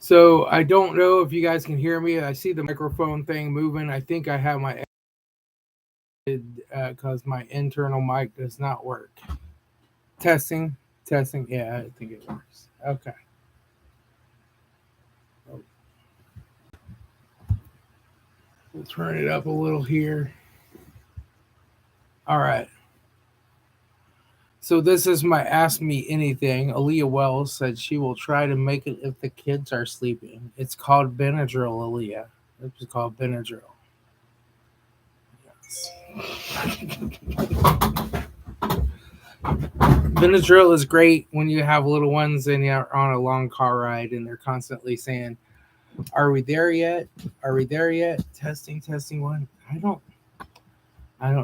So I don't know if you guys can hear me. I see the microphone thing moving. I think I have my because my internal mic does not work. Testing, testing. Yeah, I think it works. Okay. We'll turn it up a little here. All right. So this is my Ask Me Anything. Aaliyah Wells said she will try to make it if the kids are sleeping. It's called Benadryl, Aaliyah. It's called Benadryl. Benadryl is great when you have little ones and you're on a long car ride and they're constantly saying, "Are we there yet? Are we there yet? Testing, testing one." I don't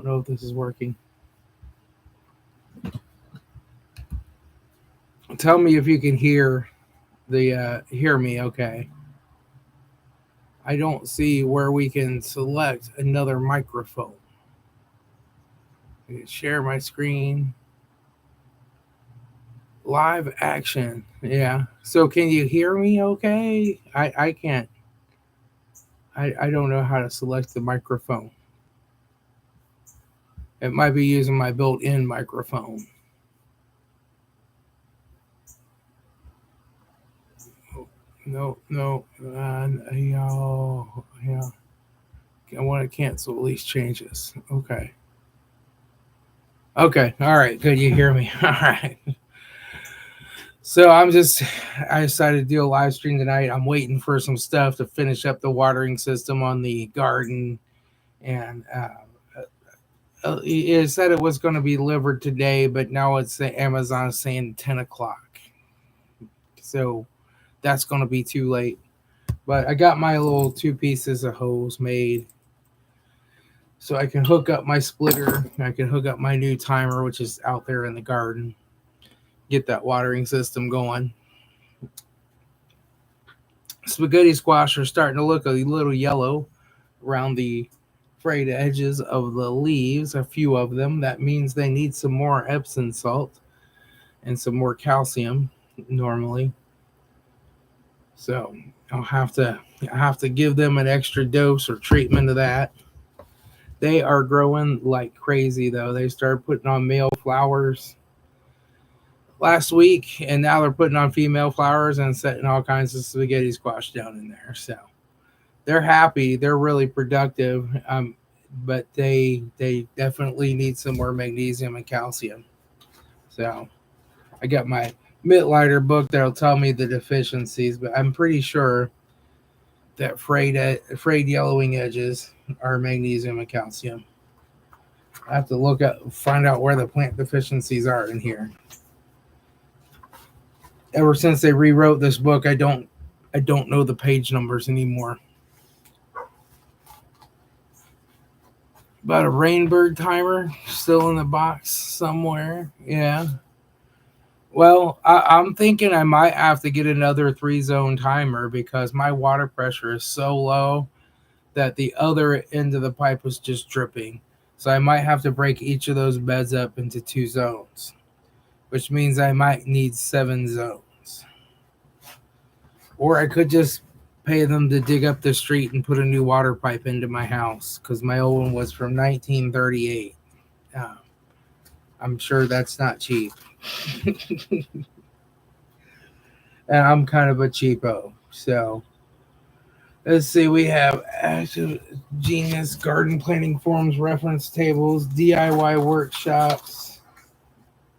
know if this is working. Tell me if you can hear me. Okay. I don't see where we can select another microphone. Share my screen. Live action. Yeah. So can you hear me okay? I can't. I don't know how to select the microphone. It might be using my built-in microphone. No, no. Yeah. I want to cancel at least changes. Okay. Okay. All right. Good. You hear me. All right. So I decided to do a live stream tonight. I'm waiting for some stuff to finish up the watering system on the garden. And it said it was going to be delivered today, but now it's Amazon saying 10 o'clock. So that's going to be too late. But I got my little 2 pieces of hose made. So I can hook up my splitter. I can hook up my new timer, which is out there in the garden. Get that watering system going. Spaghetti squash are starting to look a little yellow around the frayed edges of the leaves, a few of them. That means they need some more Epsom salt and some more calcium normally. So I have to give them an extra dose or treatment of that. They are growing like crazy though. They started putting on male flowers last week, and now they're putting on female flowers and setting all kinds of spaghetti squash down in there. So they're happy. They're really productive, but they definitely need some more magnesium and calcium. So I got my Mitlider book that'll tell me the deficiencies, but I'm pretty sure that frayed yellowing edges are magnesium and calcium. I have to find out where the plant deficiencies are in here. Ever since they rewrote this book, I don't know the page numbers anymore. About a Rainbird timer still in the box somewhere. Yeah. Well, I'm thinking I might have to get another 3-zone timer because my water pressure is so low that the other end of the pipe was just dripping. So I might have to break each of those beds up into 2 zones, which means I might need 7 zones. Or I could just pay them to dig up the street and put a new water pipe into my house because my old one was from 1938. I'm sure that's not cheap. And I'm kind of a cheapo. So let's see. We have Active Genius Garden Planning Forums reference tables, DIY workshops.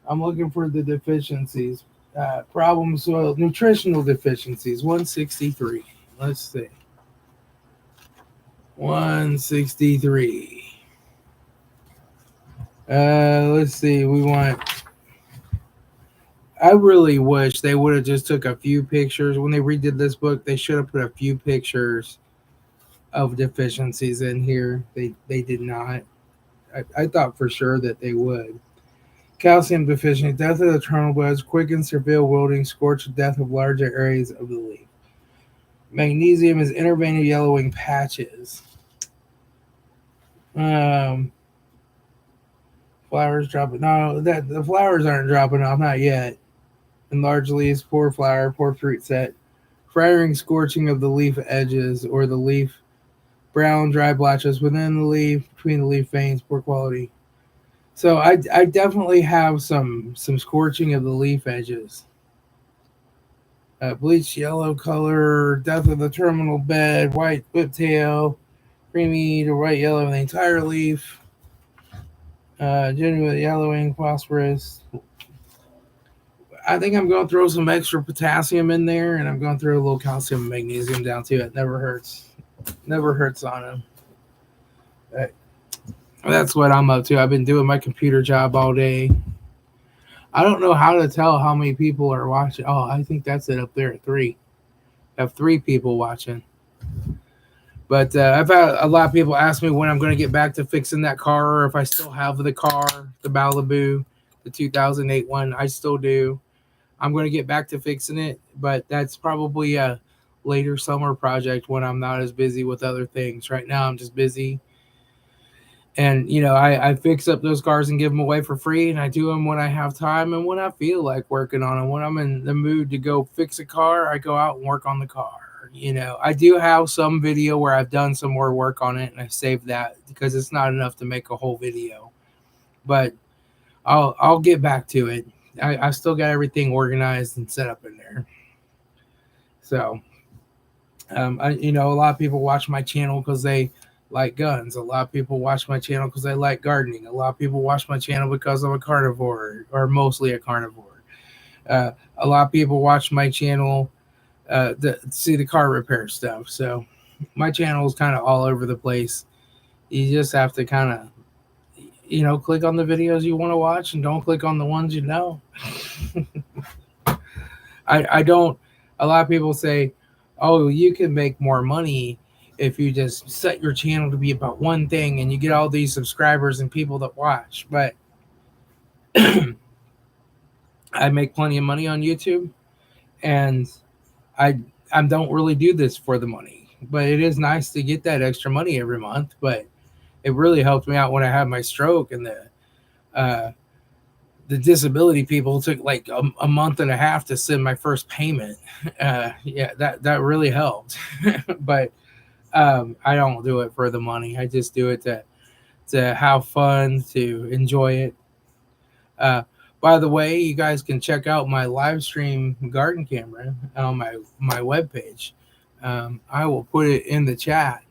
I'm looking for the deficiencies. Problems, well, nutritional deficiencies, 163. Let's see. 163. Let's see. I really wish they would have just took a few pictures. When they redid this book, they should have put a few pictures of deficiencies in here. They did not. I thought for sure that they would. Calcium deficiency, death of the terminal buds, quicken severe wilting, scorch death of larger areas of the leaf. Magnesium is intervening yellowing patches. Flowers dropping. No, the flowers aren't dropping off, not yet. Enlarged leaves, poor flower, poor fruit set. firing scorching of the leaf edges or the leaf brown dry blotches within the leaf between the leaf veins, poor quality. So I definitely have some scorching of the leaf edges. Bleached yellow color, death of the terminal bed, white whiptail, creamy to white yellow in the entire leaf, genuine yellowing, phosphorus. I think I'm going to throw some extra potassium in there, and I'm going to throw a little calcium and magnesium down too. It never hurts. Never hurts on them. That's what I'm up to. I've been doing my computer job all day. I don't know how to tell how many people are watching. Oh, I think that's it up there at 3. I have 3 people watching. But I've had a lot of people ask me when I'm going to get back to fixing that car, or if I still have the car, the Malibu, the 2008 one. I still do. I'm going to get back to fixing it, but that's probably a later summer project when I'm not as busy with other things. Right now, I'm just busy. And, I fix up those cars and give them away for free, and I do them when I have time and when I feel like working on them. When I'm in the mood to go fix a car, I go out and work on the car. I do have some video where I've done some more work on it, and I saved that because it's not enough to make a whole video. But I'll get back to it. I still got everything organized and set up in there. So, a lot of people watch my channel because they like guns. A lot of people watch my channel because they like gardening. A lot of people watch my channel because I'm a carnivore, or mostly a carnivore. A lot of people watch my channel to see the car repair stuff. So my channel is kind of all over the place. You just have to kind of, click on the videos you want to watch and don't click on the ones I don't. A lot of people say, oh, you can make more money if you just set your channel to be about one thing and you get all these subscribers and people that watch. But I make plenty of money on YouTube, and I don't really do this for the money. But it is nice to get that extra money every month. But it really helped me out when I had my stroke, and the disability people took like a month and a half to send my first payment. That really helped. But I don't do it for the money. I just do it to have fun, to enjoy it. By the way, you guys can check out my live stream garden camera on my webpage. I will put it in the chat.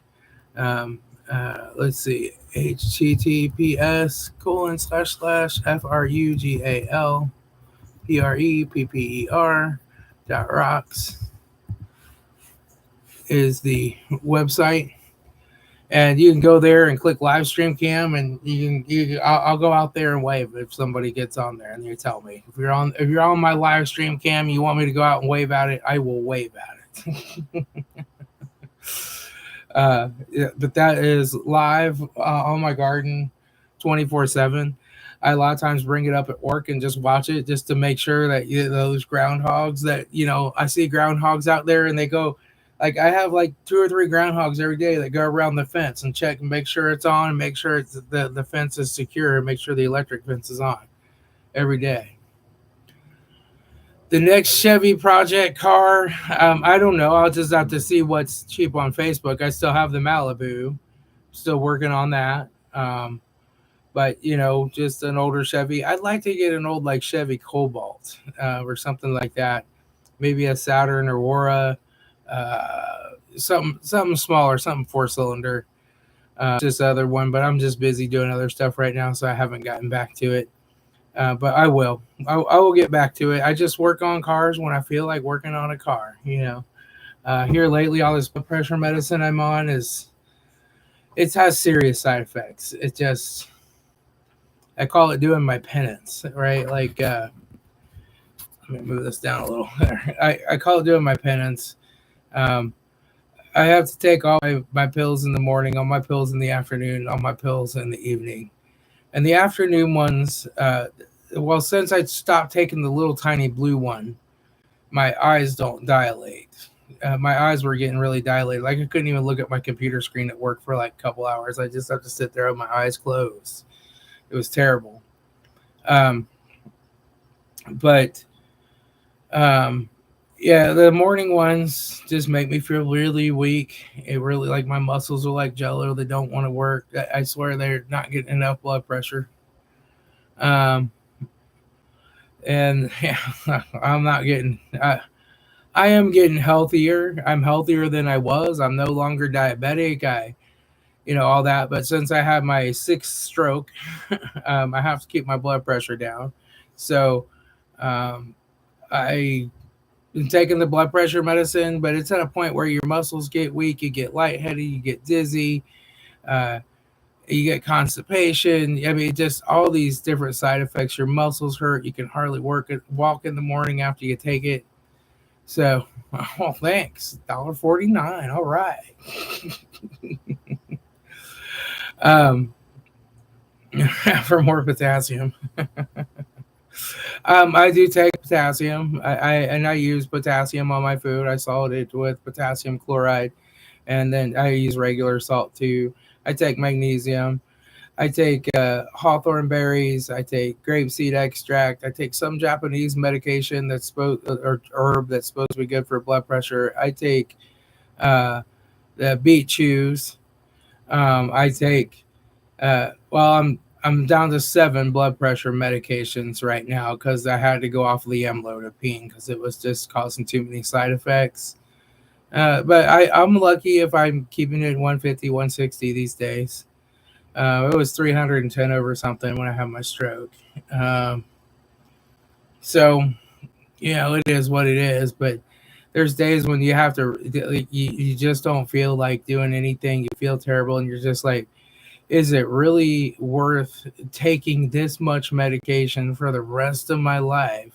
Let's see, https://frugalprepper.rocks is the website, and you can go there and click live stream cam, and I'll go out there and wave if somebody gets on there, and you tell me if you're on my live stream cam, you want me to go out and wave at it, I will wave at it. But that is live on my garden 24/7. I a lot of times bring it up at work and just watch it just to make sure that those groundhogs that I see groundhogs out there, and they go, like, I have like 2 or 3 groundhogs every day that go around the fence and check and make sure it's on, and make sure the fence is secure, and make sure the electric fence is on every day. The next Chevy project car, I don't know. I'll just have to see what's cheap on Facebook. I still have the Malibu, still working on that. But just an older Chevy. I'd like to get an old like Chevy Cobalt or something like that. Maybe a Saturn Aurora, something smaller, something 4-cylinder. This other one, but I'm just busy doing other stuff right now, so I haven't gotten back to it. But I will. I will get back to it. I just work on cars when I feel like working on a car. Here lately, all this blood pressure medicine I'm on it has serious side effects. I call it doing my penance, right? Like, let me move this down a little. I call it doing my penance. I have to take all my pills in the morning, all my pills in the afternoon, all my pills in the evening. And the afternoon ones, since I stopped taking the little tiny blue one, my eyes don't dilate. My eyes were getting really dilated. Like, I couldn't even look at my computer screen at work for like a couple hours. I just have to sit there with my eyes closed. It was terrible. Yeah, the morning ones just make me feel really weak. It really, like, my muscles are like jello. They don't want to work. I swear they're not getting enough blood pressure. Um, and yeah, I'm not getting. I am getting healthier. I'm healthier than I was. I'm no longer diabetic. All that. But since I had my sixth stroke, I have to keep my blood pressure down. So, um, I been taking the blood pressure medicine, but it's at a point where your muscles get weak, you get lightheaded, you get dizzy, uh, you get constipation. I mean, just all these different side effects. Your muscles hurt. You can hardly walk in the morning after you take it. So, oh, thanks. $1.49. All right. Um, for more potassium. I do take potassium. I use potassium on my food. I salt it with potassium chloride, and then I use regular salt too. I take magnesium. I take hawthorn berries. I take grapeseed extract. I take some Japanese medication that's supposed or herb that's supposed to be good for blood pressure. I take uh, the beet chews. I take well, I'm down to 7 blood pressure medications right now because I had to go off amlodipine because it was just causing too many side effects. But I'm lucky if I'm keeping it 150, 160 these days. It was 310 over something when I had my stroke. Um, so, it is what it is. But there's days when you have to, like, you just don't feel like doing anything. You feel terrible, and you're just like, is it really worth taking this much medication for the rest of my life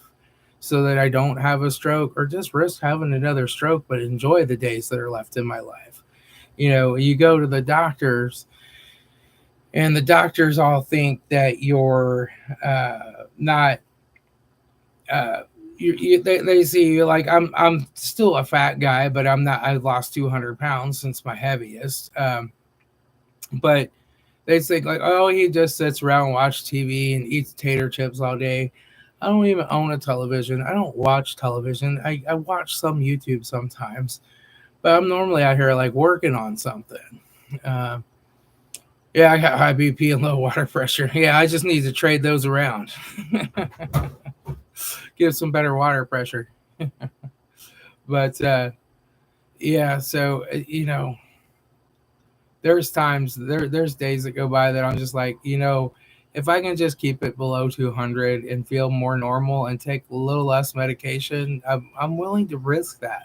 so that I don't have a stroke, or just risk having another stroke but enjoy the days that are left in my life? You go to the doctors, and the doctors all think that you're not. Uh, they see you like I'm still a fat guy, but I'm not. I've lost 200 pounds since my heaviest. But they think like, oh, he just sits around and watch TV and eats tater chips all day. I don't even own a television. I don't watch television. I watch some YouTube sometimes, but I'm normally out here like working on something. Uh, yeah, I got high BP and low water pressure. Yeah, I just need to trade those around. Give some better water pressure. But yeah, so there's days that go by that I'm just like, if I can just keep it below 200 and feel more normal and take a little less medication, I'm willing to risk that.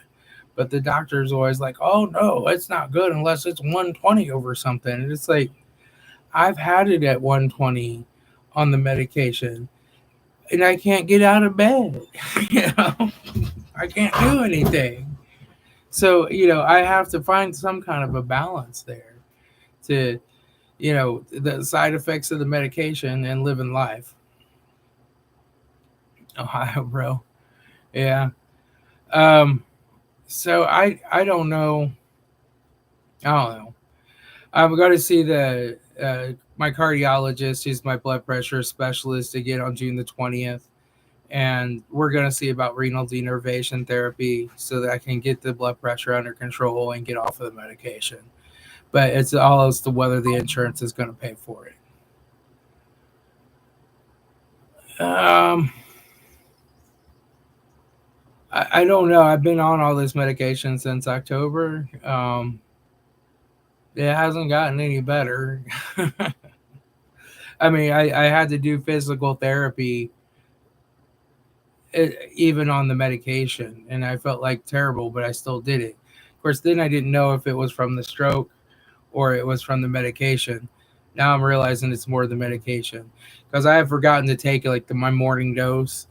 But the doctor's always like, oh no, it's not good unless it's 120 over something. And it's like, I've had it at 120 on the medication, and I can't get out of bed. you know, I can't do anything. So, I have to find some kind of a balance there to, the side effects of the medication and living life. Ohio, bro. Yeah. Um, so I don't know. I don't know. I'm going to see the my cardiologist, who's my blood pressure specialist, again on June the 20th. And we're going to see about renal denervation therapy so that I can get the blood pressure under control and get off of the medication. But it's all as to whether the insurance is going to pay for it. Um, I don't know. I've been on all this medication since October. It hasn't gotten any better. I mean, I had to do physical therapy even on the medication, and I felt like terrible, but I still did it. Of course, then I didn't know if it was from the stroke or it was from the medication. Now I'm realizing it's more the medication because I have forgotten to take like my morning dose,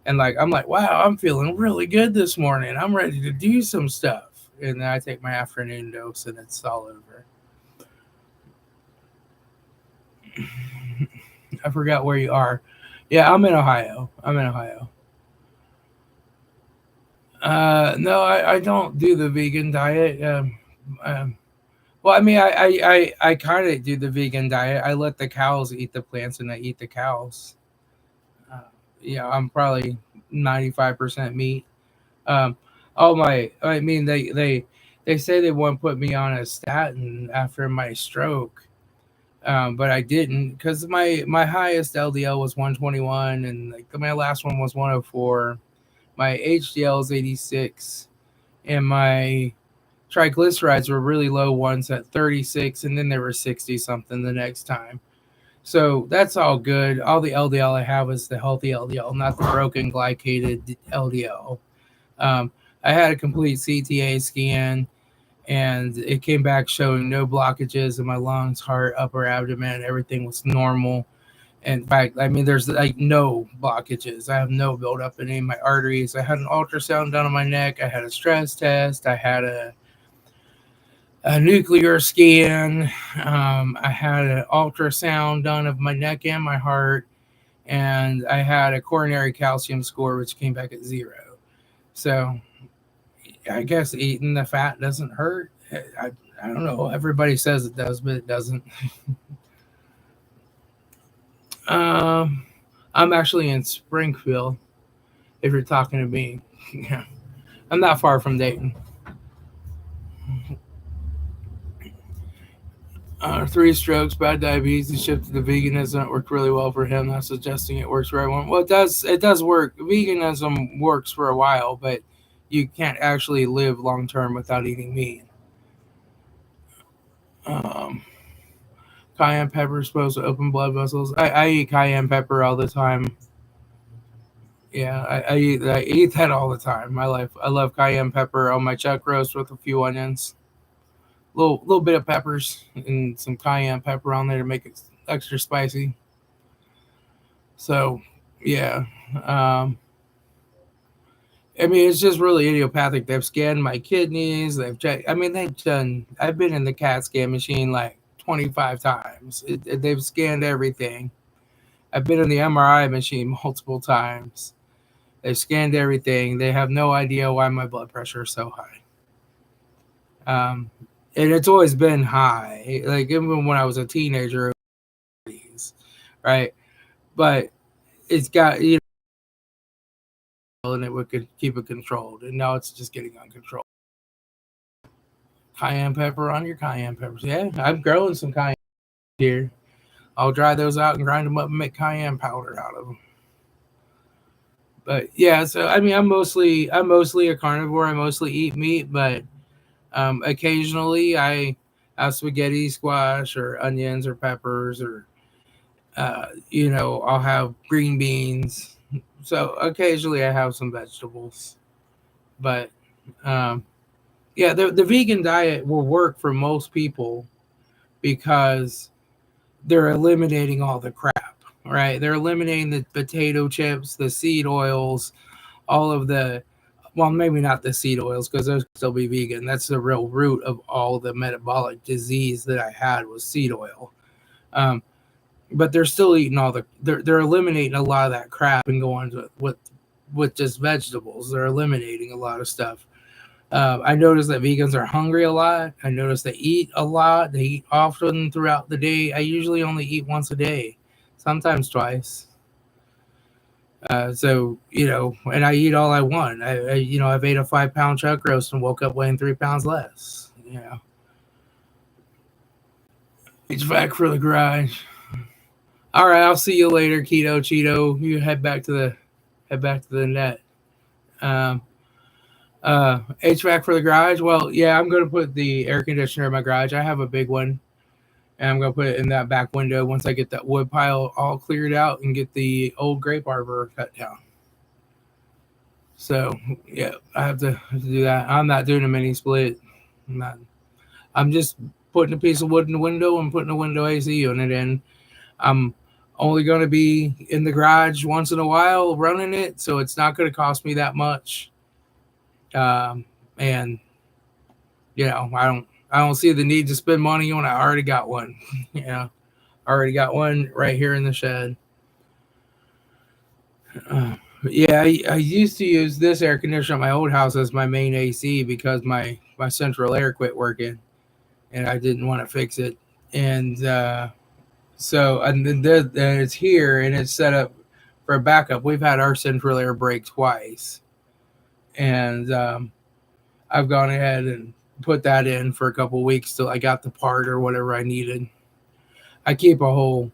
and like I'm like, wow, I'm feeling really good this morning. I'm ready to do some stuff, and then I take my afternoon dose, and it's all over. I forgot where you are. Yeah, I'm in Ohio. I'm in Ohio. No, I don't do the vegan diet. Um, well, I mean, I kind of do the vegan diet. I let the cows eat the plants, and I eat the cows. Uh, I'm probably 95% meat. Um, all my, I mean, they say they want to put me on a statin after my stroke, but I didn't because my highest LDL was 121, and like my last one was 104. My HDL is 86, and my triglycerides were really low ones at 36, and then they were 60 something the next time. So that's all good. All the LDL I have is the healthy LDL, not the broken glycated LDL. Um, I had a complete CTA scan, and it came back showing no blockages in my lungs, heart, upper abdomen. Everything was normal. In fact, I mean, there's like no blockages. I have no buildup in any of my arteries. I had an ultrasound done on my neck. I had a stress test. I had a nuclear scan. I had an ultrasound done of my neck and my heart. And I had a coronary calcium score, which came back at 0. So I guess eating the fat doesn't hurt. I don't know. Everybody says it does, but it doesn't. Um, I'm actually in Springfield. If you're talking to me, yeah, I'm not far from Dayton. 3 strokes, bad diabetes. He shifted to veganism. It worked really well for him. Not suggesting it works for everyone. Well, it does. It does work. Veganism works for a while, but you can't actually live long term without eating meat. Um, Cayenne pepper is supposed to open blood vessels. I eat cayenne pepper all the time. Yeah, I eat that all the time. I love cayenne pepper on my chuck roast with a few onions, little bit of peppers and some cayenne pepper on there to make it extra spicy. So yeah, um, I mean it's just really idiopathic. They've scanned my kidneys. They've checked. I mean they've done. I've been in the CAT scan machine like 25 times. They've scanned everything. I've been in the MRI machine multiple times. They've scanned everything. They have no idea why my blood pressure is so high. Um, and it's always been high. Like even when I was a teenager, right? But it's got and it would keep it controlled. And now it's just getting uncontrolled. Cayenne pepper on your cayenne peppers. Yeah, I'm growing some cayenne here. I'll dry those out and grind them up and make cayenne powder out of them. But yeah, so I mean, I'm mostly a carnivore. I mostly eat meat, but occasionally I have spaghetti, squash, or onions, or peppers, or I'll have green beans. So occasionally I have some vegetables, but um, yeah, the vegan diet will work for most people because they're eliminating all the crap, right? They're eliminating the potato chips, the seed oils, all of the, well, maybe not the seed oils because those can still be vegan. That's the real root of all the metabolic disease that I had was seed oil. Um, but they're still eating all they're eliminating a lot of that crap and going to with just vegetables. They're eliminating a lot of stuff. I noticed that vegans are hungry a lot. I noticed they eat a lot. They eat often throughout the day. I usually only eat once a day, sometimes twice. So and I eat all I want. I've ate a 5 pound chuck roast and woke up weighing 3 pounds less. It's back for the garage. All right, I'll see you later, Keto Cheeto. You head back to the net. Um, HVAC for the garage. Well, yeah, I'm gonna put the air conditioner in my garage. I have a big one, and I'm gonna put it in that back window once I get that wood pile all cleared out and get the old grape arbor cut down. So yeah, I have to do that. I'm not doing a mini split. I'm not. I'm just putting a piece of wood in the window and putting a window AC unit in. I'm only going to be in the garage once in a while running it, so it's not going to cost me that much. And I don't see the need to spend money when I already got one. I already got one right here in the shed. Yeah, I used to use this air conditioner at my old house as my main AC because my central air quit working, and I didn't want to fix it. And then it's here and it's set up for a backup. We've had our central air break twice, and I've gone ahead and put that in for a couple of weeks till I got the part or whatever I needed. I keep a whole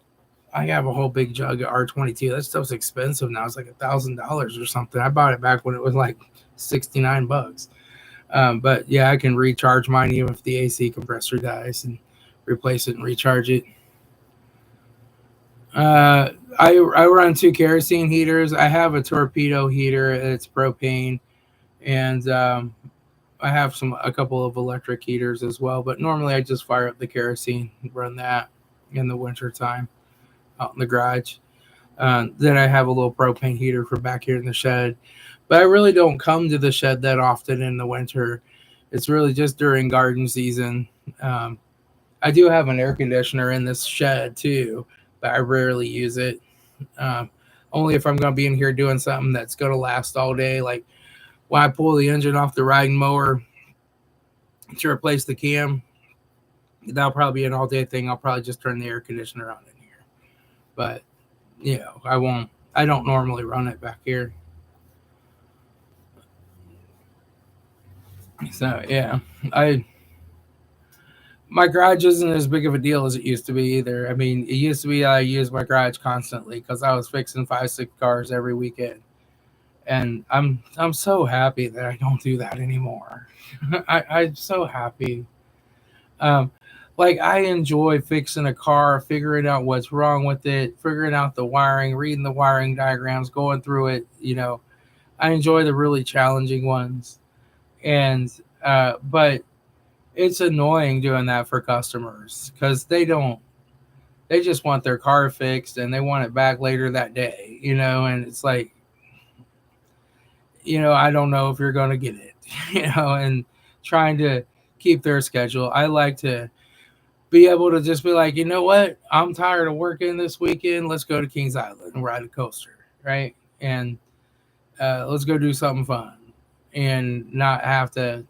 I have a whole big jug of R22. That stuff's expensive now. It's like $1,000 or something. I bought it back when it was like $69. But yeah, I can recharge mine even if the AC compressor dies and replace it and recharge it. I run two kerosene heaters. I have a torpedo heater. It's propane, and I have a couple of electric heaters as well. But normally I just fire up the kerosene, and run that in the winter time out in the garage. Then I have a little propane heater for back here in the shed. But I really don't come to the shed that often in the winter. It's really just during garden season. Um, I do have an air conditioner in this shed too, but I rarely use it. Um, Only if I'm going to be in here doing something that's going to last all day. Like when I pull the engine off the riding mower to replace the cam, that'll probably be an all day thing. I'll probably just turn the air conditioner on in here. But, I won't. I don't normally run it back here. So, yeah. I My garage isn't as big of a deal as it used to be either. I mean, it used to be I used my garage constantly because I was fixing 5, 6 cars every weekend, and I'm so happy that I don't do that anymore. I'm so happy. Um, like I enjoy fixing a car, figuring out what's wrong with it, figuring out the wiring, reading the wiring diagrams, going through it. I enjoy the really challenging ones, and but it's annoying doing that for customers because they just want their car fixed and they want it back later that day, and it's like, I don't know if you're going to get it, and trying to keep their schedule. I like to be able to just be like, you know what, I'm tired of working this weekend. Let's go to Kings Island and ride a coaster, right? And let's go do something fun and not have to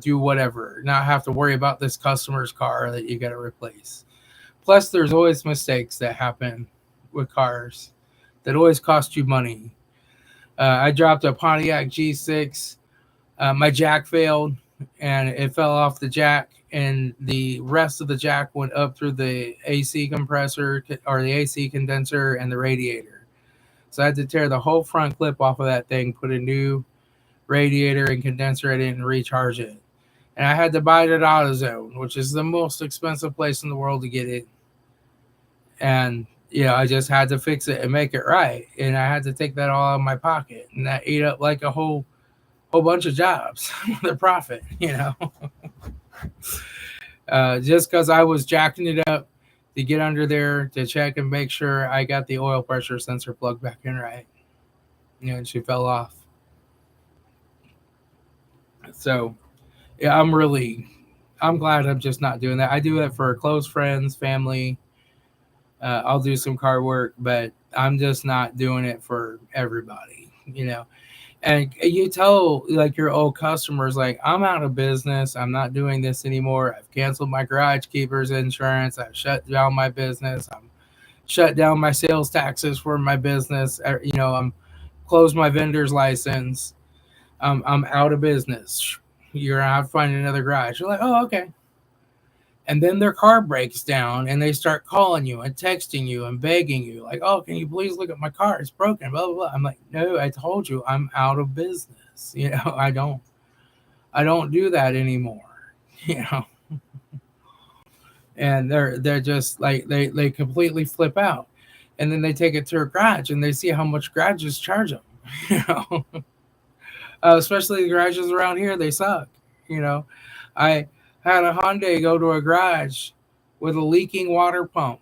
do whatever, not have to worry about this customer's car that you got to replace. Plus, there's always mistakes that happen with cars that always cost you money. I dropped a Pontiac G6. My jack failed and it fell off the jack, and the rest of the jack went up through the AC compressor or the AC condenser and the radiator. So I had to tear the whole front clip off of that thing, put a new radiator and condenser in it, and recharge it. And I had to buy it at AutoZone, which is the most expensive place in the world to get it. And I just had to fix it and make it right. And I had to take that all out of my pocket, and that ate up like a whole bunch of jobs, the profit. Just because I was jacking it up to get under there to check and make sure I got the oil pressure sensor plugged back in right. And she fell off. So, yeah, I'm glad I'm just not doing that. I do it for close friends, family. I'll do some car work, but I'm just not doing it for everybody, And you tell like your old customers, like, I'm out of business. I'm not doing this anymore. I've canceled my garage keeper's insurance. I've shut down my business. I'm shut down my sales taxes for my business. I'm closed my vendor's license. I'm out of business. You're gonna have to find another garage. You're like, oh, okay. And then their car breaks down and they start calling you and texting you and begging you, like, oh, can you please look at my car? It's broken, blah, blah, blah. I'm like, no, I told you I'm out of business. I don't do that anymore, And they're just like, they completely flip out. And then they take it to a garage and they see how much garages charge them, especially the garages around here, they suck. I had a Hyundai go to a garage with a leaking water pump,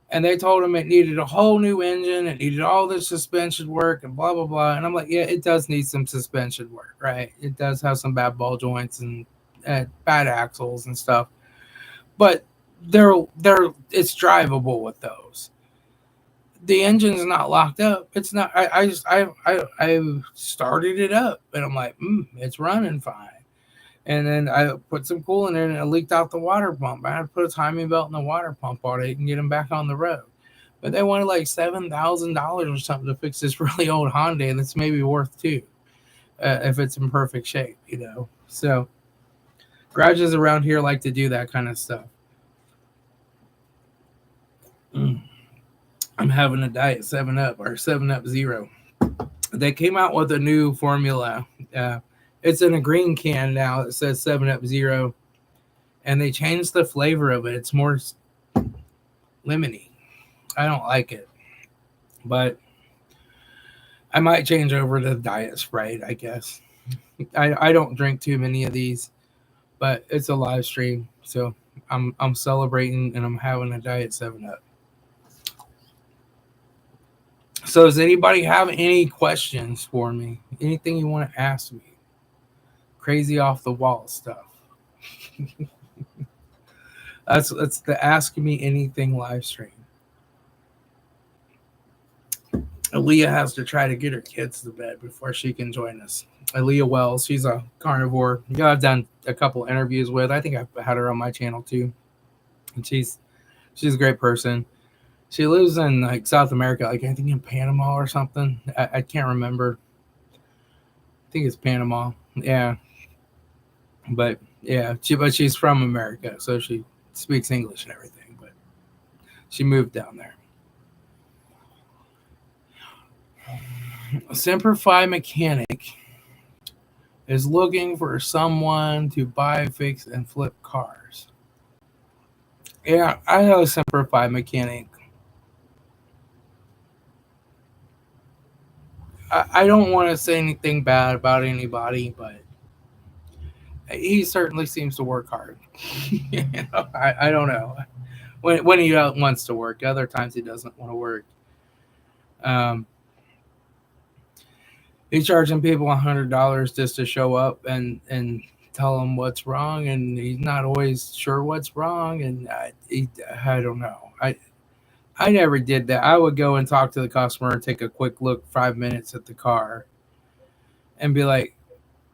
and they told him it needed a whole new engine, it needed all this suspension work and blah blah blah. And I'm like, yeah, it does need some suspension work, right? It does have some bad ball joints and bad axles and stuff, but it's drivable with those. The engine's not locked up. It's not. I started it up, and I'm like, it's running fine. And then I put some coolant in it, and it leaked out the water pump. I had to put a timing belt in the water pump on it and get them back on the road. But they wanted like $7,000 or something to fix this really old Hyundai that's maybe worth $2. if it's in perfect shape, So garages around here like to do that kind of stuff. Mm. I'm having a Diet 7 Up or 7 Up Zero. They came out with a new formula. It's in a green can now. It says 7 Up Zero, and they changed the flavor of it. It's more lemony. I don't like it, but I might change over to Diet Sprite, I guess. I don't drink too many of these, but it's a live stream, so I'm celebrating and I'm having a Diet 7 Up. So does anybody have any questions for me? Anything you want to ask me? Crazy off the wall stuff. That's the Ask Me Anything live stream. Aaliyah has to try to get her kids to bed before she can join us. Aaliyah Wells, she's a carnivore. Yeah, I've done a couple interviews with. I think I've had her on my channel too. And she's a great person. She lives in like South America, like I think in Panama or something. I can't remember. I think it's Panama. Yeah. But yeah, she's from America, so she speaks English and everything. But she moved down there. Simplify Mechanic is looking for someone to buy, fix, and flip cars. Yeah, I know Simplify Mechanic. I don't want to say anything bad about anybody, but he certainly seems to work hard. I don't know. When he wants to work, other times he doesn't want to work. He's charging people $100 just to show up and tell them what's wrong, and he's not always sure what's wrong. And I don't know. I never did that. I would go and talk to the customer and take a quick look, 5 minutes at the car, and be like,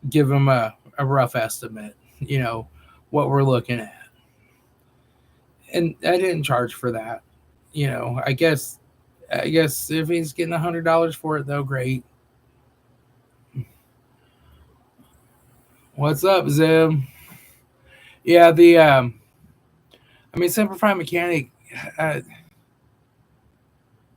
give them a rough estimate, what we're looking at. And I didn't charge for that. I guess if he's getting $100 for it, though, great. What's up, Zim? Yeah, Simplify Mechanic,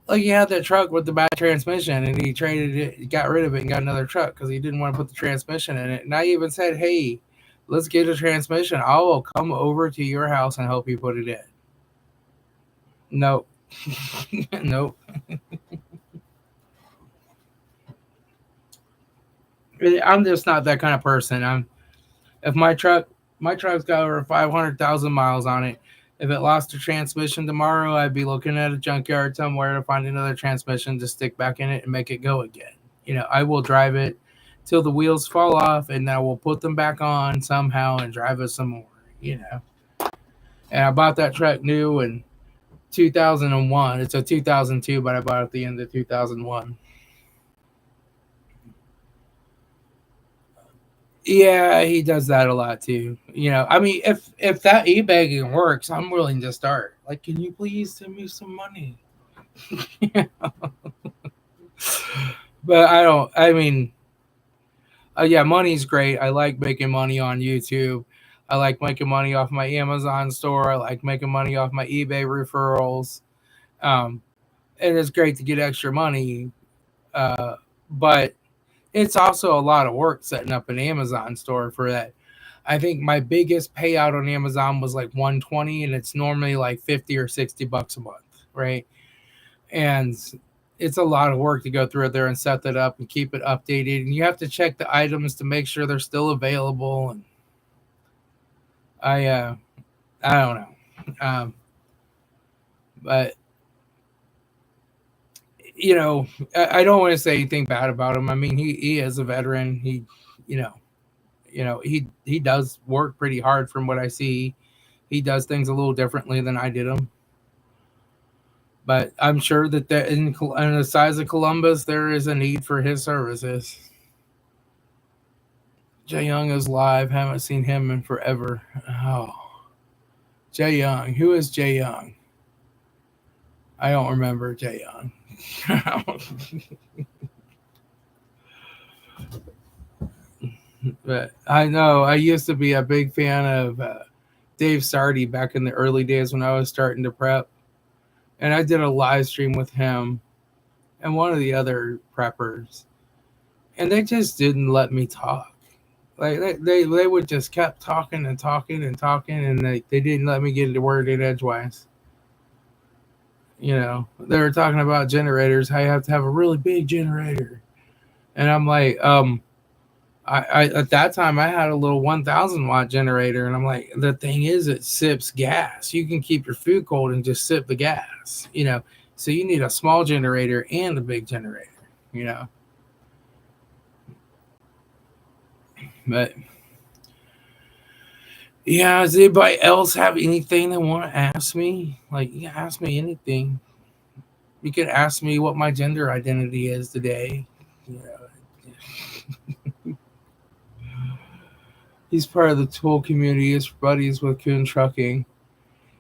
like he had that truck with the bad transmission, and he traded it, got rid of it, and got another truck because he didn't want to put the transmission in it. And I even said, hey, let's get a transmission. I will come over to your house and help you put it in. Nope. Nope. I'm just not that kind of person. If my truck's got over 500,000 miles on it, if it lost a transmission tomorrow, I'd be looking at a junkyard somewhere to find another transmission to stick back in it and make it go again. I will drive it till the wheels fall off, and I will put them back on somehow and drive it some more. And I bought that truck new in 2001. It's a 2002, but I bought it at the end of 2001. Yeah, he does that a lot too. If that e-bagging works, I'm willing to start. Like, can you please send me some money? But I don't. Yeah, money's great. I like making money on YouTube. I like making money off my Amazon store. I like making money off my eBay referrals. And it's great to get extra money. But it's also a lot of work setting up an Amazon store for that. I think my biggest payout on Amazon was like $120, and it's normally like $50 or $60 a month, right? And it's a lot of work to go through it there and set that up and keep it updated. And you have to check the items to make sure they're still available. And I don't know. But I don't want to say anything bad about him. I mean, he is a veteran. He does work pretty hard from what I see. He does things a little differently than I did them. But I'm sure that in the size of Columbus, there is a need for his services. Jay Young is live. Haven't seen him in forever. Oh. Jay Young. Who is Jay Young? I don't remember Jay Young. But I know I used to be a big fan of Dave Sardi back in the early days when I was starting to prep, and I did a live stream with him and one of the other preppers, and they just didn't let me talk. Like they would just kept talking and talking and talking, and they didn't let me get a word in edgewise. They were talking about generators, how you have to have a really big generator, and I'm like, I at that time I had a little 1,000 watt generator, and I'm like, the thing is, it sips gas. You can keep your food cold and just sip the gas, So you need a small generator and a big generator, you know. But yeah, does anybody else have anything they want to ask me? Like, you can ask me anything. You can ask me what my gender identity is today. You know, he's part of the tool community. His buddies with Coon Trucking.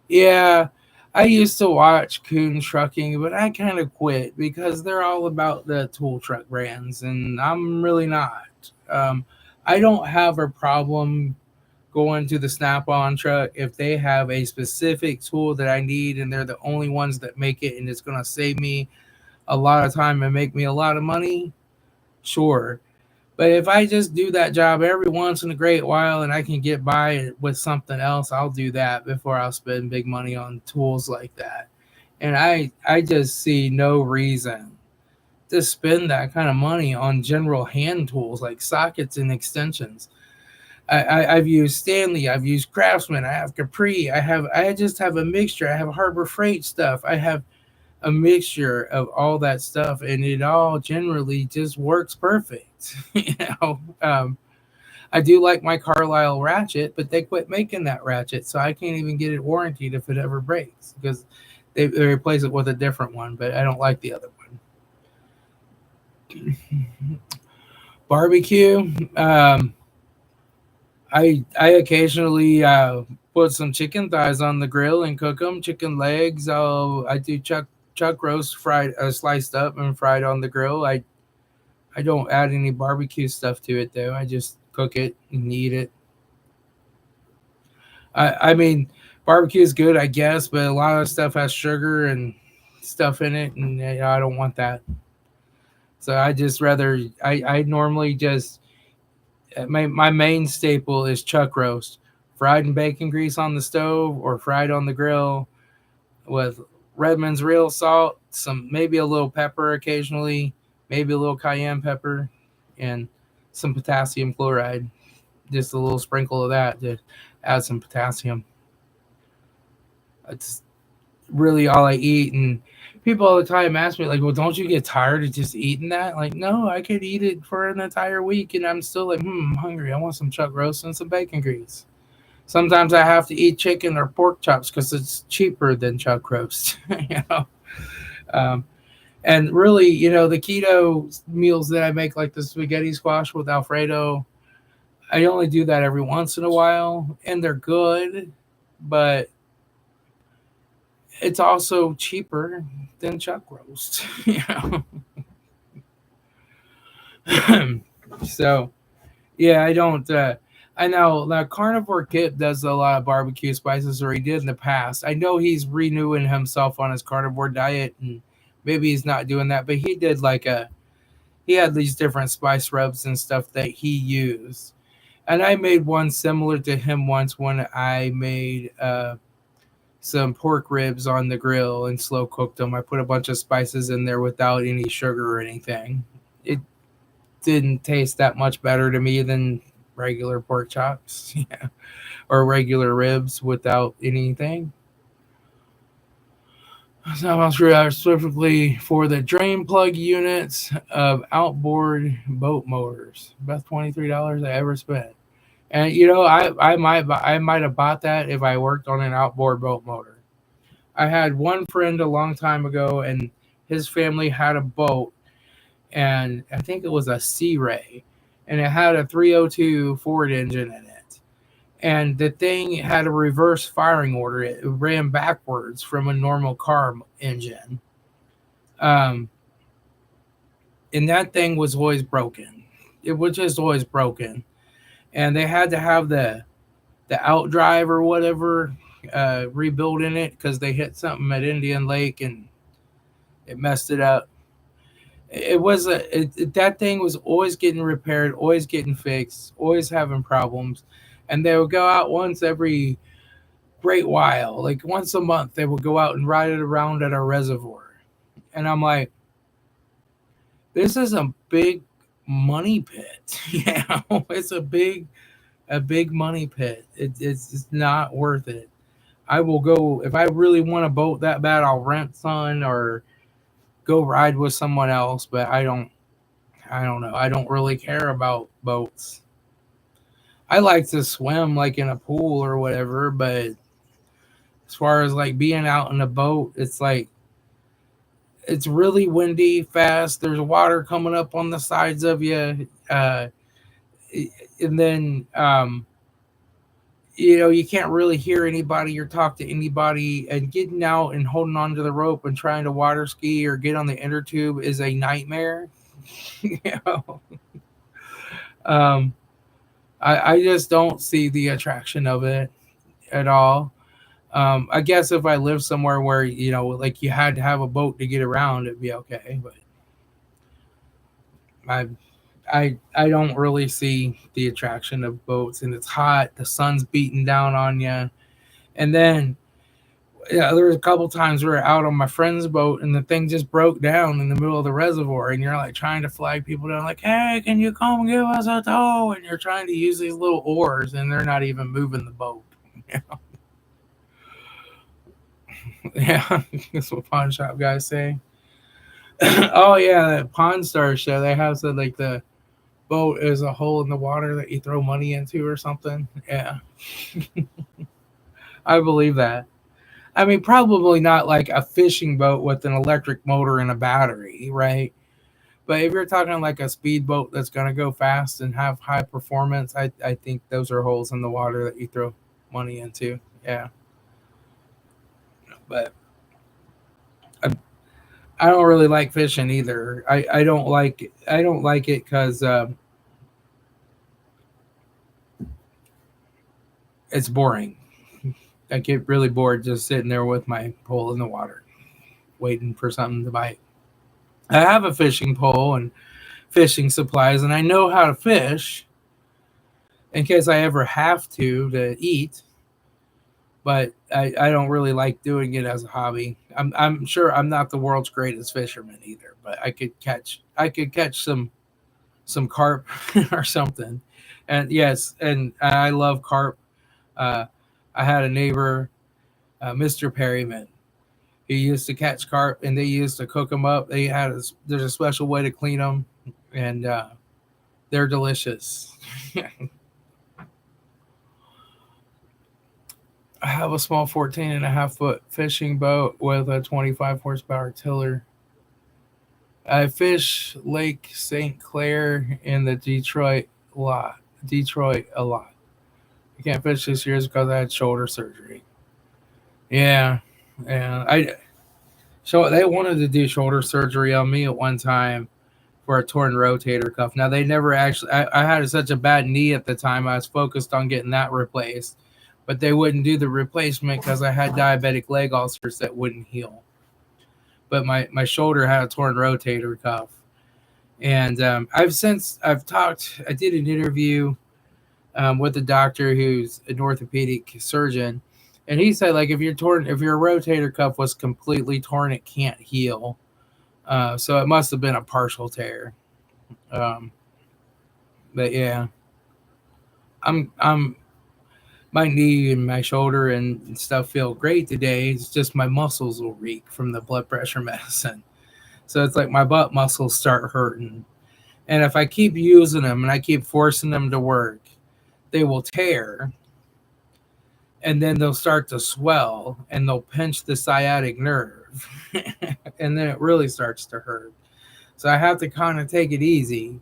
Yeah, I used to watch Coon Trucking, but I kind of quit because they're all about the tool truck brands, and I'm really not. Um, I don't have a problem going to the Snap-on truck if they have a specific tool that I need, and they're the only ones that make it, and it's going to save me a lot of time and make me a lot of money. Sure. But if I just do that job every once in a great while and I can get by with something else, I'll do that before I'll spend big money on tools like that. And I just see no reason to spend that kind of money on general hand tools like sockets and extensions. I've used Stanley, I've used Craftsman, I have Capri, I just have a mixture. I have Harbor Freight stuff. I have a mixture of all that stuff, and it all generally just works perfect. I do like my Carlisle ratchet, but they quit making that ratchet, so I can't even get it warranted if it ever breaks because they replace it with a different one. But I don't like the other one. Barbecue. I occasionally put some chicken thighs on the grill and cook them. Chicken legs. I do chuck roast fried, sliced up and fried on the grill. I don't add any barbecue stuff to it though. I just cook it and eat it. I mean, barbecue is good, I guess, but a lot of stuff has sugar and stuff in it, and I don't want that. So I just rather I normally just my main staple is chuck roast, fried in bacon grease on the stove or fried on the grill with Redmond's real salt, some maybe a little pepper occasionally, maybe a little cayenne pepper, and some potassium chloride. Just a little sprinkle of that to add some potassium. That's really all I eat. And people all the time ask me, like, well, don't you get tired of just eating that? Like, no, I could eat it for an entire week and I'm still like, I'm hungry. I want some chuck roast and some bacon grease. Sometimes I have to eat chicken or pork chops because it's cheaper than chuck roast. you know. Um, and really, the keto meals that I make, like the spaghetti squash with Alfredo, I only do that every once in a while, and they're good, but it's also cheaper than chuck roast. So, yeah, I don't. I know that Carnivore Kip does a lot of barbecue spices, or he did in the past. I know he's renewing himself on his carnivore diet, and maybe he's not doing that, but he did he had these different spice rubs and stuff that he used. And I made one similar to him once when I made some pork ribs on the grill and slow cooked them. I put a bunch of spices in there without any sugar or anything. It didn't taste that much better to me than regular pork chops, or regular ribs without anything. So I'm sure specifically for the drain plug units of outboard boat motors. Best $23 I ever spent. And I might have bought that if I worked on an outboard boat motor. I had one friend a long time ago, and his family had a boat, and I think it was a Sea Ray, and it had a 302 Ford engine in it. And the thing had a reverse firing order. It ran backwards from a normal car engine. Um, and that thing was always broken. It was just always broken. and they had to have the outdrive or whatever rebuilt in it because they hit something at Indian Lake and it messed it up. It was that thing was always getting repaired, always getting fixed, always having problems, and they would go out once every great while, like once a month. They would go out and ride it around at our reservoir, and I'm like, this is a big money pit. It's a big money pit. It's not worth it. I will go if I really want a boat that bad. I'll rent some or go ride with someone else. But I don't. I don't know. I don't really care about boats. I like to swim like in a pool or whatever. But as far as like being out in a boat, it's like it's really windy, fast. There's water coming up on the sides of you, and then you can't really hear anybody or talk to anybody, and getting out and holding onto the rope and trying to water ski or get on the inner tube is a nightmare. you know? um, I just don't see the attraction of it at all. I guess if I live somewhere where like you had to have a boat to get around, it'd be okay. But I I don't really see the attraction of boats, and it's hot. The sun's beating down on you, and then there was a couple times we were out on my friend's boat, and the thing just broke down in the middle of the reservoir, and you're like trying to flag people down, like, "Hey, can you come give us a tow?" And you're trying to use these little oars, and they're not even moving the boat. Yeah, that's what pawn shop guys say. Oh yeah, that Pawn Star show. They have said like the boat is a hole in the water that you throw money into or something. Yeah, I believe that. I mean, probably not like a fishing boat with an electric motor and a battery, right? But if you're talking like a speedboat that's going to go fast and have high performance, I think those are holes in the water that you throw money into. Yeah. But I, I don't really like fishing either. I don't like it because it's boring. I get really bored just sitting there with my pole in the water, waiting for something to bite. I have a fishing pole and fishing supplies, and I know how to fish in case I ever have to eat. But I don't really like doing it as a hobby. I'm sure I'm not the world's greatest fisherman either, but I could catch some carp or something. And yes, and I love carp. Uh, I had a neighbor, Mr. Perryman. He used to catch carp, and they used to cook them up. There's a special way to clean them, and they're delicious. I have a small 14.5 foot fishing boat with a 25 horsepower tiller. I fish Lake St. Clair in the Detroit a lot. I can't fish this year because I had shoulder surgery. Yeah, and so they wanted to do shoulder surgery on me at one time for a torn rotator cuff. Now they never actually. I had such a bad knee at the time. I was focused on getting that replaced, but they wouldn't do the replacement because I had diabetic leg ulcers that wouldn't heal. But my shoulder had a torn rotator cuff, and I've talked. I did an interview with a doctor who's an orthopedic surgeon, and he said like if your rotator cuff was completely torn, it can't heal. So it must have been a partial tear. Um, but yeah, I'm my knee and my shoulder and stuff feel great today. It's just my muscles will reek from the blood pressure medicine. So it's like my butt muscles start hurting. And if I keep using them and I keep forcing them to work, they will tear, and then they'll start to swell and they'll pinch the sciatic nerve. And then it really starts to hurt. So I have to kind of take it easy.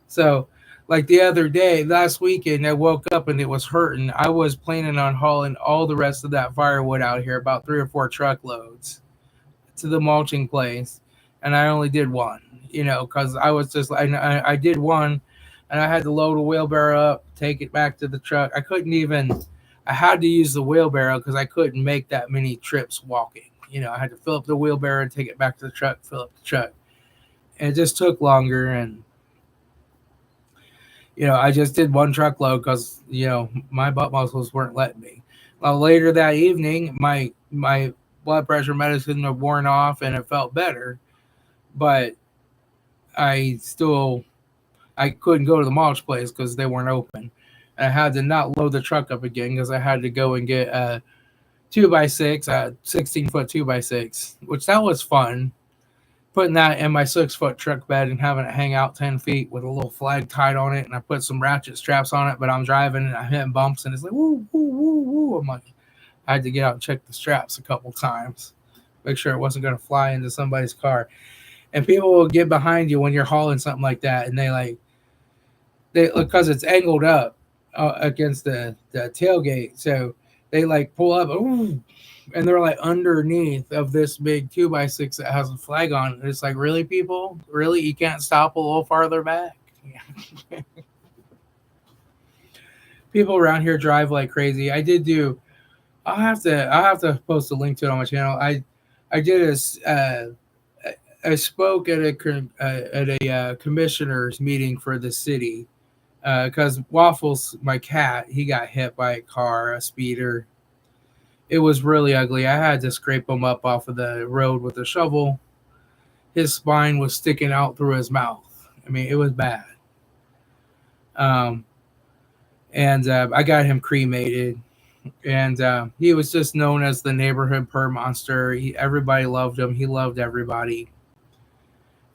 So, like the other day, last weekend, I woke up and it was hurting. I was planning on hauling all the rest of that firewood out here, about 3 or 4 truckloads, to the mulching place, and I only did one. Because I was just, I did one. and I had to load a wheelbarrow up, take it back to the truck. I had to use the wheelbarrow because I couldn't make that many trips walking. I had to fill up the wheelbarrow and take it back to the truck, fill up the truck. And it just took longer. And, I just did one truckload because, my butt muscles weren't letting me. Well, later that evening, my blood pressure medicine had worn off and it felt better. But I couldn't go to the mulch place because they weren't open. I had to not load the truck up again because I had to go and get a 2x6, a 16-foot 2x6, which that was fun. Putting that in my 6-foot truck bed and having it hang out 10 feet with a little flag tied on it, and I put some ratchet straps on it, but I'm driving and I'm hitting bumps and it's like woo, woo, woo, woo. I'm like, I had to get out and check the straps a couple times, make sure it wasn't going to fly into somebody's car. And people will get behind you when you're hauling something like that, and they because it's angled up against the tailgate, so they pull up, ooh, and they're underneath of this big 2x6 that has a flag on it. It's like, really, people? Really? You can't stop a little farther back? Yeah. People around here drive like crazy. I'll have to post a link to it on my channel. I spoke at a commissioners meeting for the city because Waffles, my cat, he got hit by a car, a speeder. It was really ugly. I had to scrape him up off of the road with a shovel. His spine was sticking out through his mouth. I mean, it was bad. And I got him cremated. And he was just known as the neighborhood purr monster. Everybody loved him. He loved everybody.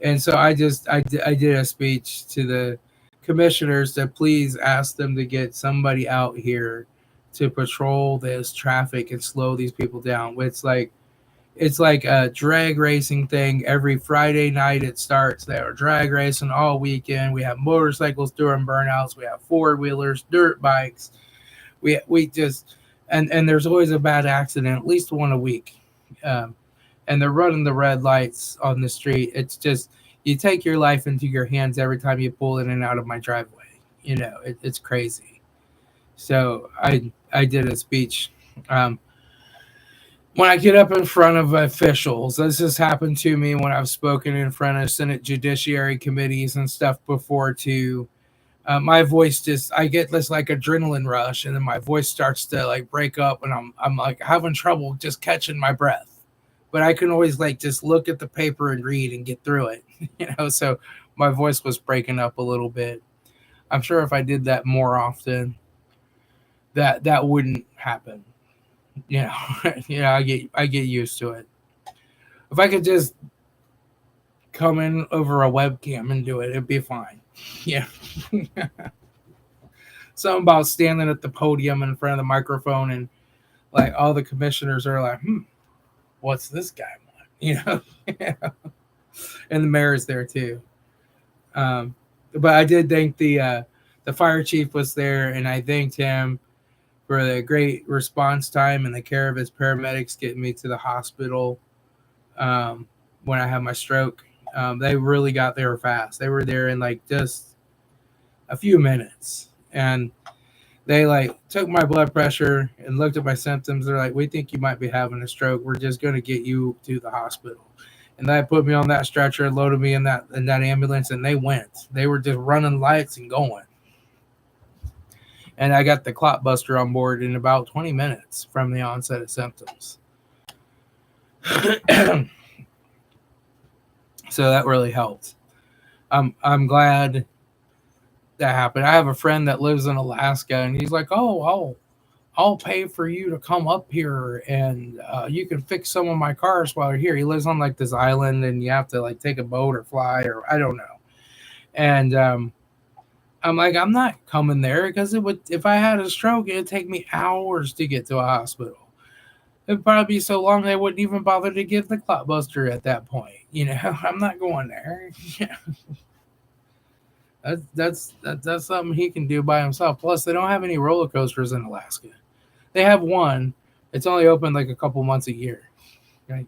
And so I did a speech to the commissioners to please ask them to get somebody out here to patrol this traffic and slow these people down. It's like a drag racing thing. Every Friday night it starts. They are drag racing all weekend. We have motorcycles doing burnouts. We have 4-wheelers, dirt bikes. We just and there's always a bad accident, at least one a week. And they're running the red lights on the street. It's just, you take your life into your hands every time you pull in and out of my driveway. It's crazy. So I did a speech. When I get up in front of officials, this has happened to me when I've spoken in front of Senate Judiciary committees and stuff before too. My voice I get this adrenaline rush, and then my voice starts to break up, and I'm having trouble just catching my breath. But I can always just look at the paper and read and get through it, so my voice was breaking up a little bit. I'm sure if I did that more often, that wouldn't happen. I get used to it. If I could just come in over a webcam and do it, it'd be fine. Yeah. Something about standing at the podium in front of the microphone and all the commissioners are like, what's this guy want? And the mayor's there too. But I did thank the fire chief was there, and I thanked him for the great response time and the care of his paramedics getting me to the hospital when I had my stroke. They really got there fast. They were there in just a few minutes, and they took my blood pressure and looked at my symptoms. They're like, we think you might be having a stroke. We're just going to get you to the hospital. And they put me on that stretcher and loaded me in that ambulance, and they went. They were just running lights and going. And I got the clot buster on board in about 20 minutes from the onset of symptoms. So that really helped. I'm glad that happened. I have a friend that lives in Alaska, and he's like, oh, I'll pay for you to come up here, and you can fix some of my cars while you're here. He lives on this island, and you have to take a boat or fly, or I don't know. And I'm like, I'm not coming there because if I had a stroke, it'd take me hours to get to a hospital. It'd probably be so long they wouldn't even bother to give the clot buster at that point. I'm not going there. That's something he can do by himself. Plus, they don't have any roller coasters in Alaska. They have one. It's only open a couple months a year. Right?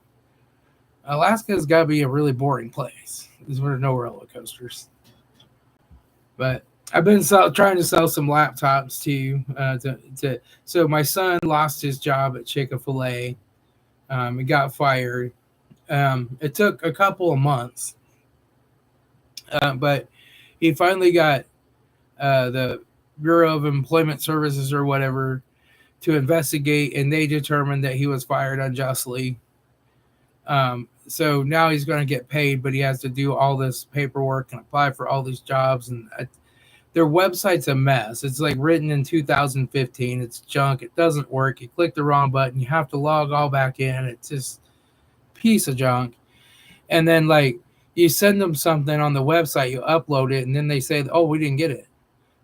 Alaska's got to be a really boring place. There's no roller coasters. But I've been trying to sell some laptops too. So my son lost his job at Chick-fil-A. He got fired. It took a couple of months, but he finally got the Bureau of Employment Services or whatever to investigate, and they determined that he was fired unjustly. So now he's going to get paid, but he has to do all this paperwork and apply for all these jobs. And their website's a mess. It's like written in 2015. It's junk. It doesn't work. You click the wrong button. You have to log all back in. It's just a piece of junk. And then like you send them something on the website, you upload it, and then they say, "Oh, we didn't get it.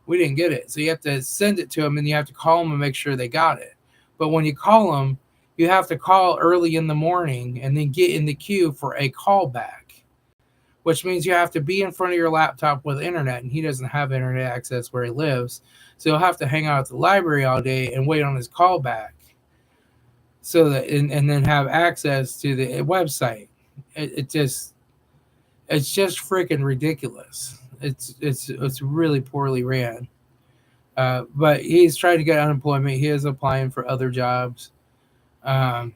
We didn't get it." So you have to send it to them, and you have to call them and make sure they got it. But when you call them, you have to call early in the morning and then get in the queue for a callback, which means you have to be in front of your laptop with internet, and he doesn't have internet access where he lives. So he'll have to hang out at the library all day and wait on his callback so that and then have access to the website. It's just freaking ridiculous. It's really poorly ran. But he's trying to get unemployment. He is applying for other jobs. Um,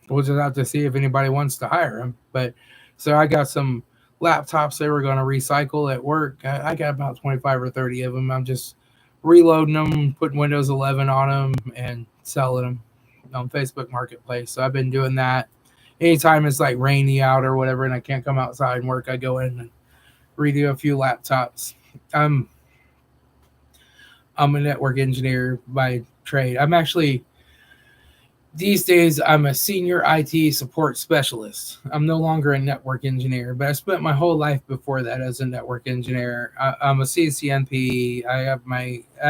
we'll just have to see if anybody wants to hire him. But so I got some laptops they were going to recycle at work. I got about 25 or 30 of them. I'm just reloading them, putting Windows 11 on them, and selling them on Facebook Marketplace. So I've been doing that. Anytime it's like rainy out or whatever, and I can't come outside and work, I go in and redo a few laptops. I'm I'm a network engineer by trade. I'm actually these days I'm a senior IT support specialist. I'm no longer a network engineer, but I spent my whole life before that as a network engineer. I'm a CCNP. I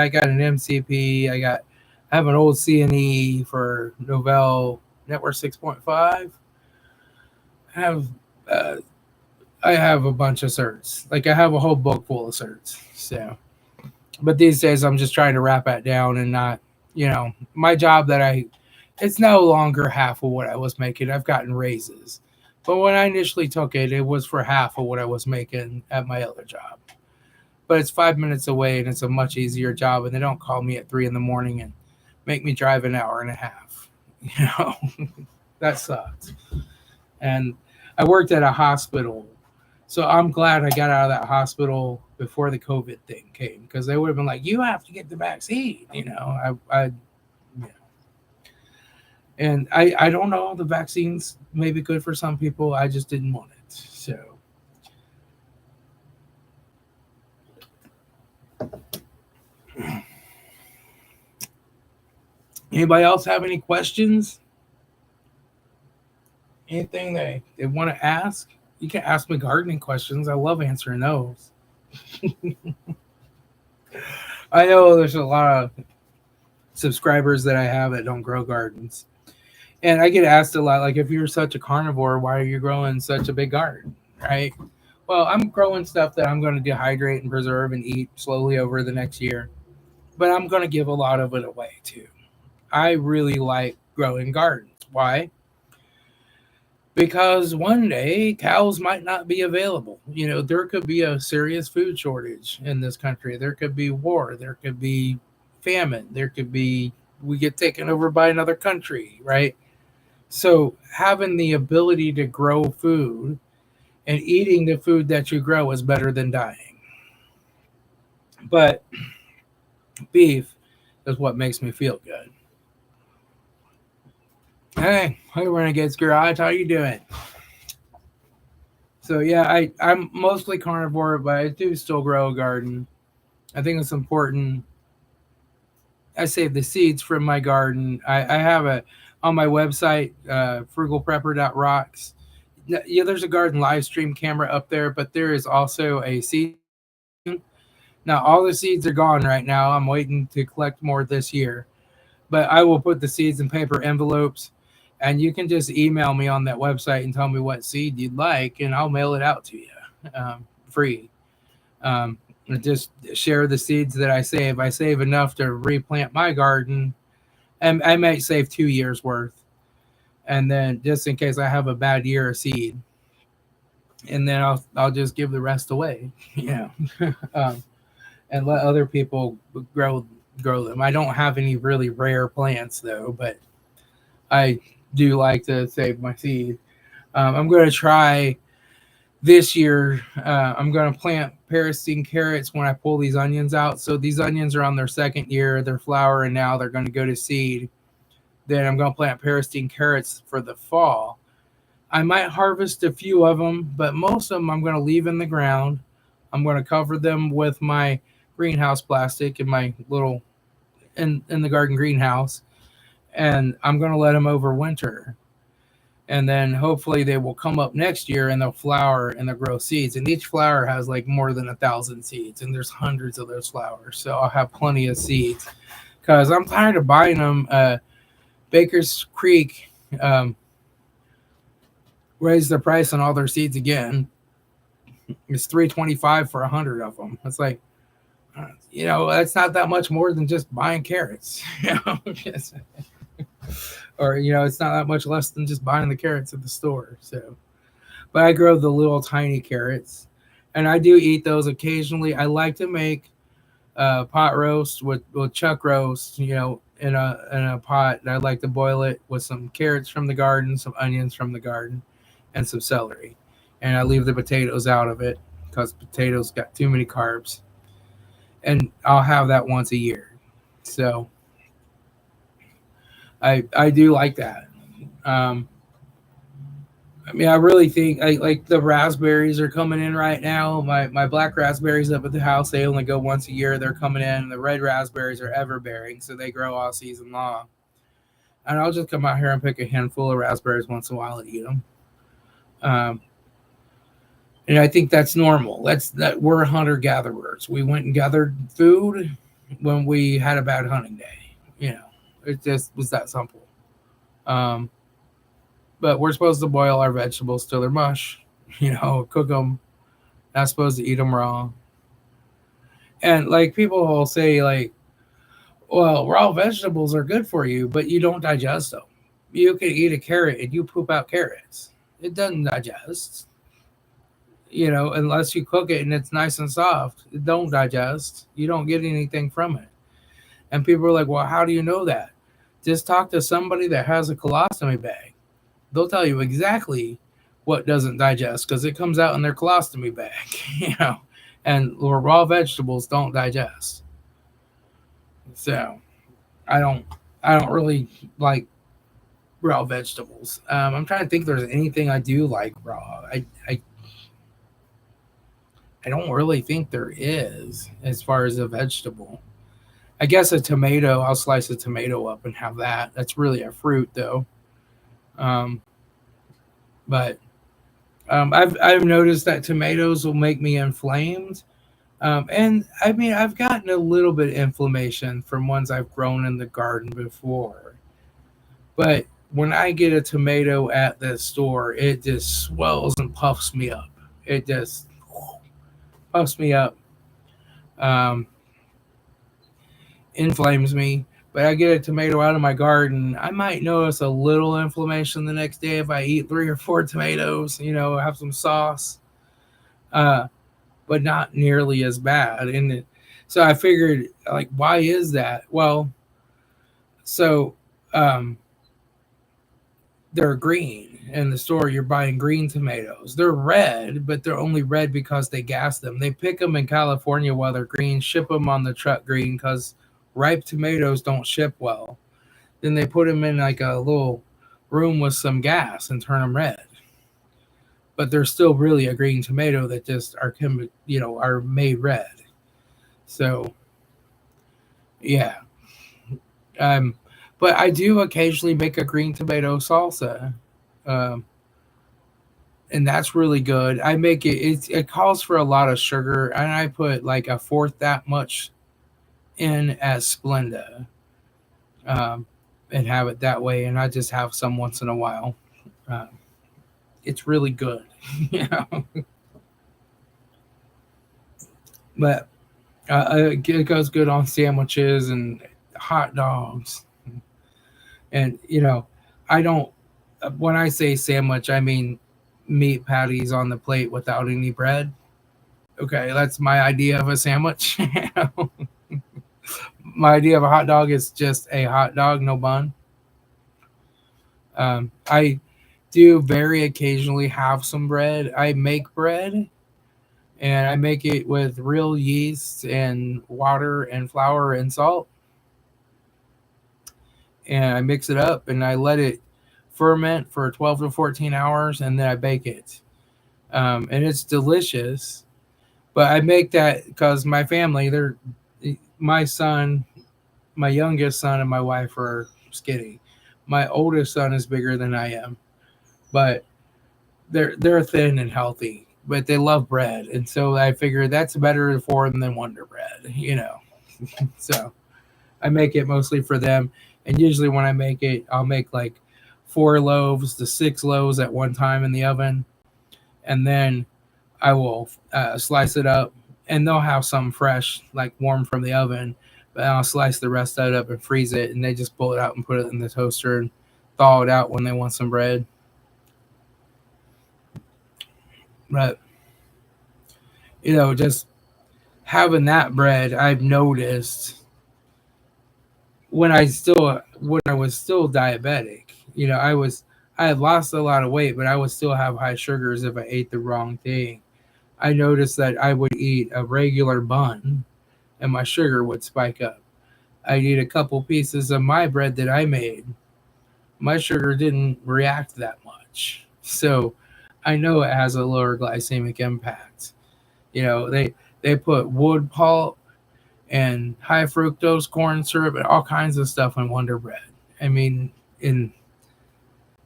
got an MCP. I have an old CNE for Novell Network 6.5. I have uh, I have a bunch of certs. Like I have a whole book full of certs. So, but these days I'm just trying to wrap that down and not, my job it's no longer half of what I was making. I've gotten raises. But when I initially took it, it was for half of what I was making at my other job. But it's 5 minutes away and it's a much easier job. And they don't call me at 3 in the morning and make me drive an hour and a half. You know, that sucks. And I worked at a hospital. So I'm glad I got out of that hospital before the COVID thing came because they would have been like, you have to get the vaccine. And I don't know. The vaccines may be good for some people. I just didn't want it. So anybody else have any questions? Anything they want to ask? You can ask me gardening questions. I love answering those. I know there's a lot of subscribers that I have that don't grow gardens. And I get asked a lot, like, if you're such a carnivore, why are you growing such a big garden? Right? Well, I'm growing stuff that I'm going to dehydrate and preserve and eat slowly over the next year. But I'm going to give a lot of it away too. I really like growing gardens. Why? Because one day cows might not be available. There could be a serious food shortage in this country. There could be war. There could be famine. There could be we get taken over by another country, right? So having the ability to grow food and eating the food that you grow is better than dying. But beef is what makes me feel good. Hey, Renegades Garage, how you doing? So yeah, I'm mostly carnivore, but I do still grow a garden. I think it's important. I save the seeds from my garden. I have on my website, FrugalPrepper.rocks. Yeah, there's a garden live stream camera up there, but there is also a seed. Now all the seeds are gone right now. I'm waiting to collect more this year, but I will put the seeds in paper envelopes, and you can just email me on that website and tell me what seed you'd like, and I'll mail it out to you free. Just share the seeds that I save. I save enough to replant my garden, and I might save 2 years worth, and then just in case I have a bad year of seed, and then I'll just give the rest away. um, and let other people grow them. I don't have any really rare plants though, but I do like to save my seed. I'm going to try this year. I'm going to plant paristine carrots when I pull these onions out. So these onions are on their second year, they're flowering now, they're going to go to seed. Then I'm going to plant paristine carrots for the fall. I might harvest a few of them, but most of them I'm going to leave in the ground. I'm going to cover them with my greenhouse plastic in my little in the garden greenhouse, and I'm going to let them overwinter. And then hopefully they will come up next year and they'll flower and they'll grow seeds. And each flower has like more than 1,000 seeds, and there's hundreds of those flowers. So I'll have plenty of seeds because I'm tired of buying them. Baker's Creek raised the price on all their seeds again. It's $3.25 for 100 of them. It's like, that's not that much more than just buying carrots. Or it's not that much less than just buying the carrots at the store. So, but I grow the little tiny carrots, and I do eat those occasionally. I like to make pot roast with chuck roast, in a pot. And I like to boil it with some carrots from the garden, some onions from the garden, and some celery. And I leave the potatoes out of it because potatoes got too many carbs. And I'll have that once a year. So I do like that. I really think like the raspberries are coming in right now. My black raspberries up at the house, they only go once a year. They're coming in. The red raspberries are ever bearing, so they grow all season long. And I'll just come out here and pick a handful of raspberries once in a while and eat them. And I think that's normal. That we're hunter gatherers. We went and gathered food when we had a bad hunting day. It just was that simple. But we're supposed to boil our vegetables till they're mush. Cook them. Not supposed to eat them raw. And like people will say, like, well, raw vegetables are good for you, but you don't digest them. You can eat a carrot and you poop out carrots. It doesn't digest. Unless you cook it and it's nice and soft, it don't digest. You don't get anything from it. And people are like, well, how do you know that? Just talk to somebody that has a colostomy bag. They'll tell you exactly what doesn't digest because it comes out in their colostomy bag, and raw vegetables don't digest. So I don't really like raw vegetables. I'm trying to think if there's anything I do like raw. I don't really think there is as far as a vegetable. I guess a tomato, I'll slice a tomato up and have that. That's really a fruit though. But I've noticed that tomatoes will make me inflamed. And I've gotten a little bit of inflammation from ones I've grown in the garden before. But when I get a tomato at the store, it just swells and puffs me up. It just puffs me up, um, inflames me. But I get a tomato out of my garden, I might notice a little inflammation the next day if I eat 3 or 4 tomatoes, have some sauce, but not nearly as bad. So I figured, like, why is that? Well, so they're green in the store. You're buying green tomatoes. They're red, but they're only red because they gas them. They pick them in California while they're green, ship them on the truck green because ripe tomatoes don't ship well. Then they put them in like a little room with some gas and turn them red. But they're still really a green tomato that just are made red. So yeah. But I do occasionally make a green tomato salsa. Um, and that's really good. I make it calls for a lot of sugar, and I put like a fourth that much in as Splenda, and have it that way. And I just have some once in a while. Um, it's really good, But it goes good on sandwiches and hot dogs, and I don't. When I say sandwich, I mean meat patties on the plate without any bread. Okay, that's my idea of a sandwich. My idea of a hot dog is just a hot dog, no bun. I do very occasionally have some bread. I make bread and I make it with real yeast and water and flour and salt. And I mix it up and I let it ferment for 12 to 14 hours and then I bake it. And it's delicious. But I make that because my family, my son, my youngest son, and my wife are skinny. My oldest son is bigger than I am, but they're thin and healthy. But they love bread, and so I figure that's better for them than Wonder Bread. So I make it mostly for them, and usually when I make it, I'll make like 4 loaves to 6 loaves at one time in the oven, and then I will slice it up, and they'll have some fresh, like warm from the oven. But I'll slice the rest of it up and freeze it, and they just pull it out and put it in the toaster and thaw it out when they want some bread. But just having that bread, I've noticed when I was still diabetic. I had lost a lot of weight, but I would still have high sugars if I ate the wrong thing. I noticed that I would eat a regular bun and my sugar would spike up. I'd eat a couple pieces of my bread that I made. My sugar didn't react that much. So I know it has a lower glycemic impact. They put wood pulp and high fructose corn syrup and all kinds of stuff in Wonder Bread. I mean, and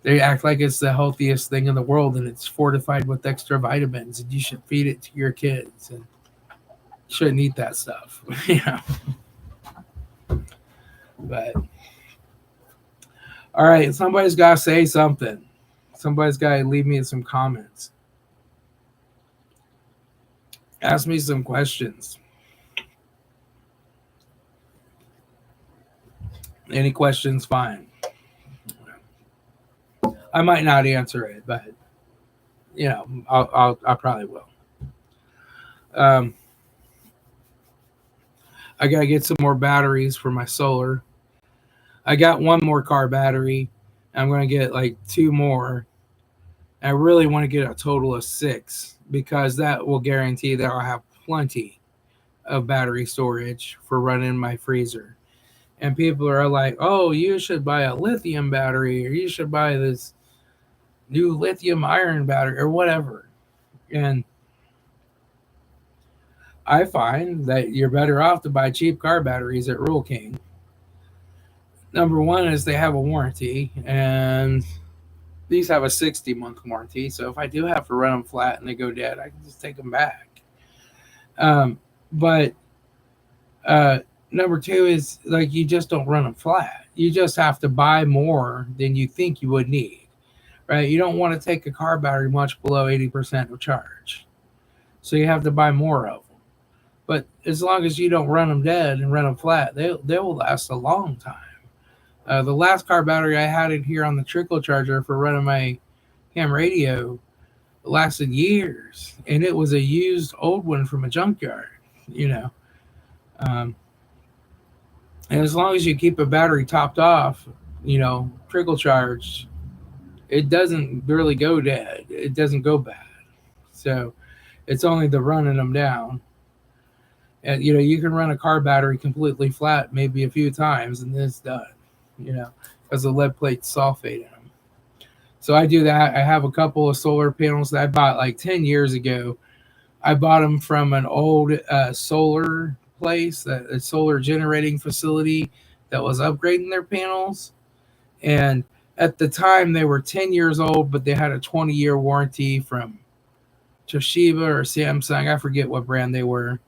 they act like it's the healthiest thing in the world and it's fortified with extra vitamins and you should feed it to your kids and you shouldn't eat that stuff. But all right, somebody's got to say something. Somebody's got to leave me some comments. Ask me some questions. Any questions, fine. I might not answer it, but I probably will. I gotta get some more batteries for my solar. I got one more car battery. I'm gonna get like 2 more. I really want to get a total of 6 because that will guarantee that I'll have plenty of battery storage for running my freezer. And people are like, "Oh, you should buy a lithium battery, or you should buy this new lithium iron battery, or whatever." And I find that you're better off to buy cheap car batteries at Rural King. Number one is they have a warranty, and these have a 60-month warranty. So if I do have to run them flat and they go dead, I can just take them back. But number two is like you just don't run them flat. You just have to buy more than you think you would need, right? You don't want to take a car battery much below 80% of charge. So you have to buy more of them. But as long as you don't run them dead and run them flat, they will last a long time. The last car battery I had in here on the trickle charger for running my ham radio lasted years, and it was a used old one from a junkyard. And as long as you keep a battery topped off, trickle charged, it doesn't really go dead. It doesn't go bad. So it's only the running them down. And you can run a car battery completely flat maybe a few times and then it's done. Because the lead plate sulfate in them. So I do that. I have a couple of solar panels that I bought like 10 years ago. I bought them from an old solar place, a solar generating facility that was upgrading their panels. And at the time, they were 10 years old, but they had a 20-year warranty from Toshiba or Samsung. I forget what brand they were.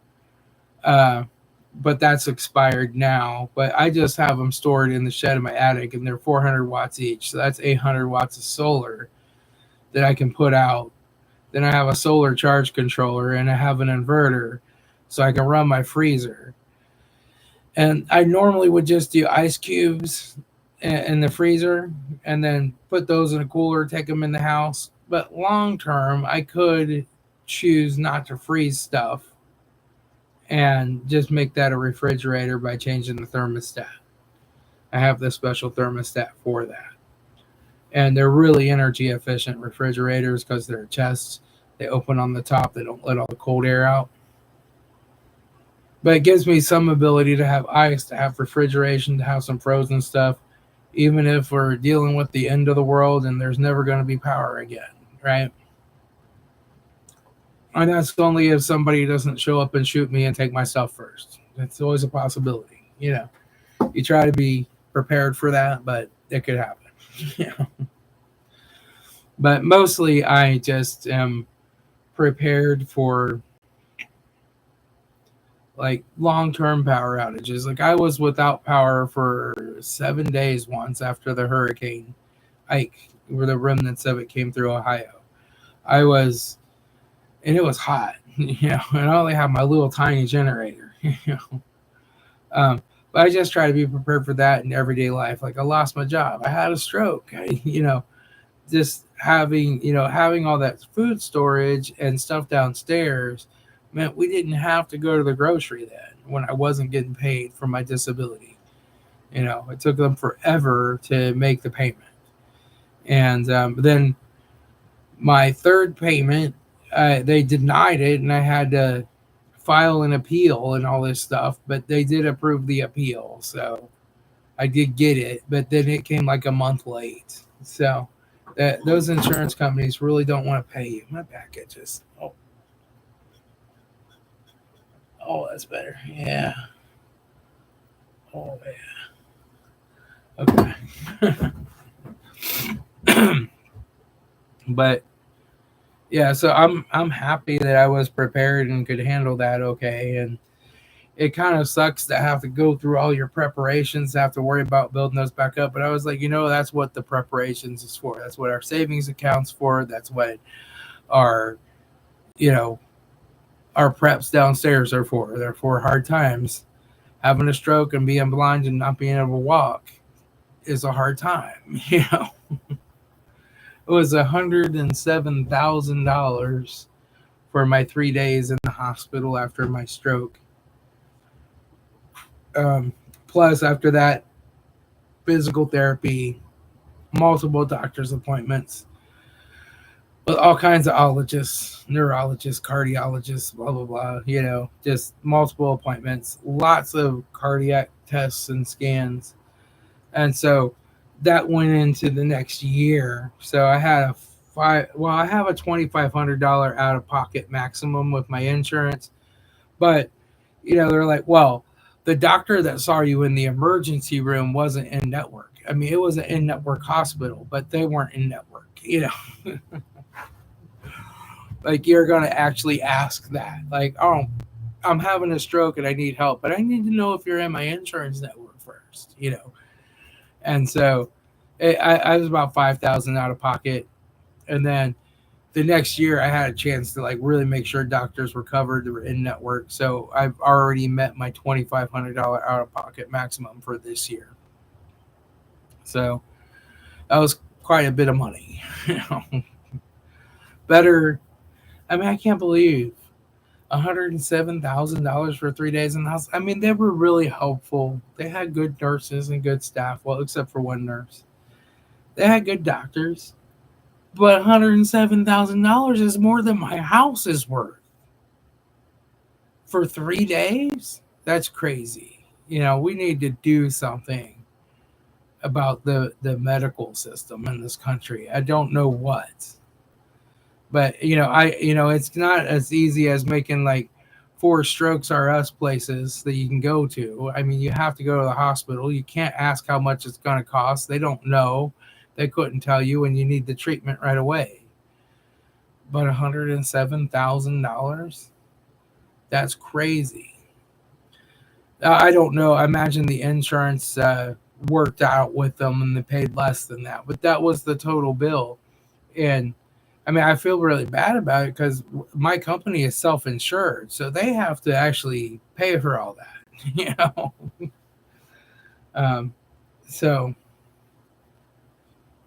But that's expired now. But I just have them stored in the shed in my attic, and they're 400 watts each. So that's 800 watts of solar that I can put out. Then I have a solar charge controller, and I have an inverter so I can run my freezer. And I normally would just do ice cubes in the freezer and then put those in a cooler, take them in the house. But long term, I could choose not to freeze stuff and just make that a refrigerator by changing the thermostat. I have this special thermostat for that. And they're really energy efficient refrigerators because they're chests. They open on the top, they don't let all the cold air out. But it gives me some ability to have ice, to have refrigeration, to have some frozen stuff, even if we're dealing with the end of the world and there's never going to be power again, right? And that's only if somebody doesn't show up and shoot me and take my stuff first. That's always a possibility. You try to be prepared for that, but it could happen. Yeah. But mostly, I just am prepared for like long-term power outages. Like I was without power for 7 days once after the hurricane Ike, where the remnants of it came through Ohio. I was, and it was hot, and I only have my little tiny generator, but I just try to be prepared for that in everyday life. Like I lost my job, I had a stroke, just having all that food storage and stuff downstairs meant we didn't have to go to the grocery then when I wasn't getting paid for my disability. It took them forever to make the payment. And then my third payment, they denied it, and I had to file an appeal and all this stuff, but they did approve the appeal. So I did get it, but then it came like a month late. So those insurance companies really don't want to pay you. My back itches. Oh, that's better. Yeah. Oh, yeah. Okay. But yeah, so I'm happy that I was prepared and could handle that okay. And it kind of sucks to have to go through all your preparations, have to worry about building those back up. But I was like, that's what the preparations is for. That's what our savings accounts for. That's what our, our preps downstairs are for. They're for hard times. Having a stroke and being blind and not being able to walk is a hard time. It was $107,000 for my 3 days in the hospital after my stroke. Plus, after that, physical therapy, multiple doctor's appointments with all kinds of ologists, neurologists, cardiologists, blah, blah, blah, just multiple appointments, lots of cardiac tests and scans. And so that went into the next year. So I had I have a $2,500 out of pocket maximum with my insurance. But, they're like, well, the doctor that saw you in the emergency room wasn't in network. I mean, it was an in-network hospital, but they weren't in network, Like, you're going to actually ask that. Like, oh, I'm having a stroke and I need help, but I need to know if you're in my insurance network first, And so I was about $5,000 out of pocket. And then the next year I had a chance to like really make sure doctors were covered, they were in network. So I've already met my $2,500 out of pocket maximum for this year. So that was quite a bit of money. Better. I mean, I can't believe $107,000 for 3 days in the house. I mean, they were really helpful. They had good nurses and good staff. Well, except for one nurse. They had good doctors. But $107,000 is more than my house is worth. For 3 days? That's crazy. We need to do something about the medical system in this country. I don't know what. But it's not as easy as making like 4 Strokes R Us places that you can go to. I mean, you have to go to the hospital. You can't ask how much it's going to cost. They don't know. They couldn't tell you, and you need the treatment right away. But $107,000? That's crazy. I don't know. I imagine the insurance worked out with them and they paid less than that. But that was the total bill. And I mean, I feel really bad about it because my company is self-insured. So they have to actually pay for all that, So,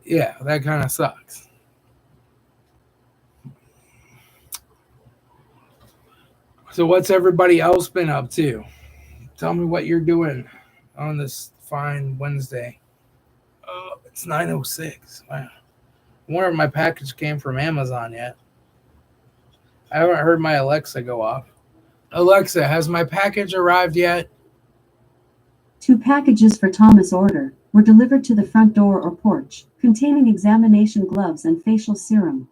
yeah, that kind of sucks. So what's everybody else been up to? Tell me what you're doing on this fine Wednesday. Oh, it's 9:06. Wow. I wonder if my package came from Amazon yet. I haven't heard my Alexa go off. Alexa, has my package arrived yet? 2 packages for Thomas order were delivered to the front door or porch, containing examination gloves and facial serum.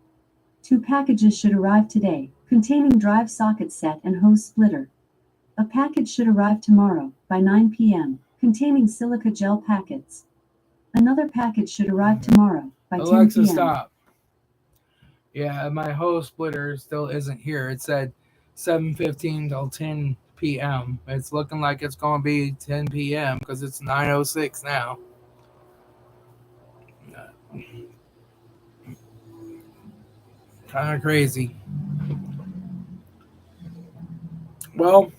2 packages should arrive today, containing drive socket set and hose splitter. A package should arrive tomorrow, by 9 p.m., containing silica gel packets. Another package should arrive tomorrow, by 10 Alexa, p.m. stop. Yeah, my hose splitter still isn't here. It said 7:15 till 10 p.m. It's looking like it's going to be 10 p.m. because it's 9:06 now. Kind of crazy. Well,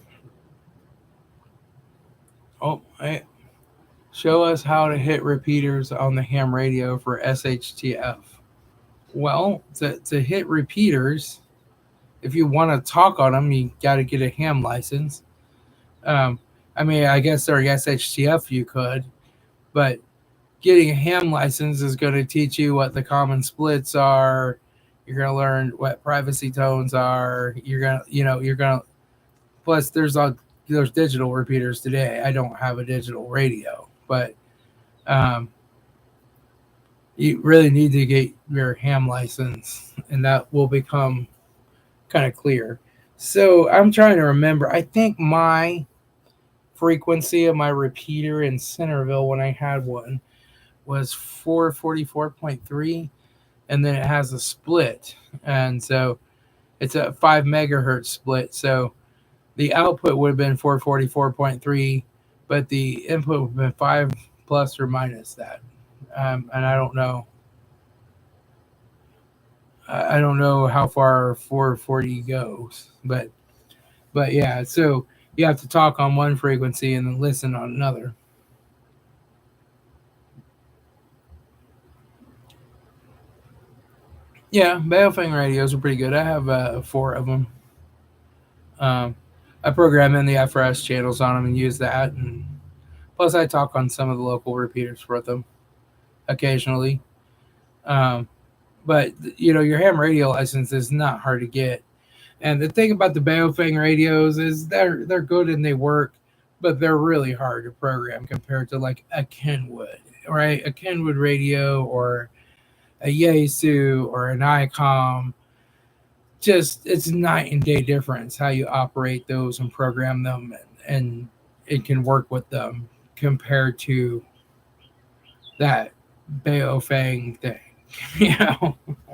hey, show us how to hit repeaters on the ham radio for SHTF. Well, to hit repeaters, if you want to talk on them, you got to get a ham license. I mean, I guess during SHTF you could, but getting a ham license is going to teach you what the common splits are. You're going to learn what privacy tones are. Plus there's digital repeaters today. I don't have a digital radio, but you really need to get your ham license, and that will become kind of clear. So I'm trying to remember. I think my frequency of my repeater in Centerville when I had one was 444.3, and then it has a split, and so it's a 5 megahertz split. So the output would have been 444.3, but the input would have been 5 plus or minus that. And I don't know. I don't know how far 440 goes, but yeah. So you have to talk on one frequency and then listen on another. Yeah, Baofeng radios are pretty good. I have 4 of them. I program in the FRS channels on them and use that, and plus I talk on some of the local repeaters for them occasionally. But your ham radio license is not hard to get. And the thing about the Baofeng radios is they're good and they work, but they're really hard to program compared to like a Kenwood, right? A Kenwood radio or a Yaesu or an ICOM. Just it's night and day difference how you operate those and program them, and it can work with them compared to that Baofeng thing.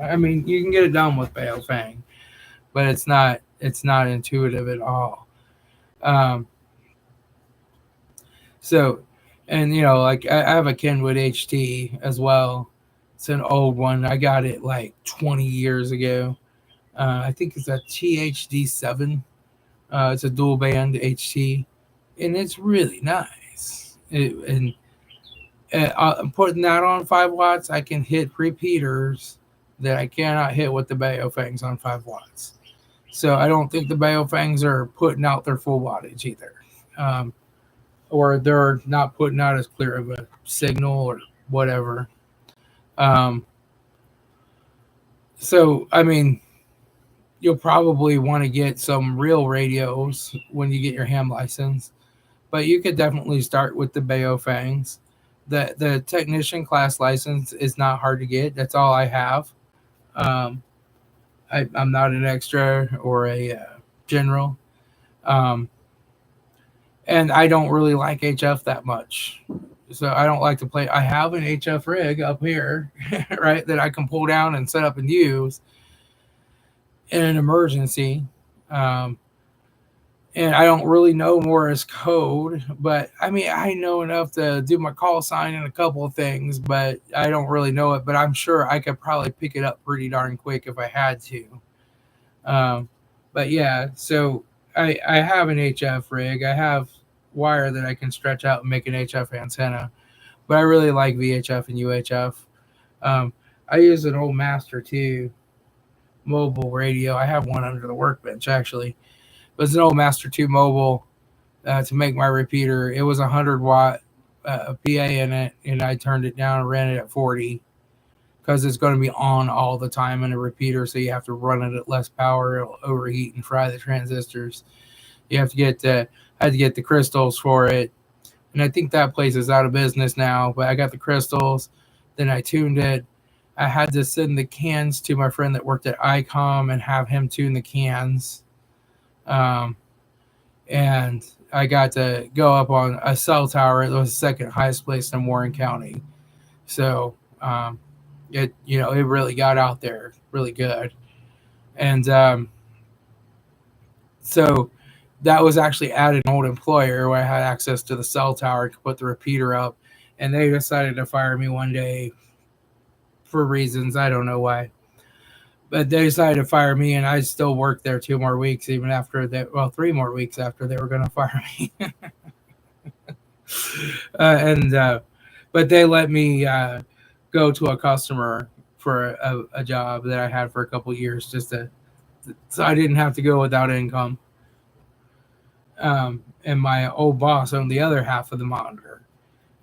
I mean, you can get it done with Baofeng, but it's not intuitive at all. So, and like I have a Kenwood HT as well. It's an old one. I got it like 20 years ago. I think it's a THD7. It's a dual band HT, and it's really nice. I'm putting that on 5 watts. I can hit repeaters that I cannot hit with the Baofengs on 5 watts. So I don't think the Baofengs are putting out their full wattage either. Or they're not putting out as clear of a signal or whatever. So, I mean, you'll probably want to get some real radios when you get your ham license, but you could definitely start with the Baofengs. The technician class license is not hard to get. That's all I have. I'm not an extra or a general. And I don't really like HF that much. So I don't like to play. I have an HF rig up here, right, that I can pull down and set up and use in an emergency. And I don't really know Morse code, but I mean, I know enough to do my call sign and a couple of things, but I don't really know it. But I'm sure I could probably pick it up pretty darn quick if I had to. But yeah, so I have an HF rig. I have wire that I can stretch out and make an HF antenna, but I really like VHF and UHF. I use an old Master 2 mobile radio. I have one under the workbench actually, It was an old Master 2 Mobile to make my repeater. It was 100-watt PA in it, and I turned it down and ran it at 40 because it's going to be on all the time in a repeater, so you have to run it at less power. It'll overheat and fry the transistors. You have to get I had to get the crystals for it, and I think that place is out of business now, but I got the crystals, then I tuned it. I had to send the cans to my friend that worked at ICOM and have him tune the cans. And I got to go up on a cell tower. It was the second highest place in Warren County. So it really got out there really good. And so that was actually at an old employer where I had access to the cell tower to put the repeater up. And they decided to fire me one day for reasons I don't know why. But they decided to fire me, and I still worked there 2 more weeks, even after that. Well, 3 more weeks after they were going to fire me. But they let me go to a customer for a job that I had for a couple of years, so I didn't have to go without income. And my old boss owned the other half of the monitor.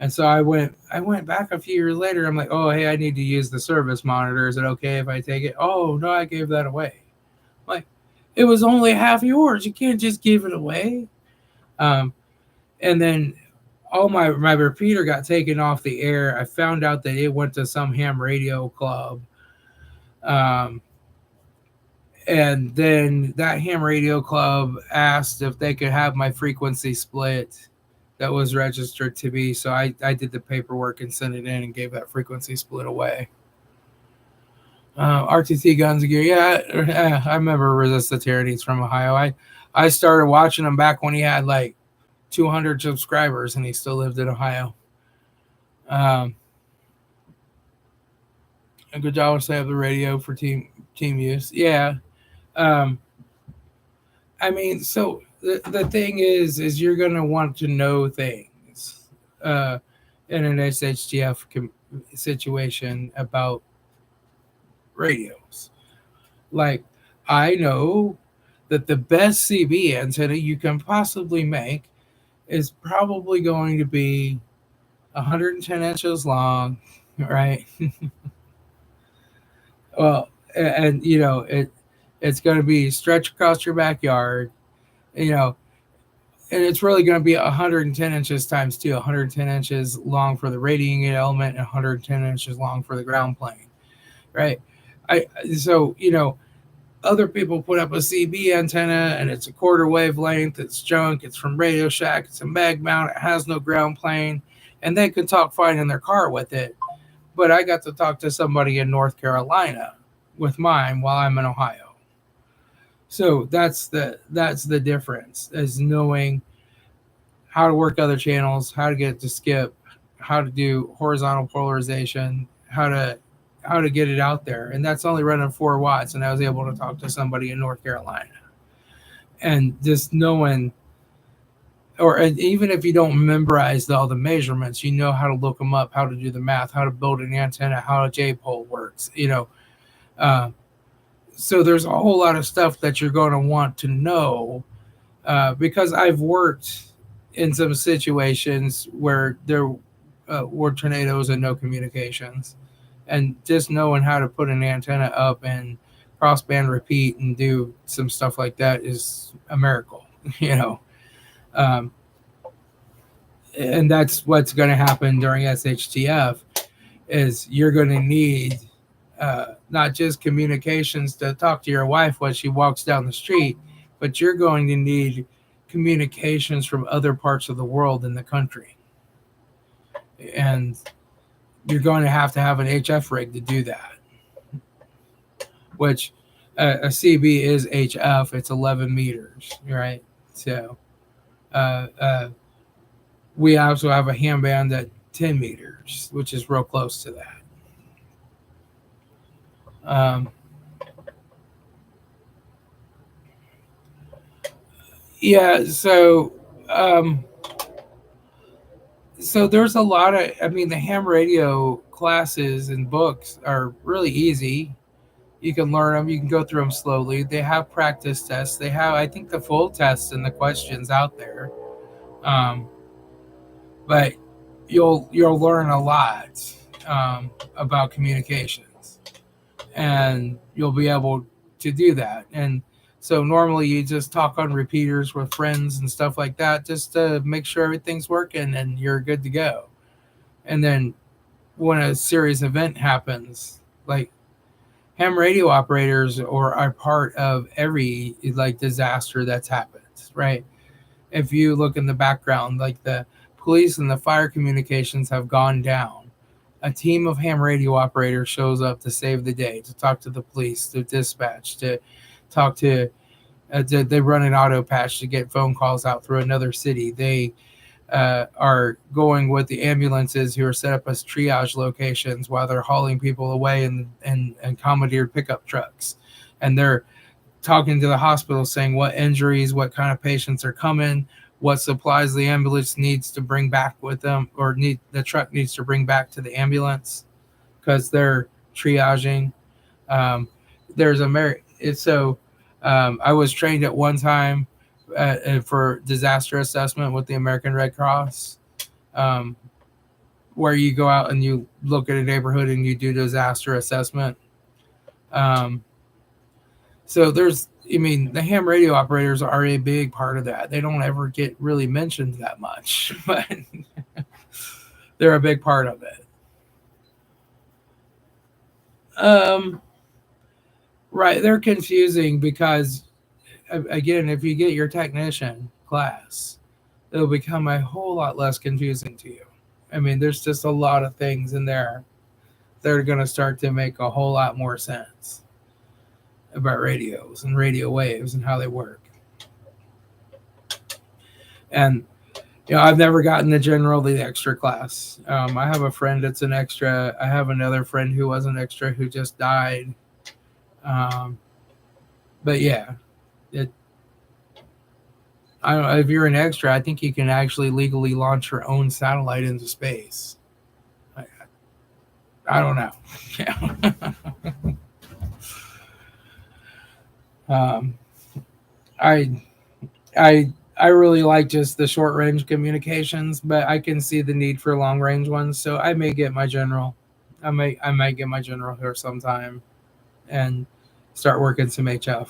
And so I went back a few years later. I'm like, oh, hey, I need to use the service monitor. Is it okay if I take it? Oh, no, I gave that away. I'm like, it was only half yours. You can't just give it away. And then all my repeater got taken off the air. I found out that it went to some ham radio club. And then that ham radio club asked if they could have my frequency split that was registered to me. So I did the paperwork and sent it in and gave that frequency split away. RTT Guns and Gear. Yeah, I remember Resist the Tyrannies from Ohio. I started watching him back when he had like 200 subscribers and he still lived in Ohio. A good job to set up the radio for team use. Yeah. I mean, so the thing is you're going to want to know things in an SHTF situation about radios. Like, I know that the best CB antenna you can possibly make is probably going to be 110 inches long, right? Well, and it's going to be stretched across your backyard, and it's really going to be 110 inches times 2, 110 inches long for the radiating element and 110 inches long for the ground plane, right? Other people put up a CB antenna and it's a quarter wavelength, it's junk, it's from Radio Shack, it's a mag mount, it has no ground plane, and they can talk fine in their car with it. But I got to talk to somebody in North Carolina with mine while I'm in Ohio. So that's the difference, is knowing how to work other channels, how to get it to skip, how to do horizontal polarization, how to get it out there. And that's only running 4 watts. And I was able to talk to somebody in North Carolina. And just knowing, or even if you don't memorize all the measurements, you know how to look them up, how to do the math, how to build an antenna, how a J-pole works, so there's a whole lot of stuff that you're going to want to know, because I've worked in some situations where there were tornadoes and no communications, and just knowing how to put an antenna up and crossband repeat and do some stuff like that is a miracle, and that's what's going to happen during SHTF, is you're going to need not just communications to talk to your wife when she walks down the street, but you're going to need communications from other parts of the world in the country. And you're going to have an HF rig to do that, which a CB is HF. It's 11 meters, right? So we also have a ham band at 10 meters, which is real close to that. So there's a lot of, the ham radio classes and books are really easy. You can learn them. You can go through them slowly. They have practice tests. They have, I think, the full tests and the questions out there. Um, but you'll learn a lot about communications, and you'll be able to do that. And so normally you just talk on repeaters with friends and stuff like that, just to make sure everything's working and you're good to go. And then when a serious event happens, like ham radio operators are part of every like disaster that's happened, right? If you look in the background, like the police and the fire communications have gone down. A team of ham radio operators shows up to save the day, to talk to the police, to dispatch, to talk to, they run an auto patch to get phone calls out through another city. They are going with the ambulances who are set up as triage locations while they're hauling people away in commandeered pickup trucks. And they're talking to the hospital saying what injuries, what kind of patients are coming, what supplies the ambulance needs to bring back with them, or the truck needs to bring back to the ambulance, because they're triaging. There's I was trained at one time for disaster assessment with the American Red Cross, um, where you go out and you look at a neighborhood and you do disaster assessment. So the ham radio operators are a big part of that. They don't ever get really mentioned that much, but they're a big part of it. Right. They're confusing because, again, if you get your technician class, it'll become a whole lot less confusing to you. I mean, there's just a lot of things in there that are going to start to make a whole lot more sense about radios and radio waves and how they work. And I've never gotten the extra class. I have a friend that's an extra. I have another friend who was an extra who just died. But yeah, I don't know, if you're an extra, I think you can actually legally launch your own satellite into space. I don't know. Yeah. I I really like just the short range communications, but I can see the need for long range ones. So I may get my general. I might get my general here sometime and start working some HF.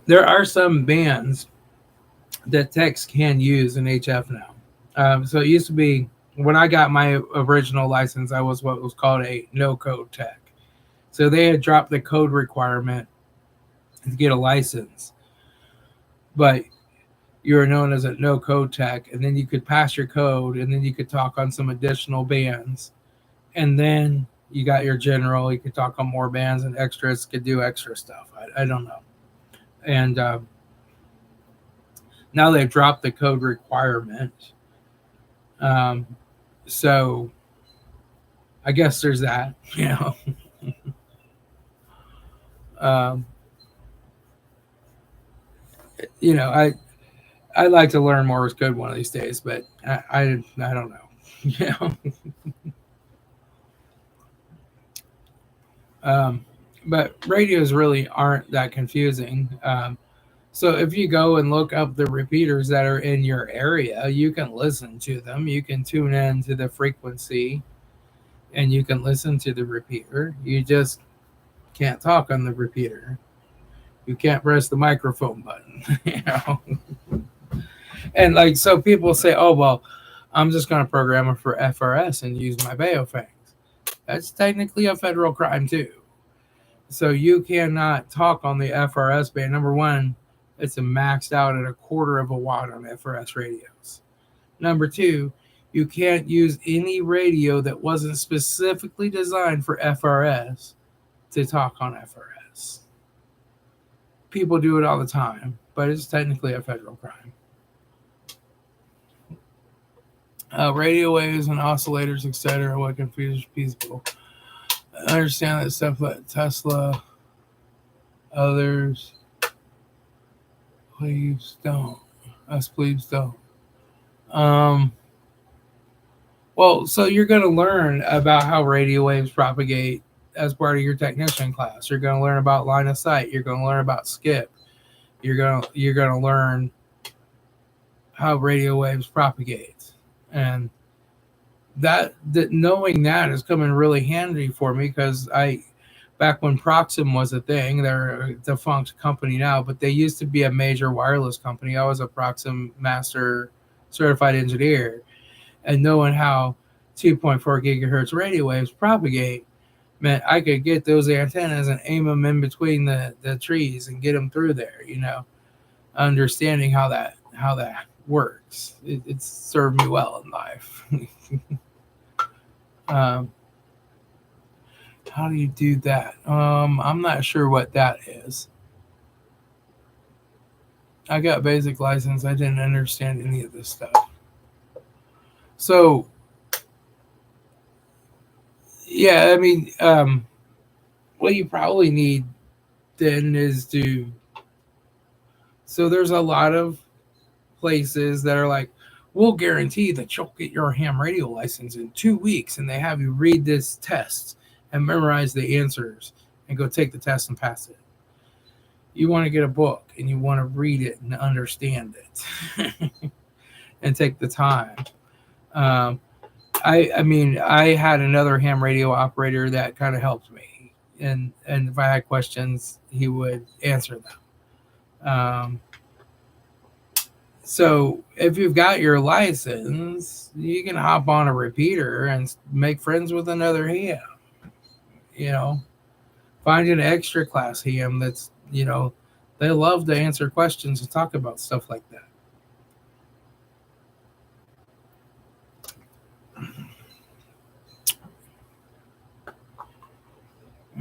There are some bands that techs can use in HF now. So it used to be when I got my original license, I was what was called a no code tech. So they had dropped the code requirement to get a license, but you were known as a no code tech, and then you could pass your code, and then you could talk on some additional bands, and then you got your general. You could talk on more bands, and extras could do extra stuff. I don't know, and now they've dropped the code requirement. So I guess there's that, um, I'd like to learn Morse code one of these days, but I don't know. But radios really aren't that confusing. So if you go and look up the repeaters that are in your area, you can listen to them. You can tune in to the frequency, and you can listen to the repeater. You just can't talk on the repeater. You can't press the microphone button. And like, so people say, oh, well, I'm just going to program it for FRS and use my Baofangs. That's technically a federal crime too. So you cannot talk on the FRS band. Number one, it's maxed out at 1/4 of a watt on FRS radios. Number two, you can't use any radio that wasn't specifically designed for FRS to talk on FRS. People do it all the time, but it's technically a federal crime. Radio waves and oscillators, etc. What confuses people. I understand that stuff like Tesla, others, plebes don't. Us plebes don't. Well, Well, so you're going to learn about how radio waves propagate as part of your technician class. You're going to learn about line of sight. You're going to learn about skip. You're going to learn how radio waves propagate, and that knowing that is coming really handy for me because I back when Proxim was a thing, they're a defunct company now, but they used to be a major wireless company. I was a Proxim master certified engineer, and knowing how 2.4 gigahertz radio waves propagate meant I could get those antennas and aim them in between the trees and get them through there. Understanding how that works, it's served me well in life. um, how do you do that? I'm not sure what that is. I got basic license. I didn't understand any of this stuff. So yeah, I mean, what you probably need then is to. So there's a lot of places that are like, we'll guarantee that you'll get your ham radio license in 2 weeks, and they have you read this test and memorize the answers and go take the test and pass it. You want to get a book and you want to read it and understand it and take the time. Um, I mean, I had another ham radio operator that kind of helped me, and if I had questions, he would answer them. So if you've got your license, you can hop on a repeater and make friends with another ham. You know, find an extra class ham that's they love to answer questions and talk about stuff like that.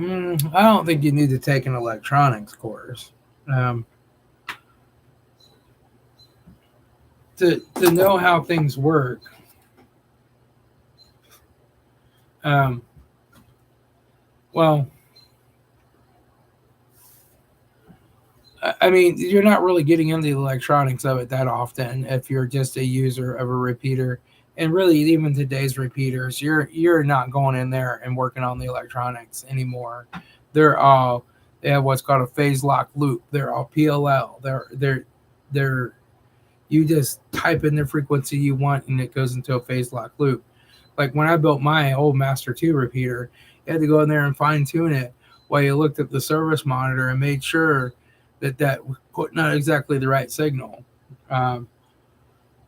I don't think you need to take an electronics course to know how things work. Well, I mean, you're not really getting into the electronics of it that often if you're just a user of a repeater. And really, even today's repeaters, you're not going in there and working on the electronics anymore. They have what's called a phase lock loop. They're all PLL. They're you just type in the frequency you want and it goes into a phase lock loop. Like when I built my old Master 2 repeater, you had to go in there and fine tune it while you looked at the service monitor and made sure that was putting out exactly the right signal.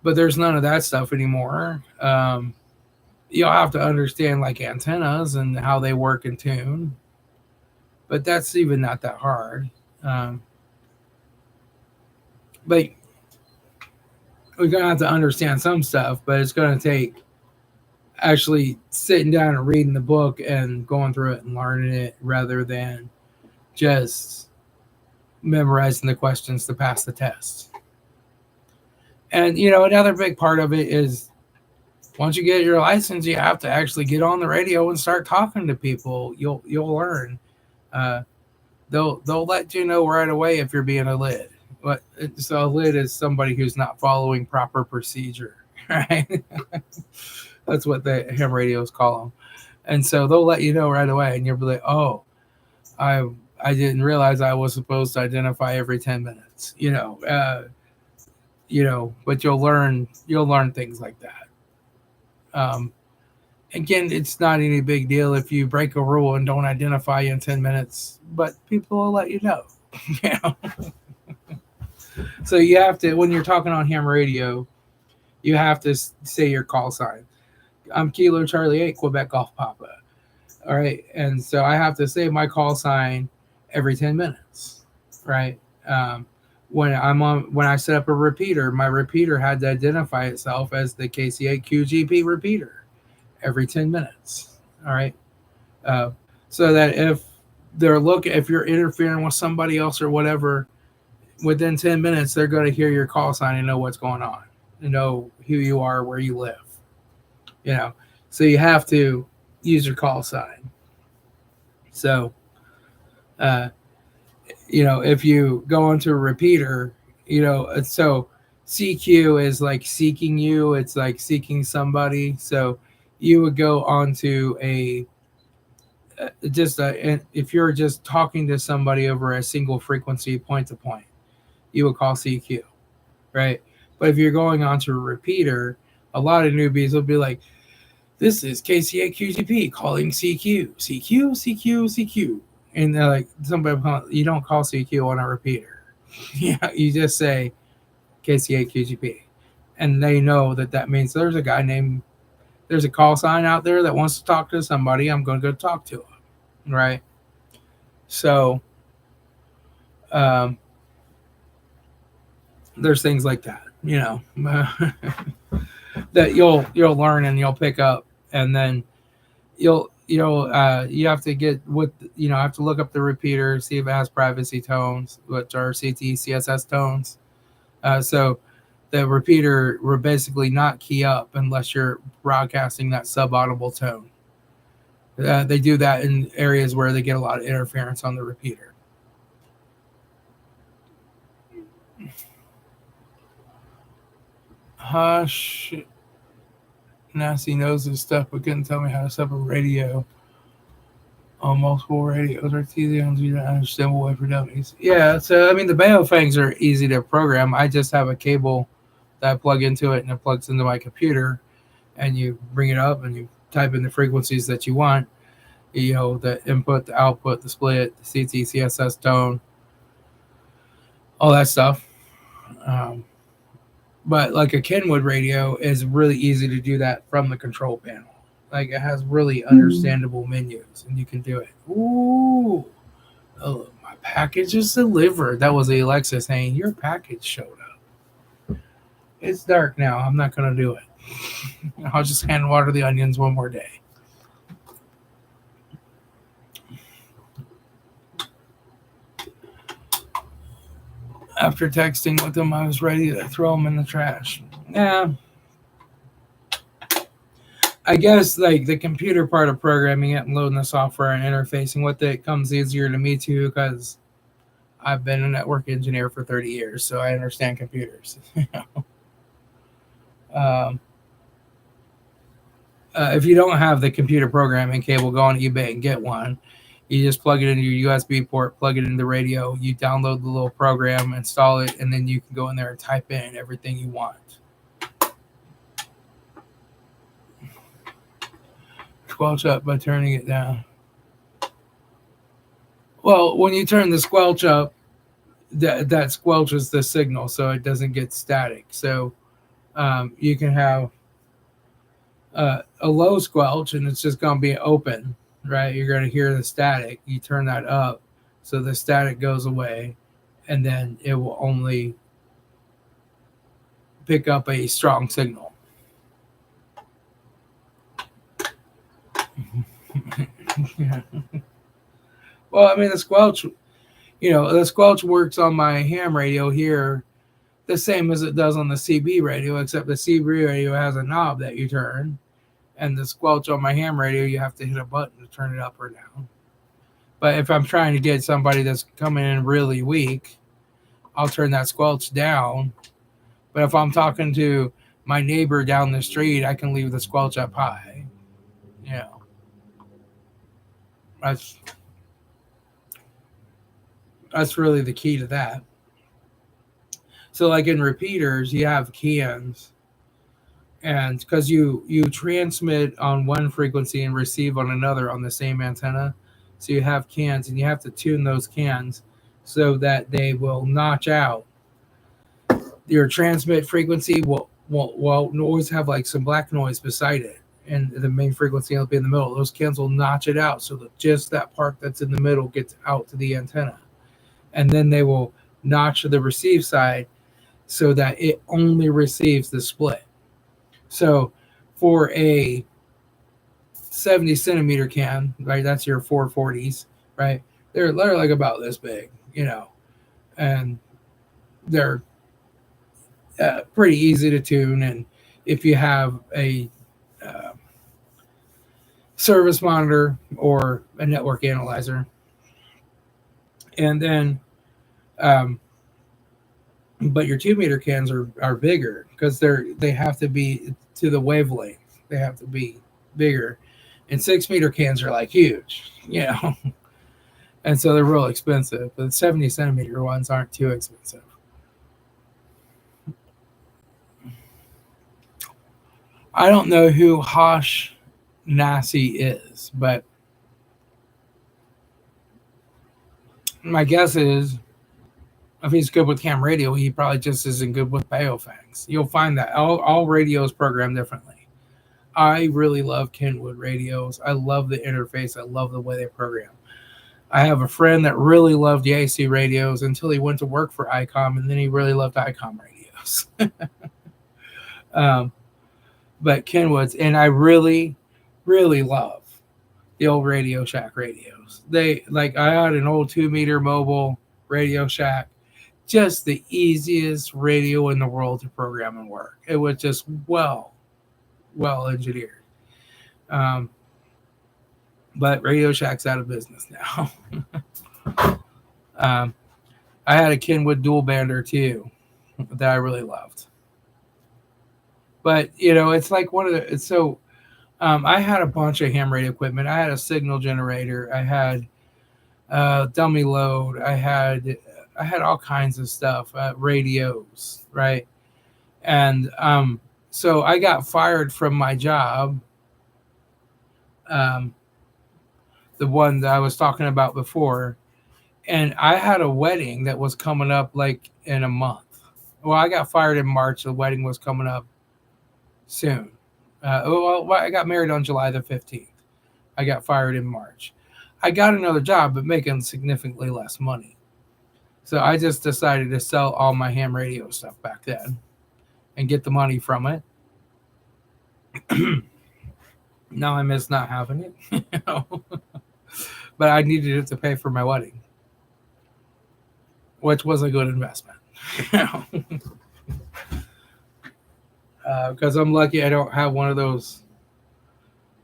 But there's none of that stuff anymore. You'll have to understand like antennas and how they work in tune, but that's even not that hard. But we're gonna have to understand some stuff, but it's gonna take actually sitting down and reading the book and going through it and learning it rather than just memorizing the questions to pass the test. And another big part of it is once you get your license, you have to actually get on the radio and start talking to people. You'll learn. They'll let you know right away if you're being a lid. So a lid is somebody who's not following proper procedure, right? That's what the ham radios call them. And so they'll let you know right away, and you'll be like, "Oh, I didn't realize I was supposed to identify every 10 minutes." But you'll learn things like that. Again, it's not any big deal if you break a rule and don't identify in 10 minutes, but people will let you know. So you have to, when you're talking on ham radio, you have to say your call sign. I'm Kilo Charlie 8, Quebec Golf Papa. All right. And so I have to say my call sign every 10 minutes. Right. When I set up a repeater, my repeater had to identify itself as the KC8QGP repeater every 10 minutes. All right. So that if you're interfering with somebody else or whatever, within 10 minutes, they're going to hear your call sign and know what's going on, and know who you are, where you live. So you have to use your call sign. So, if you go into a repeater, so CQ is like seeking you. It's like seeking somebody. So you would go onto if you're just talking to somebody over a single frequency point to point, you would call CQ, right? But if you're going onto a repeater, a lot of newbies will be like, "This is KCAQGP calling CQ, CQ, CQ, CQ," and they're like, "Somebody, you don't call CQ on a repeater. Yeah, you just say KCAQGP, and they know that means there's a call sign out there that wants to talk to somebody. I'm going to go talk to them, right?" So um, there's things like that, that you'll learn and you'll pick up, and then you have to get with have to look up the repeater, see if it has privacy tones, which are CT CSS tones. So the repeater will basically not key up unless you're broadcasting that subaudible tone. They do that in areas where they get a lot of interference on the repeater. Hush. Nasty knows this stuff, but couldn't tell me how to set up a radio on multiple radios or TV on you to understand way for dummies. Yeah, so I mean the Baofangs are easy to program. I just have a cable that I plug into it and it plugs into my computer, and you bring it up and you type in the frequencies that you want. The input, the output, the split, the CT, CSS tone, all that stuff. But like a Kenwood radio is really easy to do that from the control panel. Like it has really understandable menus, and you can do it. Ooh, oh, my package is delivered. That was the Alexa saying your package showed up. It's dark now. I'm not gonna do it. I'll just hand water the onions one more day. After texting with them, I was ready to throw them in the trash. Yeah. I guess like the computer part of programming it and loading the software and interfacing with it comes easier to me too, because I've been a network engineer for 30 years, so I understand computers. If you don't have the computer programming cable, go on eBay and get one. You just plug it into your USB port, plug it into the radio, you download the little program, install it, and then you can go in there and type in everything you want. Squelch up by turning it down. Well, when you turn the squelch up, that squelches the signal so it doesn't get static. So you can have a low squelch and it's just going to be open, right? You're going to hear the static. You turn that up so the static goes away, and then it will only pick up a strong signal. Yeah. Well, I mean, the squelch works on my ham radio here the same as it does on the CB radio, except the CB radio has a knob that you turn, and the squelch on my ham radio, you have to hit a button to turn it up or down. But if I'm trying to get somebody that's coming in really weak, I'll turn that squelch down. But if I'm talking to my neighbor down the street, I can leave the squelch up high. That's really the key to that. So like in repeaters, you have cans, and because you transmit on one frequency and receive on another on the same antenna, so you have cans, and you have to tune those cans so that they will notch out. Your transmit frequency will always have like some black noise beside it, and the main frequency will be in the middle. Those cans will notch it out so that just that part that's in the middle gets out to the antenna, and then they will notch the receive side so that it only receives the split. So for a 70 centimeter can, right, that's your 440s, right? They're like about this big, and they're pretty easy to tune. And if you have a service monitor or a network analyzer, and then but your 2-meter cans are bigger because they have to be to the wavelength. They have to be bigger, and 6 meter cans are like huge, and so they're real expensive. But the 70 centimeter ones aren't too expensive. I don't know who Hosh Nasi is, but my guess is if he's good with ham radio, he probably just isn't good with Baofangs. You'll find that all radios program differently. I really love Kenwood radios. I love the interface. I love the way they program. I have a friend that really loved the AC radios until he went to work for ICOM, and then he really loved ICOM radios. um, but Kenwood's, and I really, really love the old Radio Shack radios. I had an old 2 meter mobile Radio Shack, just the easiest radio in the world to program and work. It was just well engineered. But Radio Shack's out of business now. I had a Kenwood dual bander too that I really loved. But it's like I had a bunch of ham radio equipment. I had a signal generator. I had dummy load. I had all kinds of stuff, radios, right? And so I got fired from my job, the one that I was talking about before, and I had a wedding that was coming up like in a month. Well, I got fired in March. The wedding was coming up soon. I got married on July the 15th. I got fired in March. I got another job, but making significantly less money. So I just decided to sell all my ham radio stuff back then and get the money from it. Now I miss not having it, but I needed it to pay for my wedding, which was a good investment. Because I'm lucky I don't have one of those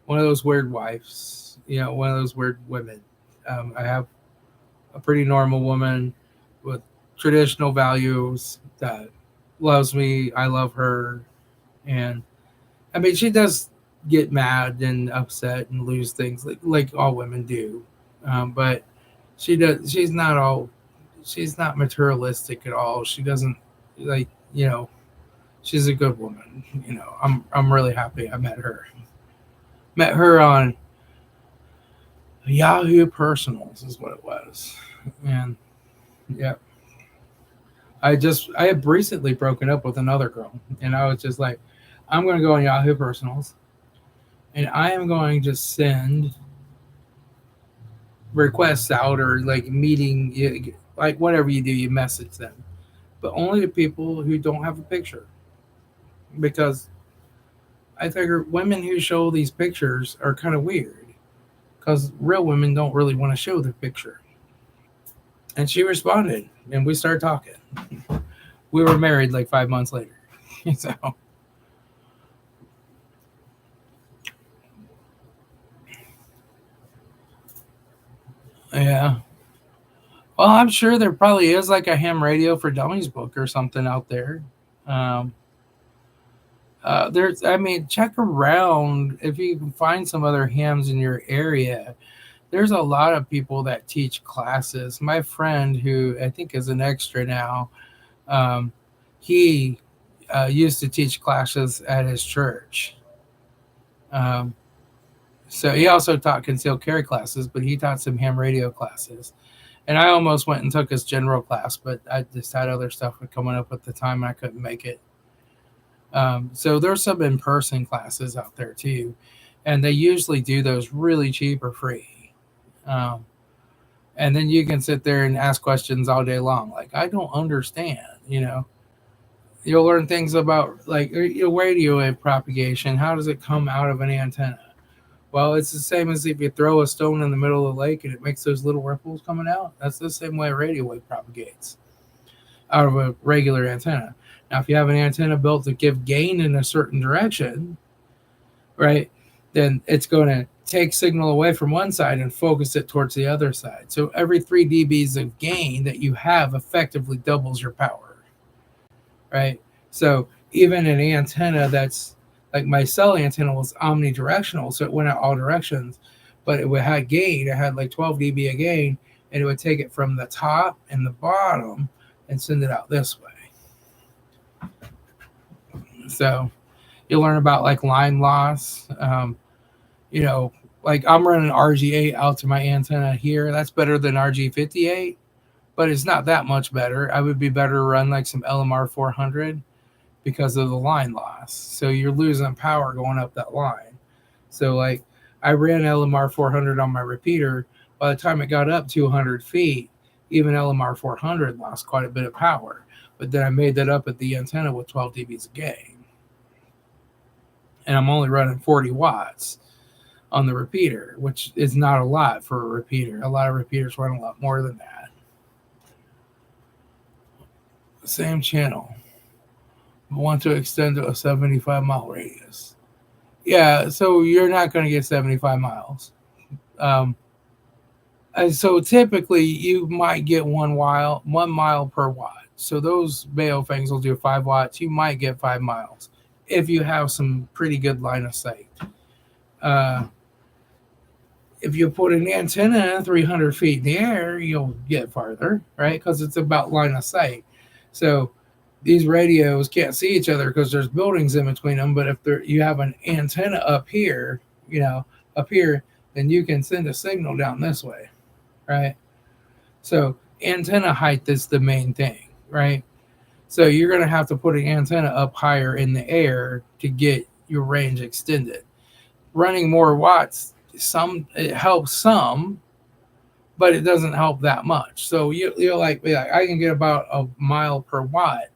weird wives, one of those weird women. I have a pretty normal woman with traditional values that loves me. I love her. And I mean, she does get mad and upset and lose things like all women do. But she's not materialistic at all. She doesn't she's a good woman. I'm really happy I met her. Met her on Yahoo Personals is what it was. And yeah. I had recently broken up with another girl, and I was just like, I'm going to go on Yahoo Personals, and I am going to send requests out or like meeting, like whatever you do, you message them, but only to people who don't have a picture. Because I figure women who show these pictures are kind of weird, because real women don't really want to show their picture. And she responded, and we started talking. We were married like 5 months later. So, yeah. Well, I'm sure there probably is like a ham radio for dummies book or something out there. Check around if you can find some other hams in your area. There's a lot of people that teach classes. My friend, who I think is an extra now, he used to teach classes at his church. So he also taught concealed carry classes, but he taught some ham radio classes. And I almost went and took his general class, but I just had other stuff coming up at the time and I couldn't make it. So there's some in-person classes out there too. And they usually do those really cheap or free. And then you can sit there and ask questions all day long. Like, I don't understand, You'll learn things about like radio wave propagation. How does it come out of an antenna? Well, it's the same as if you throw a stone in the middle of the lake and it makes those little ripples coming out. That's the same way a radio wave propagates out of a regular antenna. Now, if you have an antenna built to give gain in a certain direction, right, then it's going to take signal away from one side and focus it towards the other side. So every 3 dBs of gain that you have effectively doubles your power, right? So even an antenna that's like my cell antenna was omnidirectional, so it went out all directions, but it had gain. It had like 12 dB of gain, and it would take it from the top and the bottom and send it out this way. So you'll learn about like line loss. Like I'm running RG8 out to my antenna here. That's better than RG58, but it's not that much better. I would be better to run like some LMR 400 because of the line loss. So you're losing power going up that line. So like I ran LMR 400 on my repeater. By the time it got up 200 feet, even LMR 400 lost quite a bit of power. But then I made that up at the antenna with 12 dBs of gain. And I'm only running 40 watts on the repeater, which is not a lot for a repeater. A lot of repeaters run a lot more than that. Same channel. Want to extend to a 75-mile radius. Yeah, so you're not going to get 75 miles. And so typically you might get 1 mile per watt. So those Baofengs will do 5 watts. You might get 5 miles if you have some pretty good line of sight. If you put an antenna 300 feet in the air, you'll get farther, right? Because it's about line of sight. So these radios can't see each other because there's buildings in between them. But if you have an antenna up here, then you can send a signal down this way, right? So antenna height is the main thing, right? So you're going to have to put an antenna up higher in the air to get your range extended. Running more watts, it helps some, but it doesn't help that much. So you're like, I can get about a mile per watt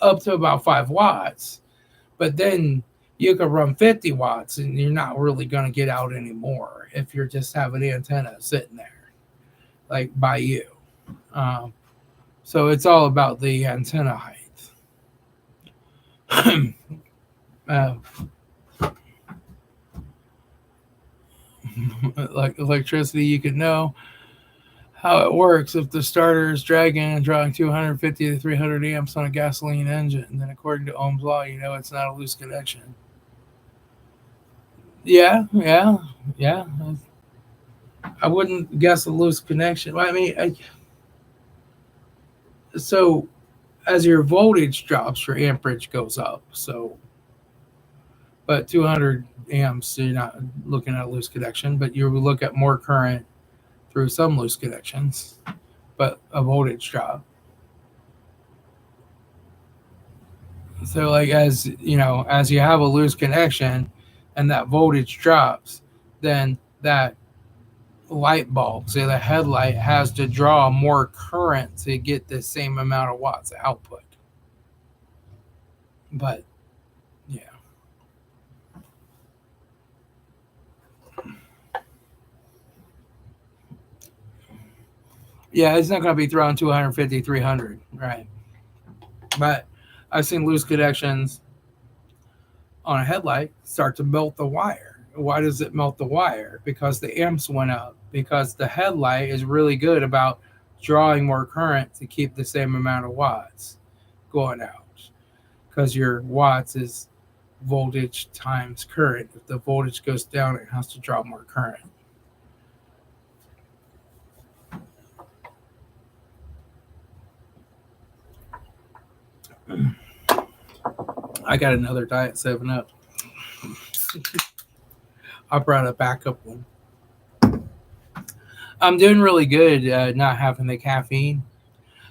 up to about 5 watts, but then you could run 50 watts and you're not really going to get out anymore if you're just having an antenna sitting there like by you. So it's all about the antenna height. Like electricity, you can know how it works if the starter is dragging and drawing 250 to 300 amps on a gasoline engine. And then according to Ohm's law, you know it's not a loose connection. Yeah. I wouldn't guess a loose connection. I mean, so as your voltage drops, your amperage goes up. So, but 200 amps, you're not looking at a loose connection, but you look at more current through some loose connections, but a voltage drop. So like as you have a loose connection and that voltage drops, then that light bulb, say the headlight, has to draw more current to get the same amount of watts output. But yeah, it's not going to be throwing 250, 300, right? But I've seen loose connections on a headlight start to melt the wire. Why does it melt the wire? Because the amps went up. Because the headlight is really good about drawing more current to keep the same amount of watts going out. Because your watts is voltage times current. If the voltage goes down, it has to draw more current. I got another Diet 7-Up. I brought a backup one. I'm doing really good not having the caffeine.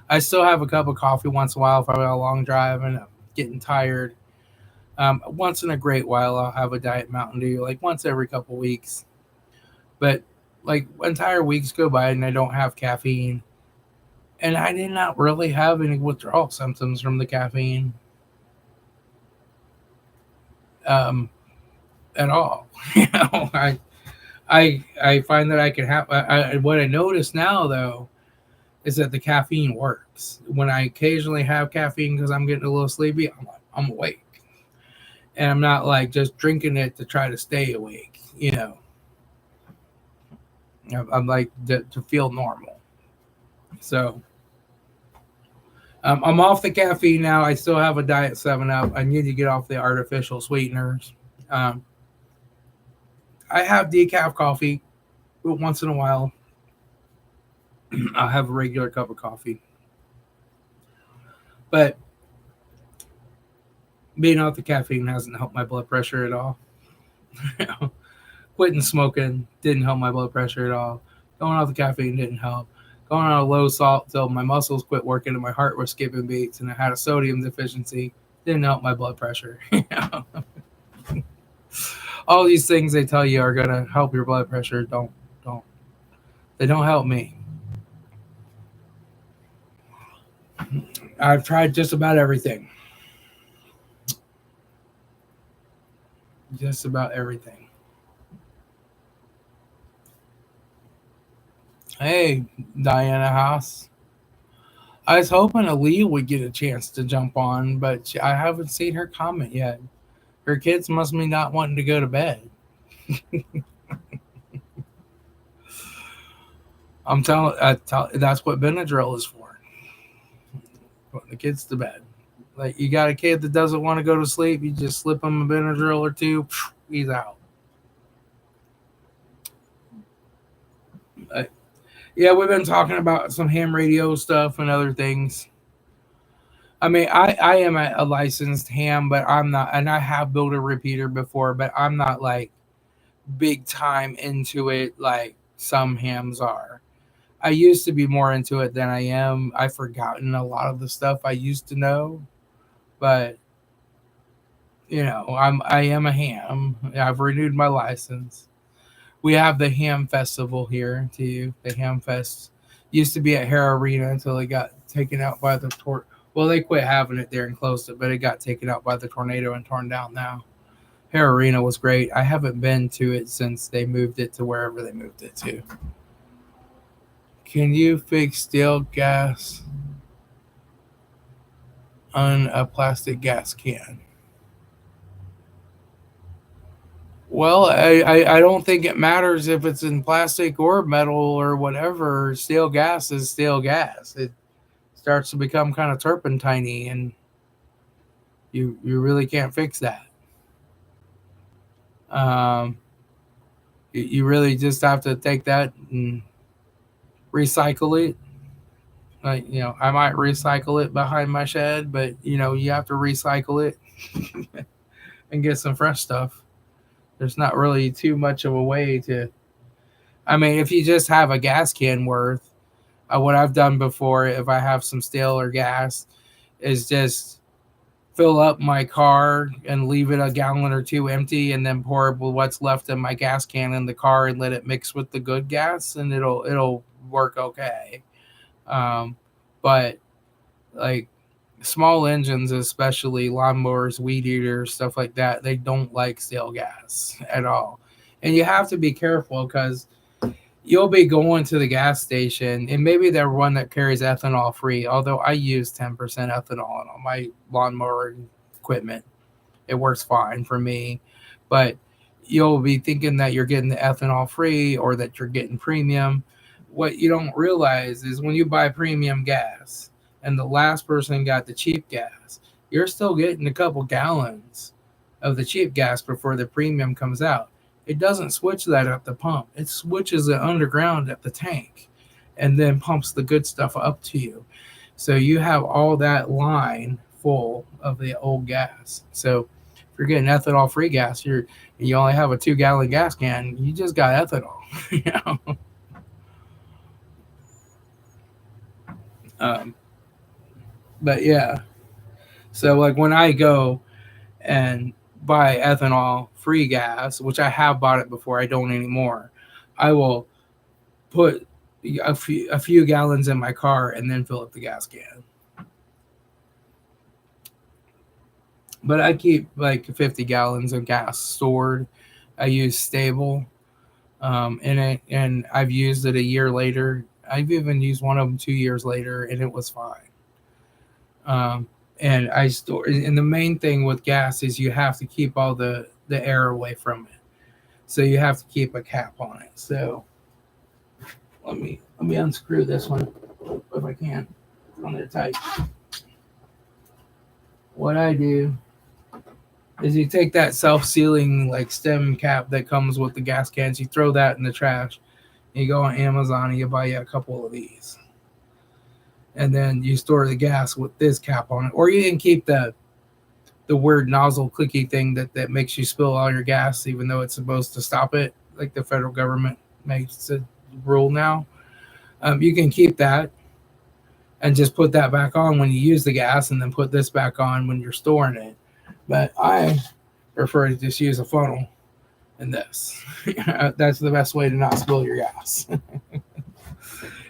I still have a cup of coffee once in a while if I'm on a long drive and I'm getting tired. Once in a great while, I'll have a Diet Mountain Dew, like once every couple weeks. But like entire weeks go by and I don't have caffeine. And I did not really have any withdrawal symptoms from the caffeine. At all. I find that I can have. What I notice now though is that the caffeine works. When I occasionally have caffeine because I'm getting a little sleepy, I'm awake, and I'm not like just drinking it to try to stay awake. I'm like to feel normal. So I'm off the caffeine now. I still have a Diet 7-Up. I need to get off the artificial sweeteners. Um, I have decaf coffee, but once in a while, I'll have a regular cup of coffee. But being off the caffeine hasn't helped my blood pressure at all. Quitting smoking didn't help my blood pressure at all. Going off the caffeine didn't help. Going on a low salt till my muscles quit working and my heart was skipping beats and I had a sodium deficiency didn't help my blood pressure. All these things they tell you are gonna help your blood pressure don't they don't help me. I've tried just about everything. Just about everything. Hey, Diana Haas. I was hoping Aaliyah would get a chance to jump on, but I haven't seen her comment yet. Her kids must be not wanting to go to bed. That's what Benadryl is for. Putting the kids to bed. Like you got a kid that doesn't want to go to sleep, you just slip him a Benadryl or two, he's out. Uh, yeah, we've been talking about some ham radio stuff and other things. I mean, I am a licensed ham, but I'm not, and I have built a repeater before, but I'm not like big time into it like some hams are. I used to be more into it than I am. I've forgotten a lot of the stuff I used to know, but I am a ham. I've renewed my license. We have the Ham Festival here too. The Ham Fest used to be at Hare Arena until it got taken out by the Well, they quit having it there and closed it, but it got taken out by the tornado and torn down now. Hare Arena was great. I haven't been to it since they moved it to wherever they moved it to. Can you fix steel gas on a plastic gas can? Well, I don't think it matters if it's in plastic or metal or whatever. Steel gas is steel gas. It starts to become kind of turpentine and you really can't fix that. Um, you really just have to take that and recycle it. Like, I might recycle it behind my shed, but you have to recycle it and get some fresh stuff. There's not really too much of a way to. I mean, if you just have a gas can worth, what I've done before, if I have some steel or gas, is just fill up my car and leave it a gallon or two empty, and then pour what's left in my gas can in the car and let it mix with the good gas, and it'll work okay. But like small engines, especially lawnmowers, weed eaters, stuff like that, they don't like stale gas at all. And you have to be careful because you'll be going to the gas station and maybe they're one that carries ethanol free, although I use 10% ethanol on all my lawnmower equipment. It works fine for me. But you'll be thinking that you're getting the ethanol free or that you're getting premium. What you don't realize is when you buy premium gas and the last person got the cheap gas, you're still getting a couple gallons of the cheap gas before the premium comes out. It doesn't switch that at the pump. It switches it underground at the tank and then pumps the good stuff up to you. So you have all that line full of the old gas. So if you're getting ethanol free gas, you only have a 2-gallon gas can, you just got ethanol. you know? Um, but yeah, so like when I go and buy ethanol free gas, which I have bought it before, I don't anymore. I will put a few gallons in my car and then fill up the gas can. But I keep like 50 gallons of gas stored. I use Stable in it, and I've used it a year later. I've even used one of them 2 years later, and it was fine. And I store. And the main thing with gas is you have to keep all the air away from it. So you have to keep a cap on it. So let me unscrew this one if I can. On there tight. What I do is you take that self-sealing like stem cap that comes with the gas cans, you throw that in the trash, and you go on Amazon and you buy you a couple of these, and then you store the gas with this cap on it, or you can keep the weird nozzle clicky thing that makes you spill all your gas, even though it's supposed to stop it, like the federal government makes a rule now. You can keep that and just put that back on when you use the gas, and then put this back on when you're storing it. But I prefer to just use a funnel in this. That's the best way to not spill your gas.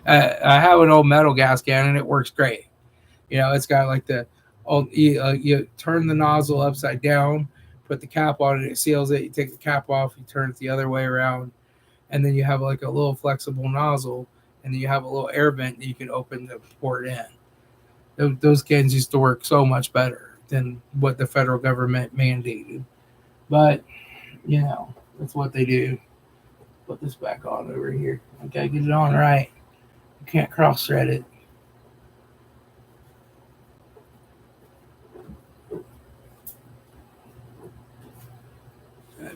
I have an old metal gas can and it works great. It's got like the old, you turn the nozzle upside down, put the cap on it, it seals it. You take the cap off, you turn it the other way around, and then you have like a little flexible nozzle, and then you have a little air vent that you can open to pour it in. Those cans used to work so much better than what the federal government mandated. But, that's what they do. Put this back on over here. Okay, get it on right. You can't cross thread it.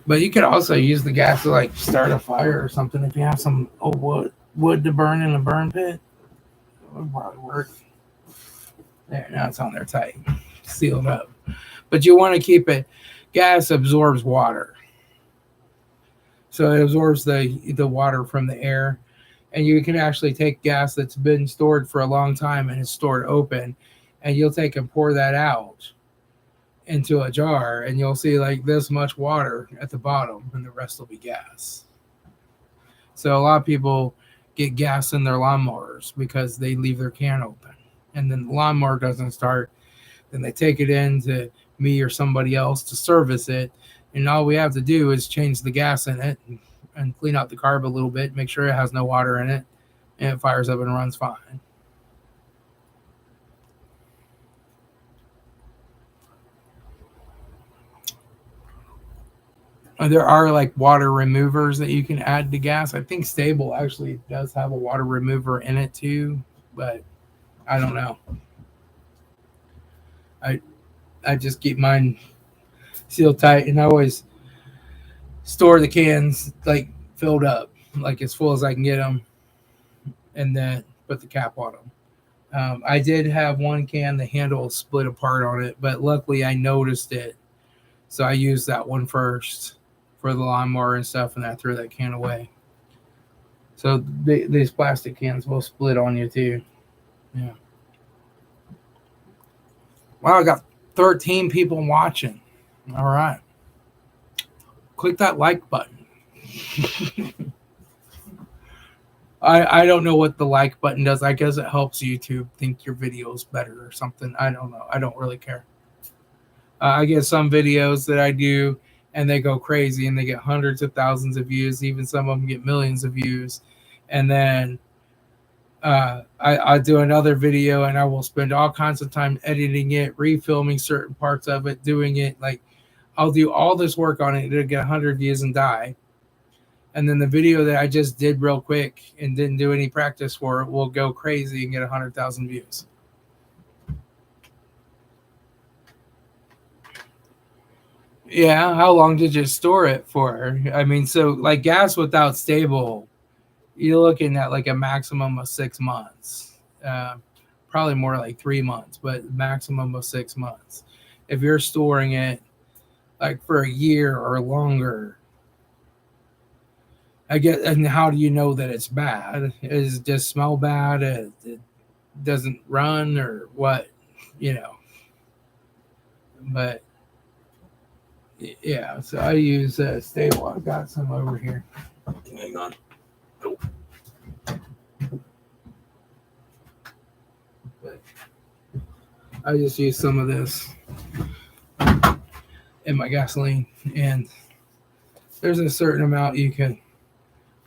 But you could also use the gas to like start a fire or something if you have some old wood to burn in a burn pit. It would probably work. There, now it's on there tight, sealed up. But you want to keep it. Gas absorbs water, so it absorbs the water from the air, and you can actually take gas that's been stored for a long time and it's stored open, and you'll take and pour that out into a jar, and you'll see like this much water at the bottom, and the rest will be gas. So a lot of people get gas in their lawnmowers because they leave their can open, and then the lawnmower doesn't start. Then they take it in to me or somebody else to service it, and all we have to do is change the gas in it and clean out the carb a little bit, make sure it has no water in it, and it fires up and runs fine. There are like water removers that you can add to gas. I think Stable actually does have a water remover in it too, but I don't know. I just keep mine sealed tight, and I always store the cans like filled up, like as full as I can get them, and then put the cap on them. I did have one can, the handle split apart on it, but luckily I noticed it, so I used that one first for the lawnmower and stuff, and I threw that can away. So these plastic cans will split on you too. Yeah. Wow, I got 13 people watching. All right. Click that like button. I don't know what the like button does. I guess it helps YouTube think your video's better or something. I don't know. I don't really care. I get some videos that I do and they go crazy and they get hundreds of thousands of views. Even some of them get millions of views. And then I do another video and I will spend all kinds of time editing it, refilming certain parts of it, doing it. Like I'll do all this work on it. It'll get 100 views and die. And then the video that I just did real quick and didn't do any practice for it will go crazy and get 100,000 views. Yeah, how long did you store it for? I mean, so like gas without Stable, you're looking at like a maximum of 6 months. Probably more like 3 months, but maximum of 6 months. If you're storing it like for a year or longer, I get. And how do you know that it's bad? Does it just smell bad? It doesn't run or what? But yeah, so I use Stable. I've got some over here. Hang on. Nope. But I just use some of this in my gasoline, and there's a certain amount you can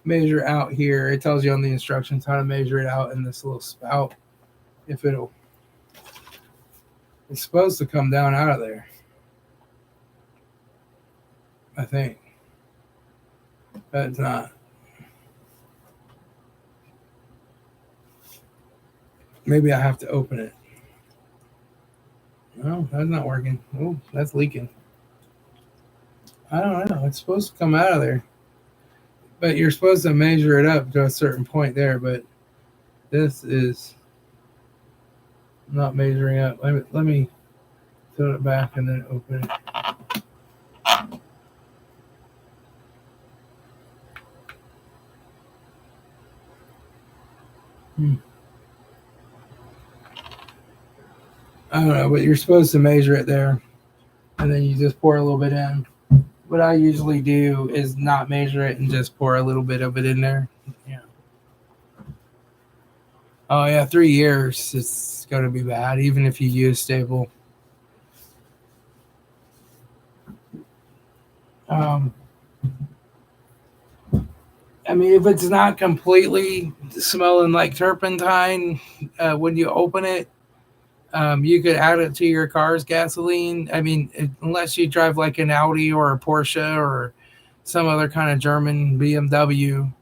measure out here. It tells you on the instructions how to measure it out in this little spout. It's supposed to come down out of there, I think, but it's not. Maybe I have to open it. No, that's not working. Oh, that's leaking. I don't know. It's supposed to come out of there, but you're supposed to measure it up to a certain point there. But this is not measuring up. Let me throw it back and then open it. I don't know, but you're supposed to measure it there, and then you just pour a little bit in. What I usually do is not measure it and just pour a little bit of it in there. Yeah. Oh yeah, 3 years. It's going to be bad, even if you use stable. Um, I mean, if it's not completely smelling like turpentine when you open it, you could add it to your car's gasoline. I mean, unless you drive like an Audi or a Porsche or some other kind of German BMW,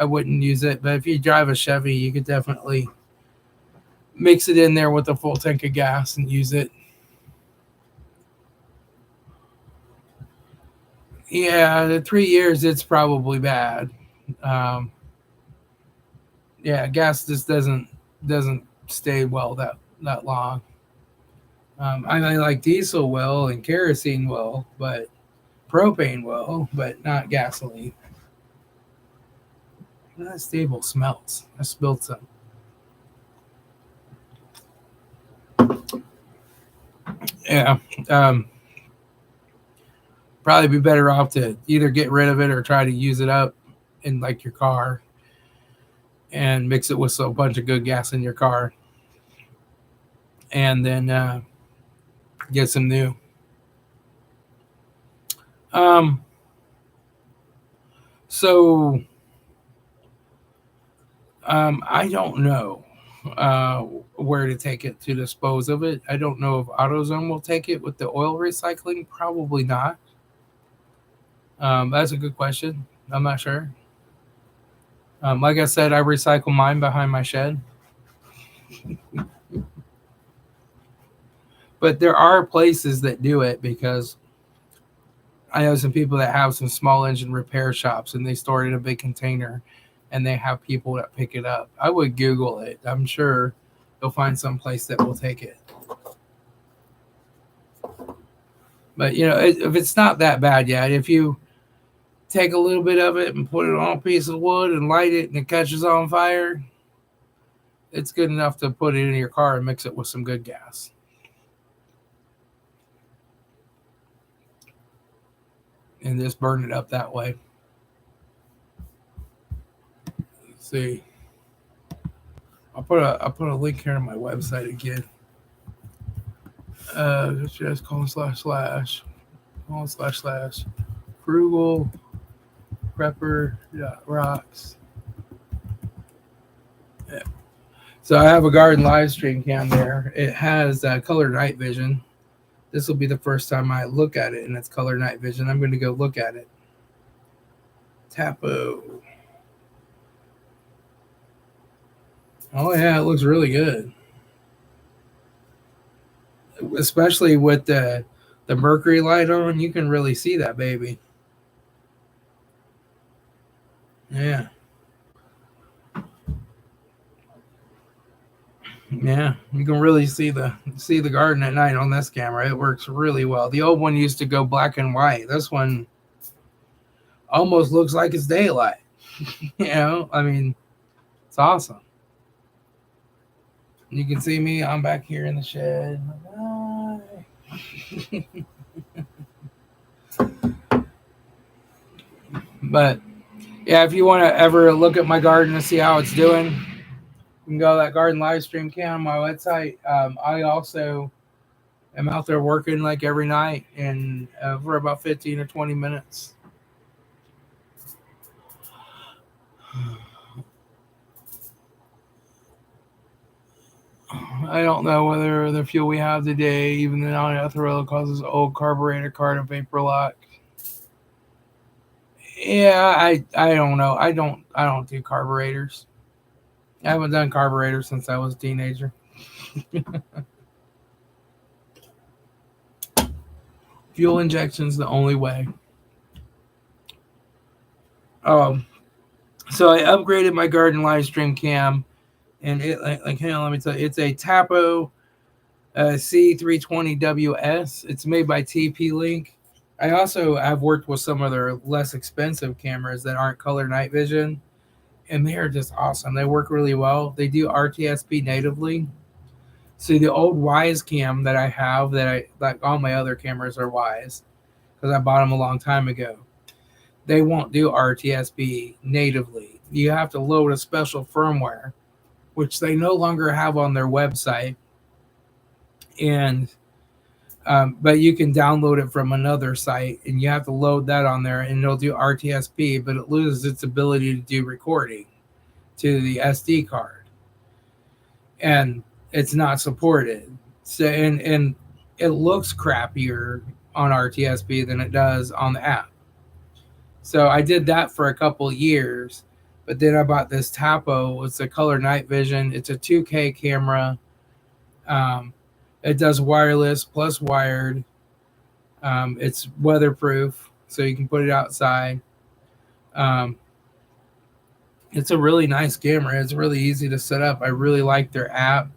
I wouldn't use it. But if you drive a Chevy, you could definitely mix it in there with a full tank of gas and use it. Yeah, the 3 years, it's probably bad. Um, yeah, gas just doesn't stay well that long. I like diesel will and kerosene will, but propane will, but not gasoline. That stable smells. I spilled some. Yeah. Probably be better off to either get rid of it or try to use it up in like your car and mix it with a bunch of good gas in your car and then get some new. Um, so I don't know uh, where to take it to dispose of it. I don't know if AutoZone will take it with the oil recycling. Probably not. That's a good question. I'm not sure. Like I said, I recycle mine behind my shed. But there are places that do it because I know some people that have some small engine repair shops and they store it in a big container and they have people that pick it up. I would Google it. I'm sure you'll find some place that will take it. But if it's not that bad yet, if you take a little bit of it and put it on a piece of wood and light it and it catches on fire, it's good enough to put it in your car and mix it with some good gas. And just burn it up that way. Let's see. I'll put a link here on my website again. Just // FrugalPrepper.rocks. Yeah. So I have a garden live stream cam there. It has color night vision. This will be the first time I look at it, and it's color night vision. I'm going to go look at it. Tapo. Oh yeah, it looks really good. Especially with the mercury light on, you can really see that baby. Yeah. Yeah, you can really see the garden at night on this camera. It works really well. The old one used to go black and white. This one almost looks like it's daylight. I mean, it's awesome. You can see me. I'm back here in the shed. But yeah, if you want to ever look at my garden and see how it's doing, you can go to that garden live stream cam on my website. I also am out there working like every night and for about 15 or 20 minutes. I don't know whether the fuel we have today, even the non-ethanol, causes old carburetor card and vapor lock. Yeah, I don't know. I don't do carburetors. I haven't done carburetors since I was a teenager. Fuel injection's the only way. So I upgraded my garden live stream cam, and it like hang on, let me tell you, it's a Tapo C320WS. It's made by TP-Link. I also have worked with some of their less expensive cameras that aren't color night vision, and they are just awesome. They work really well. They do RTSP natively. See, the old Wise cam that I have, that I like, all my other cameras are Wise because I bought them a long time ago. They won't do RTSP natively. You have to load a special firmware, which they no longer have on their website, and but you can download it from another site, and you have to load that on there, and it'll do RTSP, but it loses its ability to do recording to the SD card, and it's not supported. So and it looks crappier on RTSP than it does on the app. So I did that for a couple years, but then I bought this Tapo. It's a color night vision. It's a 2K camera. Um, it does wireless plus wired. It's weatherproof, so you can put it outside. Um, it's a really nice camera. It's really easy to set up. I really like their app,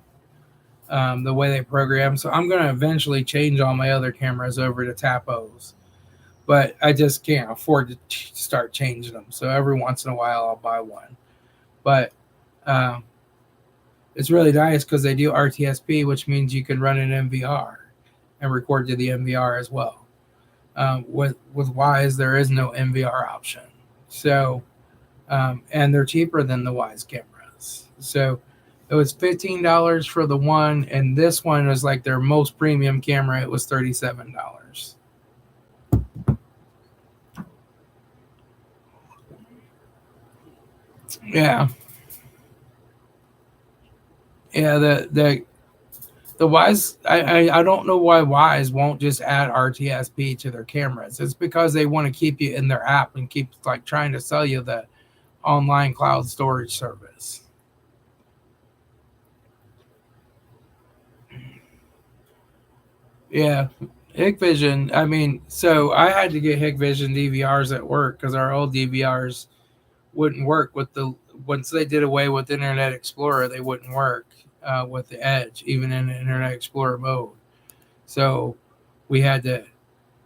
the way they program. So I'm going to eventually change all my other cameras over to Tapos, but I just can't afford to start changing them. So every once in a while, I'll buy one. But um, it's really nice because they do RTSP, which means you can run an MVR and record to the MVR as well. With Wise, there is no MVR option. So, and they're cheaper than the Wise cameras. So it was $15 for the one, and this one was like their most premium camera. It was $37. Yeah, yeah. The Wise, I don't know why Wise won't just add RTSP to their cameras. It's because they want to keep you in their app and keep like trying to sell you the online cloud storage service. Yeah, Hikvision. I mean, so I had to get Hikvision DVRs at work because our old DVRs wouldn't work with the once they did away with Internet Explorer, they wouldn't work with the Edge, even in Internet Explorer mode. So we had to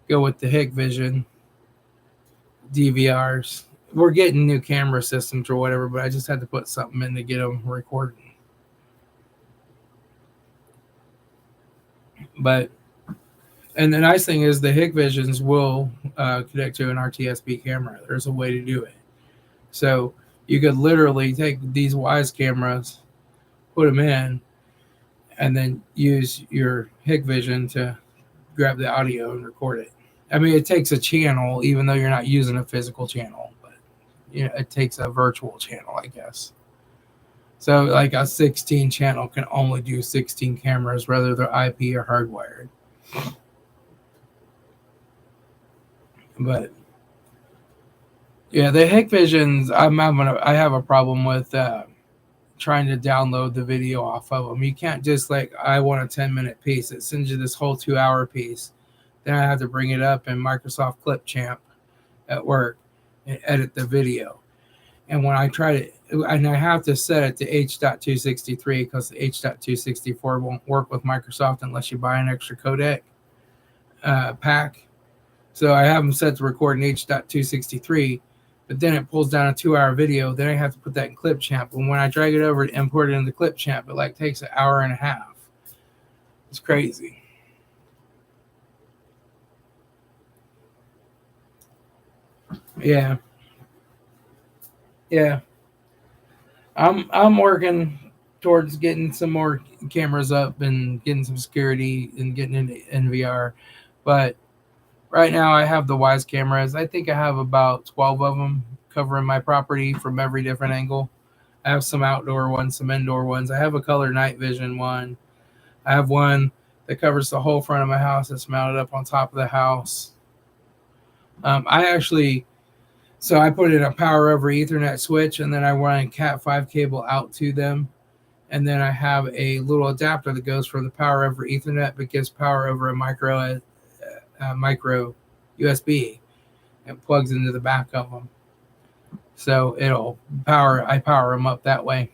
go with the Hikvision DVRs. We're getting new camera systems or whatever, but I just had to put something in to get them recording. But and the nice thing is the Hikvisions will connect to an RTSP camera. There's a way to do it. So you could literally take these Wise cameras, put them in, and then use your Hikvision to grab the audio and record it. I mean, it takes a channel, even though you're not using a physical channel, but you know, it takes a virtual channel, I guess. So, like a 16 channel can only do 16 cameras, whether they're IP or hardwired. But yeah, the Hikvisions, I have a problem with trying to download the video off of them. You can't just like, I want a 10-minute piece. It sends you this whole 2-hour piece. Then I have to bring it up in Microsoft Clipchamp at work and edit the video. And when I try to, and I have to set it to H.263 because the H.264 won't work with Microsoft unless you buy an extra codec pack. So I have them set to record in H.263, but then it pulls down a 2-hour video. Then I have to put that in Clipchamp. And when I drag it over to import it into Clipchamp, it like takes an hour and a half. It's crazy. Yeah. Yeah. I'm working towards getting some more cameras up and getting some security and getting into NVR. But right now I have the Wise cameras. I think I have about 12 of them covering my property from every different angle. I have some outdoor ones, some indoor ones. I have a color night vision one. I have one that covers the whole front of my house that's mounted up on top of the house. So I put in a power over Ethernet switch, and then I run a Cat5 cable out to them. And then I have a little adapter that goes from the power over Ethernet, but gives power over a micro USB and plugs into the back of them. So I power them up that way.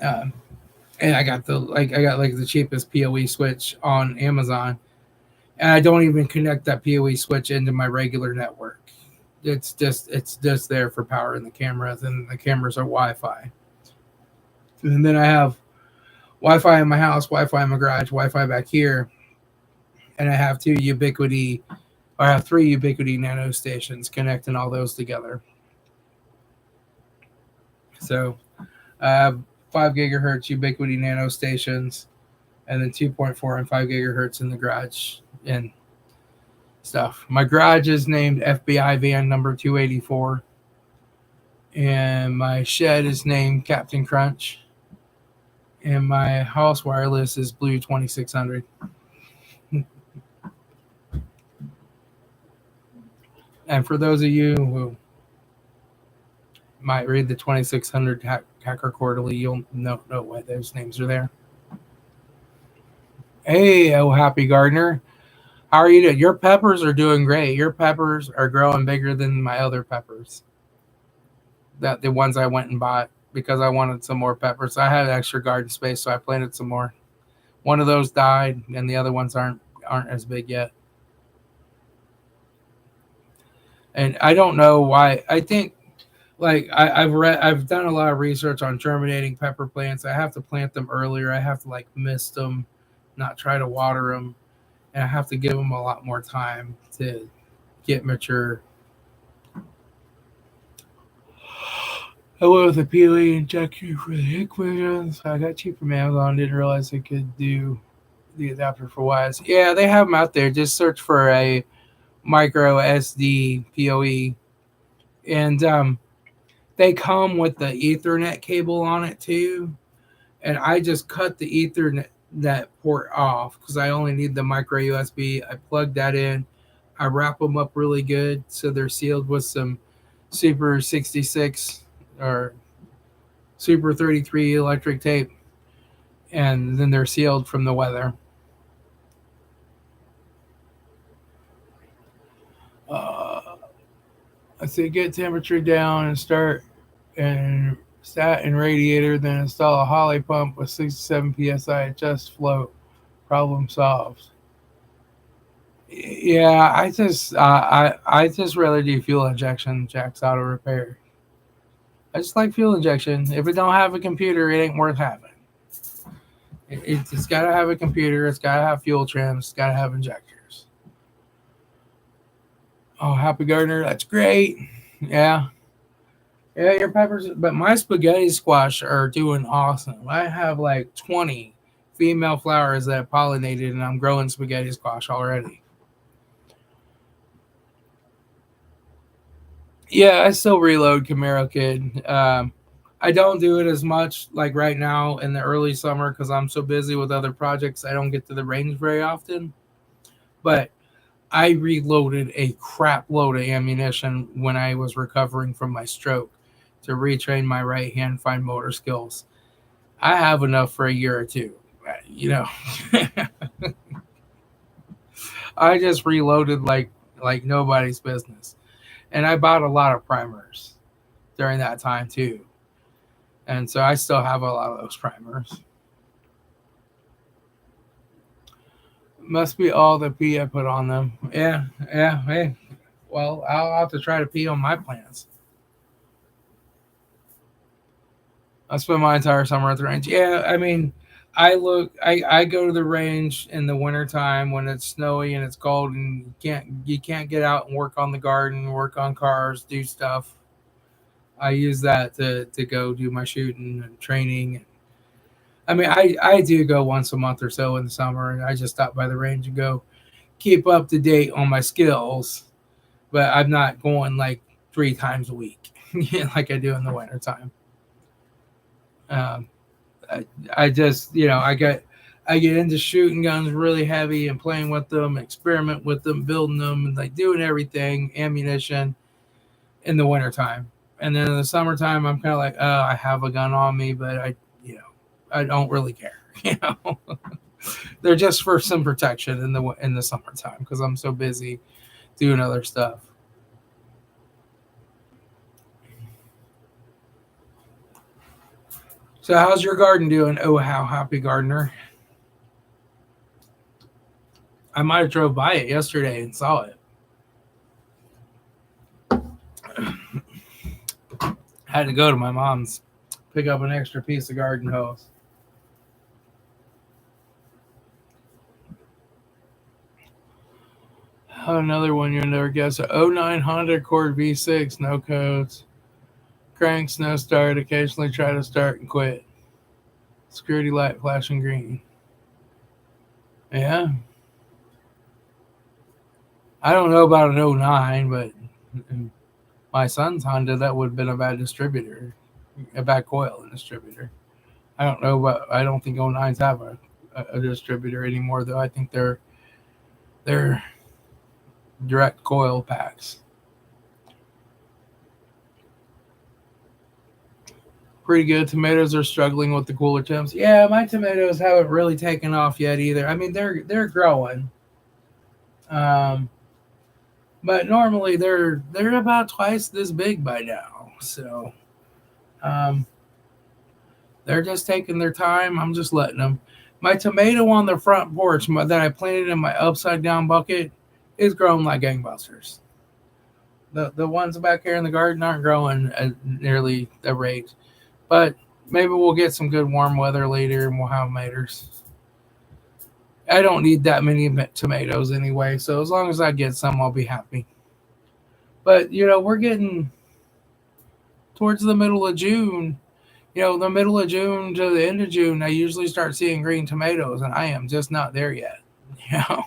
Um, and I got the cheapest PoE switch on Amazon, and I don't even connect that PoE switch into my regular network. It's just there for powering the cameras, and the cameras are Wi-Fi. And then I have Wi-Fi in my house, Wi-Fi in my garage, Wi-Fi back here, and I have I have 3 Ubiquiti Nano stations connecting all those together. So I have 5 gigahertz Ubiquiti Nano stations, and then 2.4 and 5 gigahertz in the garage and stuff. My garage is named FBI van number 284, and my shed is named Captain Crunch, and my house wireless is Blue 2600. And for those of you who might read the 2600 Hacker Quarterly, you'll know why those names are there. Hey, oh happy gardener, how are you doing? Your peppers are doing great. Your peppers are growing bigger than my other peppers. The ones I went and bought because I wanted some more peppers. I had extra garden space, so I planted some more. One of those died, and the other ones aren't as big yet. And I don't know why. I think I've done a lot of research on germinating pepper plants. I have to plant them earlier. I have to mist them, not try to water them, and I have to give them a lot more time to get mature. I went with a PLE injection for the hick visions. I got cheap from Amazon. Didn't realize I could do the adapter for wires. Yeah, they have them out there. Just search for a micro SD PoE, and they come with the Ethernet cable on it too. And I just cut the Ethernet port off because I only need the micro USB. I plug that in. I wrap them up really good so they're sealed with some Super 66 or Super 33 electric tape, and then they're sealed from the weather. I say get temperature down and start and stat and radiator, then install a Holly pump with 67 psi. Adjust float. Problem solved. Yeah, I just rather do fuel injection. Jack's Auto Repair. I just like fuel injection. If it don't have a computer, it ain't worth having. It's got to have a computer. It's got to have fuel trims. It's got to have injectors. Oh, happy gardener, that's great. Yeah, your peppers, but my spaghetti squash are doing awesome. I have 20 female flowers that have pollinated, and I'm growing spaghetti squash already. Yeah, I still reload Camaro Kid. I don't do it as much right now in the early summer because I'm so busy with other projects. I don't get to the range very often. But I reloaded a crap load of ammunition when I was recovering from my stroke to retrain my right hand fine motor skills. I have enough for a year or two. I just reloaded like nobody's business. And I bought a lot of primers during that time too. And so I still have a lot of those primers. Must be all the pee I put on them. Yeah. Hey, well, I'll have to try to pee on my plants. I spend my entire summer at the range. Yeah, I mean, I go to the range in the wintertime when it's snowy and it's cold and you can't get out and work on the garden, work on cars, do stuff. I use that to go do my shooting and training. I mean, I do go once a month or so in the summer, and I just stop by the range and go keep up to date on my skills. But I'm not going 3 times a week like I do in the wintertime. I just, I get into shooting guns really heavy and playing with them, experiment with them, building them, and doing everything, ammunition in the wintertime. And then in the summertime, I'm kind of I have a gun on me, but I don't really care. They're just for some protection in the summertime because I'm so busy doing other stuff. So how's your garden doing? Oh, how happy gardener. I might have drove by it yesterday and saw it. Had to go to my mom's, pick up an extra piece of garden hose. Another one you never guess. A '09 Honda Accord V6, no codes. Cranks, no start. Occasionally try to start and quit. Security light flashing green. Yeah. I don't know about an '09, but my son's Honda, that would have been a bad distributor, a bad coil and distributor. I don't know, but I don't think '09s have a distributor anymore, though. I think they're direct coil packs. Pretty good. Tomatoes are struggling with the cooler temps. Yeah, my tomatoes haven't really taken off yet either. I mean, they're growing, um, but normally they're about twice this big by now. So um, they're just taking their time. I'm just letting them. My tomato on the front porch that I planted in my upside down bucket is growing like gangbusters. The ones back here in the garden aren't growing at nearly the rate. But maybe we'll get some good warm weather later and we'll have maters. I don't need that many tomatoes anyway, so as long as I get some, I'll be happy. But, we're getting towards the middle of June. The middle of June to the end of June, I usually start seeing green tomatoes, and I am just not there yet. Yeah,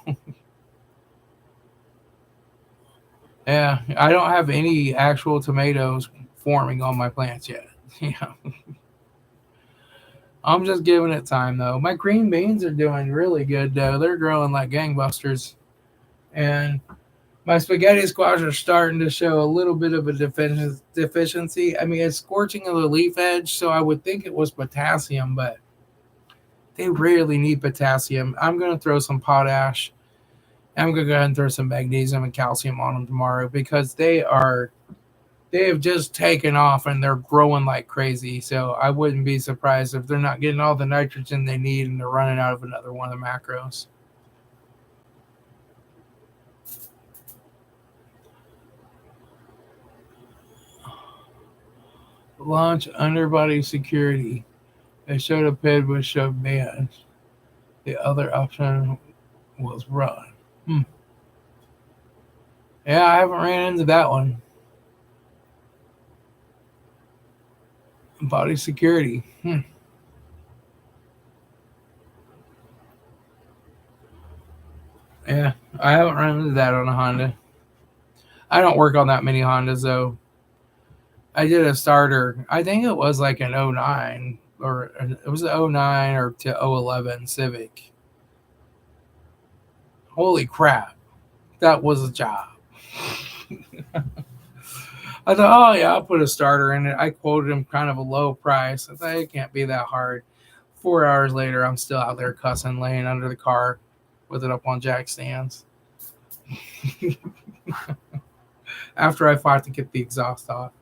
I don't have any actual tomatoes forming on my plants yet. I'm just giving it time though. My green beans are doing really good though. They're growing like gangbusters. And my spaghetti squash are starting to show a little bit of a deficiency. I mean, it's scorching of the leaf edge, so I would think it was potassium, but they really need potassium. I'm going to throw some potash. I'm going to go ahead and throw some magnesium and calcium on them tomorrow because they have just taken off and they're growing like crazy. So I wouldn't be surprised if they're not getting all the nitrogen they need and they're running out of another one of the macros. Launch underbody security. They showed a pid which showed banned. The other option was run. Yeah, I haven't ran into that one. Body security. Yeah, I haven't run into that on a Honda. I don't work on that many Hondas though. I did a starter. I think it was like an '09 or it was an '09 or to '11 Civic. Holy crap. That was a job. I thought, oh yeah, I'll put a starter in it. I quoted him kind of a low price. I thought it can't be that hard. 4 hours later, I'm still out there cussing, laying under the car with it up on jack stands. After I fought to get the exhaust off.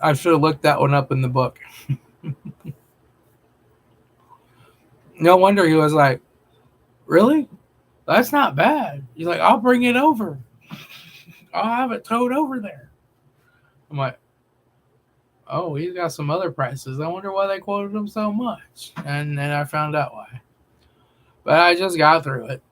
I should have looked that one up in the book. No wonder he was like, really? That's not bad. He's like, I'll bring it over. I'll have it towed over there. I'm like, oh, he's got some other prices. I wonder why they quoted him so much. And then I found out why. But I just got through it.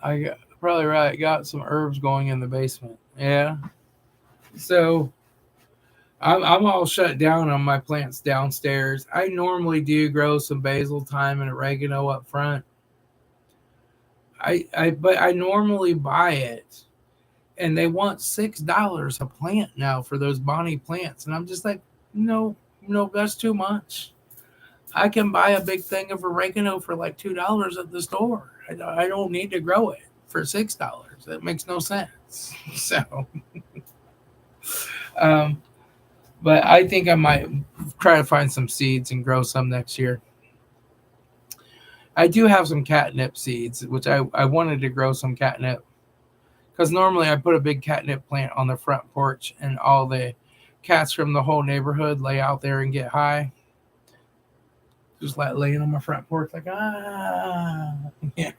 I probably right. Got some herbs going in the basement. Yeah. So I'm all shut down on my plants downstairs. I normally do grow some basil, thyme, and oregano up front. But I normally buy it, and they want $6 a plant now for those Bonnie plants, and I'm just like, no, that's too much. I can buy a big thing of oregano for like $2 at the store. I don't need to grow it. for $6. That makes no sense. So, um, but I think I might try to find some seeds and grow some next year. I do have some catnip seeds, which I wanted to grow some catnip because normally I put a big catnip plant on the front porch and all the cats from the whole neighborhood lay out there and get high. Just like laying on my front porch, like yeah.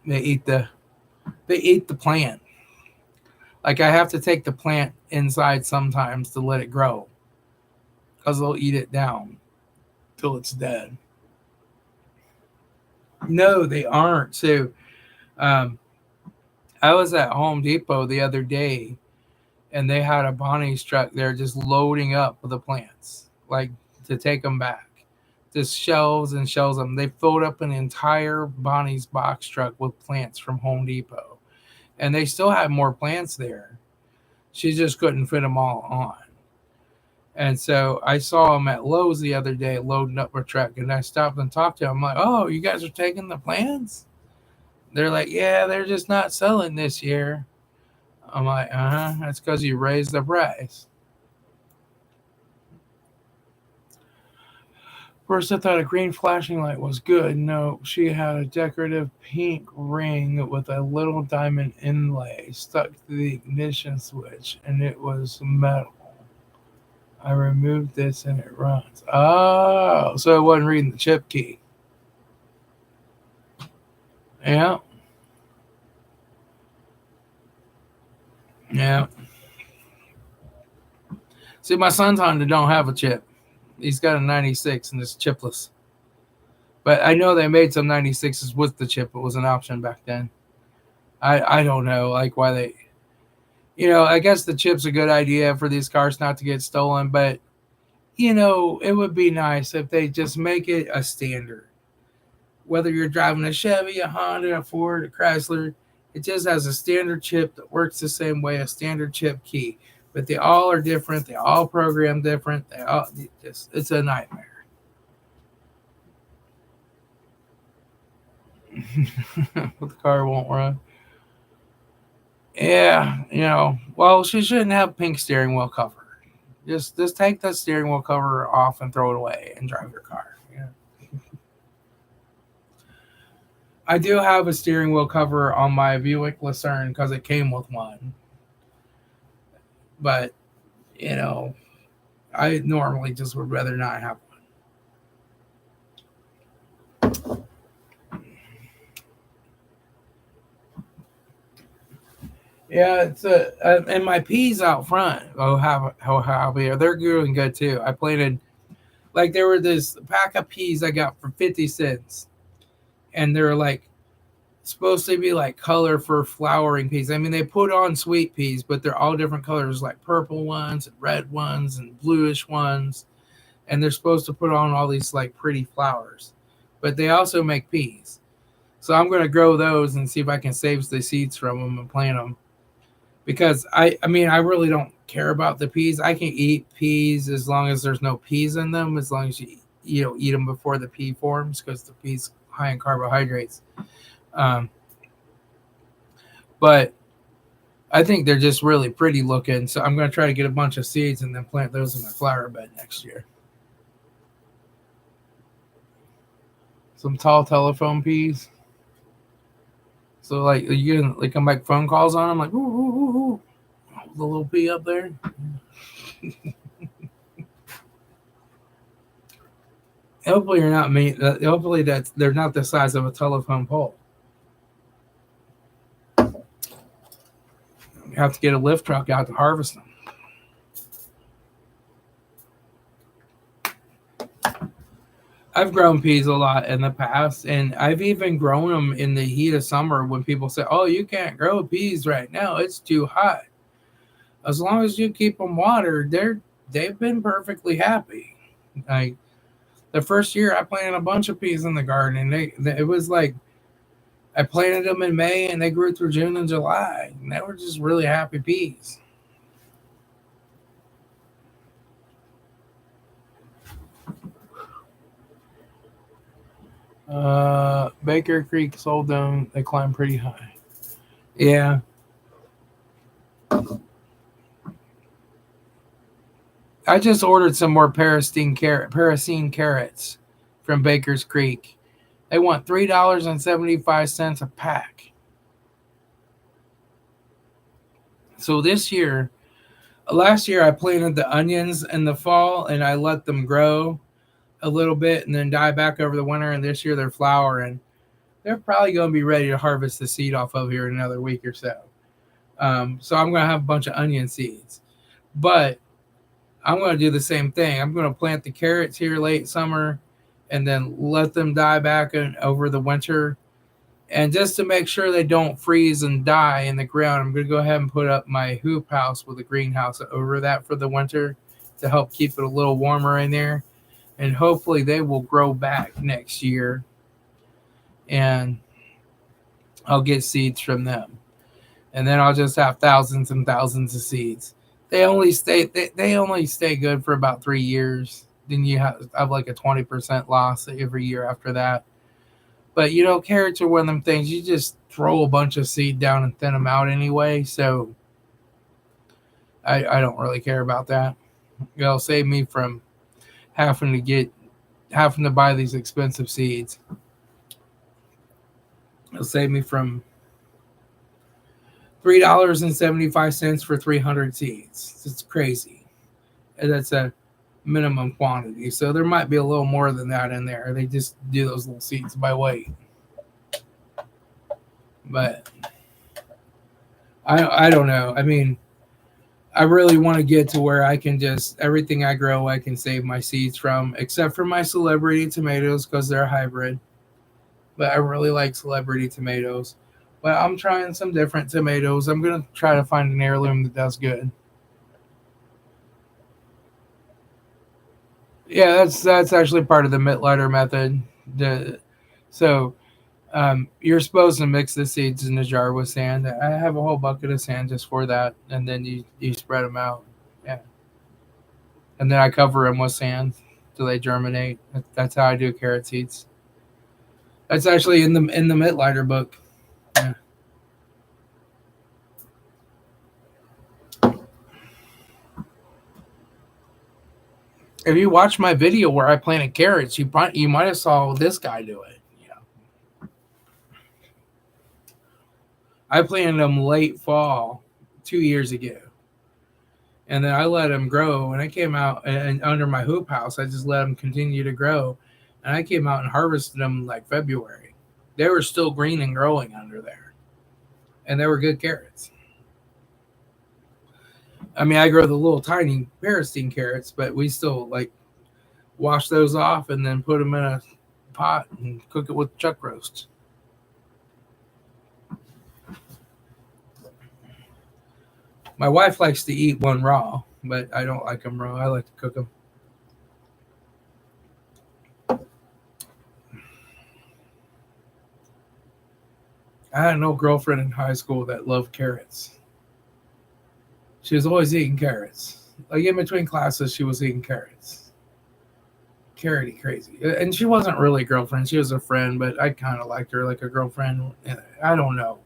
They eat the plant. Like I have to take the plant inside sometimes to let it grow, because they'll eat it down till it's dead. No, they aren't. So, um, I was at Home Depot the other day, and they had a Bonnie's truck there just loading up with the plants, like to take them back. Just shelves and shelves of them. They filled up an entire Bonnie's box truck with plants from Home Depot, and they still had more plants there. She just couldn't fit them all on. And so I saw them at Lowe's the other day loading up her truck, and I stopped and talked to them. I'm like, "Oh, you guys are taking the plants?" They're like, "Yeah, they're just not selling this year." I'm like, "Uh huh. That's because you raised the price." First, I thought a green flashing light was good. No, she had a decorative pink ring with a little diamond inlay stuck to the ignition switch, and it was metal. I removed this and it runs. Oh, so it wasn't reading the chip key. Yeah, yeah. See, my son's Honda don't have a chip. He's got a 96 and it's chipless. But I know they made some 96s with the chip. It was an option back then. I don't know, like, why they. I guess the chip's a good idea for these cars not to get stolen, but, it would be nice if they just make it a standard. Whether you're driving a Chevy, a Honda, a Ford, a Chrysler, it just has a standard chip that works the same way, a standard chip key. But they all are different. They all program different. It's a nightmare. The car won't run. Yeah, well, she shouldn't have pink steering wheel cover. Just take the steering wheel cover off and throw it away and drive your car. Yeah. I do have a steering wheel cover on my Buick Lucerne because it came with one. But, you know, I normally just would rather not have one. Yeah, and my peas out front. They're doing good too. I planted, like, there were this pack of peas I got for 50 cents, and they're like supposed to be like color for flowering peas. I mean, they put on sweet peas, but they're all different colors, like purple ones and red ones and bluish ones, and they're supposed to put on all these like pretty flowers, but they also make peas. So I'm going to grow those and see if I can save the seeds from them and plant them, because I mean, I really don't care about the peas. I can eat peas as long as there's no peas in them, as long as you eat them before the pea forms, because the peas high in carbohydrates. Um, but I think they're just really pretty looking. So I'm going to try to get a bunch of seeds and then plant those in my flower bed next year. Some tall telephone peas. So like you can like make phone calls on them, like ooh, ooh, ooh, ooh. The little pea up there. Hopefully you're not me. Hopefully they're not the size of a telephone pole. You have to get a lift truck out to harvest them. I've grown peas a lot in the past, and I've even grown them in the heat of summer when people say, "Oh, you can't grow peas right now; it's too hot." As long as you keep them watered, they've been perfectly happy. Like the first year, I planted a bunch of peas in the garden, and it was like I planted them in May, and they grew through June and July, and they were just really happy peas. Baker Creek sold them. They climbed pretty high. Yeah. I just ordered some more Paracine carrots from Baker's Creek. They want $3.75 a pack. So this year, last year I planted the onions in the fall and I let them grow a little bit and then die back over the winter. And this year they're flowering. They're probably going to be ready to harvest the seed off of here in another week or so. So I'm going to have a bunch of onion seeds. But I'm going to do the same thing. I'm going to plant the carrots here late summer and then let them die back over the winter. And just to make sure they don't freeze and die in the ground, I'm going to go ahead and put up my hoop house with a greenhouse over that for the winter to help keep it a little warmer in there. And hopefully they will grow back next year. And I'll get seeds from them. And then I'll just have thousands and thousands of seeds. They only stay good for about 3 years. Then you have like a 20% loss every year after that. But carrots are one of them things you just throw a bunch of seed down and thin them out anyway. So I don't really care about that. It'll save me from having to buy these expensive seeds. It'll save me from $3.75 for 300 seeds. It's crazy. And that's a minimum quantity. So there might be a little more than that in there. They just do those little seeds by weight. But I don't know. I mean, I really want to get to where I can just, everything I grow, I can save my seeds from, except for my celebrity tomatoes because they're hybrid. But I really like celebrity tomatoes. But I'm trying some different tomatoes. I'm going to try to find an heirloom that does good. Yeah, that's actually part of the Mittlighter method. You're supposed to mix the seeds in a jar with sand. I have a whole bucket of sand just for that, and then you spread them out. Yeah, and then I cover them with sand till they germinate. That's how I do carrot seeds. That's actually in the Mittlighter book. Yeah. If you watch my video where I planted carrots, you might have saw this guy do it. Yeah. I planted them late fall 2 years ago. And then I let them grow. And I came out and under my hoop house, I just let them continue to grow. And I came out and harvested them like February. They were still green and growing under there. And they were good carrots. I mean, I grow the little tiny Paracine carrots, but we still like wash those off and then put them in a pot and cook it with chuck roast. My wife likes to eat one raw, but I don't like them raw. I like to cook them. I had no girlfriend in high school that loved carrots. She was always eating carrots. Like in between classes, she was eating carrots. Carroty crazy. And she wasn't really a girlfriend. She was a friend, but I kind of liked her like a girlfriend. I don't know.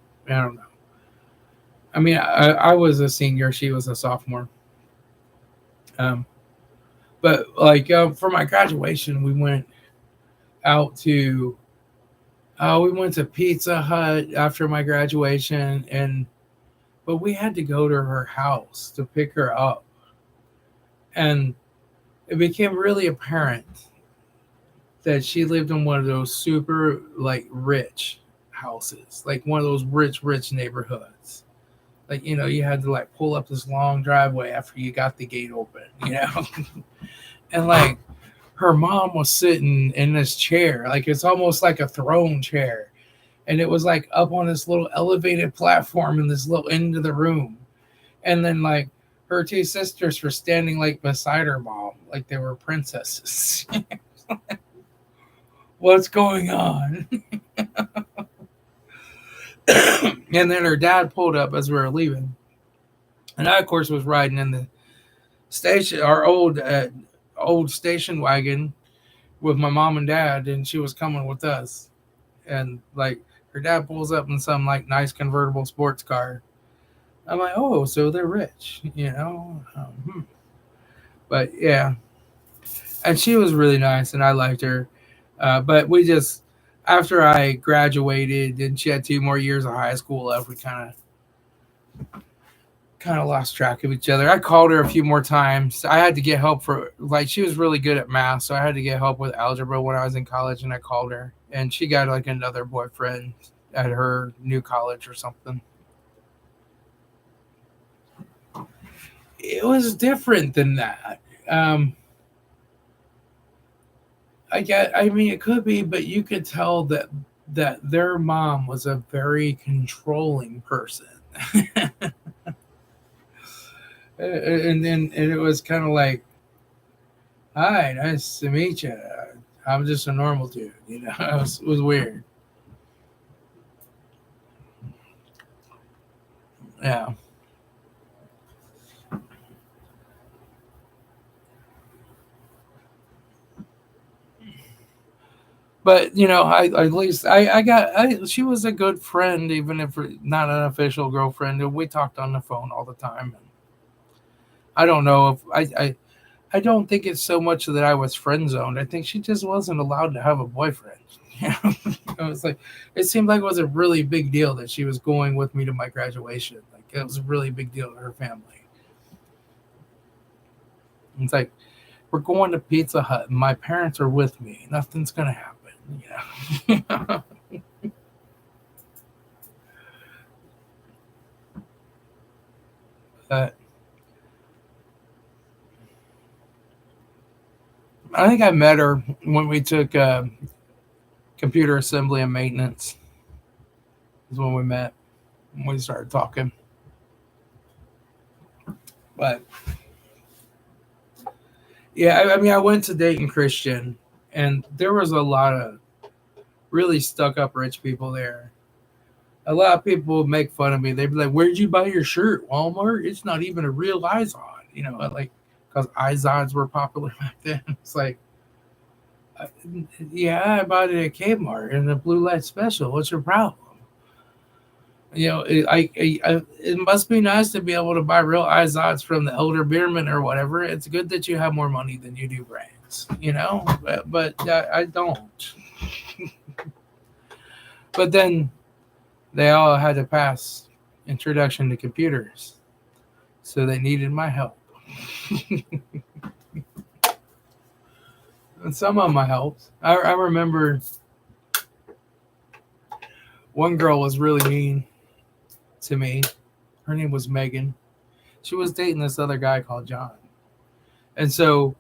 I mean, I was a senior. She was a sophomore. But like for my graduation, we went out to Pizza Hut after my graduation, but we had to go to her house to pick her up. And it became really apparent that she lived in one of those super like rich houses, like one of those rich neighborhoods. Like, you had to like pull up this long driveway after you got the gate open, and like her mom was sitting in this chair, like it's almost like a throne chair. And it was like up on this little elevated platform in this little end of the room. And then like her two sisters were standing like beside her mom, like they were princesses. What's going on? And then her dad pulled up as we were leaving. And I, of course, was riding in the station, our old station wagon with my mom and dad, and she was coming with us. And like her dad pulls up in some like nice convertible sports car. I'm like, oh, so they're rich, you know. But yeah, and she was really nice, and I liked her. But we just after I graduated and she had 2 more years of high school left, we kind of lost track of each other. I called her a few more times. I had to get help for like she was really good at math, so I had to get help with algebra when I was in college, and I called her, and she got like another boyfriend at her new college or something. It was different than that. Um, I mean, it could be, but you could tell that their mom was a very controlling person, and it was kind of like, "Hi, nice to meet you. I'm just a normal dude," you know. It was weird. Yeah, but you know, at least she was a good friend, even if not an official girlfriend. And we talked on the phone all the time. And I don't know if I don't think it's so much that I was friend zoned. I think she just wasn't allowed to have a boyfriend. You know, it was like it seemed like it was a really big deal that she was going with me to my graduation. Like it was a really big deal to her family. It's like we're going to Pizza Hut. And my parents are with me. Nothing's gonna happen. Yeah. But I think I met her when we took computer assembly and maintenance. Is when we met. When we started talking. But yeah, I mean, I went to Dayton Christian, and there was a lot of really stuck up rich people there. A lot of people would make fun of me. They'd be like, "Where'd you buy your shirt? Walmart? It's not even a real Izod." You know, like because Izods were popular back then. It's like, uh, yeah, I bought it at Kmart in the blue light special. What's your problem? You know, it must be nice to be able to buy real Izods from the elder beerman or whatever. It's good that you have more money than you do brands, you know, but I don't. But then they all had to pass introduction to computers, so they needed my help. And some of my helps. I remember one girl was really mean to me. Her name was Megan. She was dating this other guy called John. And so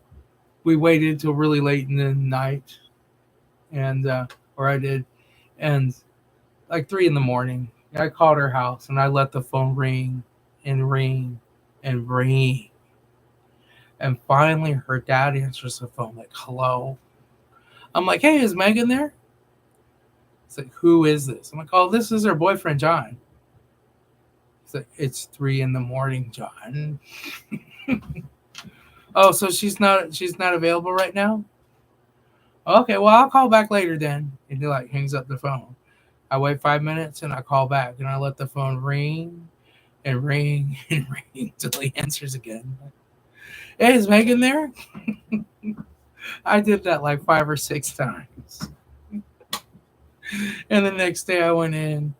we waited till really late in the night, and or I did, and like 3 in the morning, I called her house and I let the phone ring and ring and ring. And finally, her dad answers the phone, like, hello. I'm like, hey, is Megan there? It's like, who is this? I'm like, oh, this is her boyfriend, John. It's like, it's 3 in the morning, John. Oh, so she's not available right now? Okay, well, I'll call back later then. And he like hangs up the phone. I wait 5 minutes and I call back and I let the phone ring and ring and ring until he answers again. Hey, is Megan there? I did that like 5 or 6 times. And the next day I went in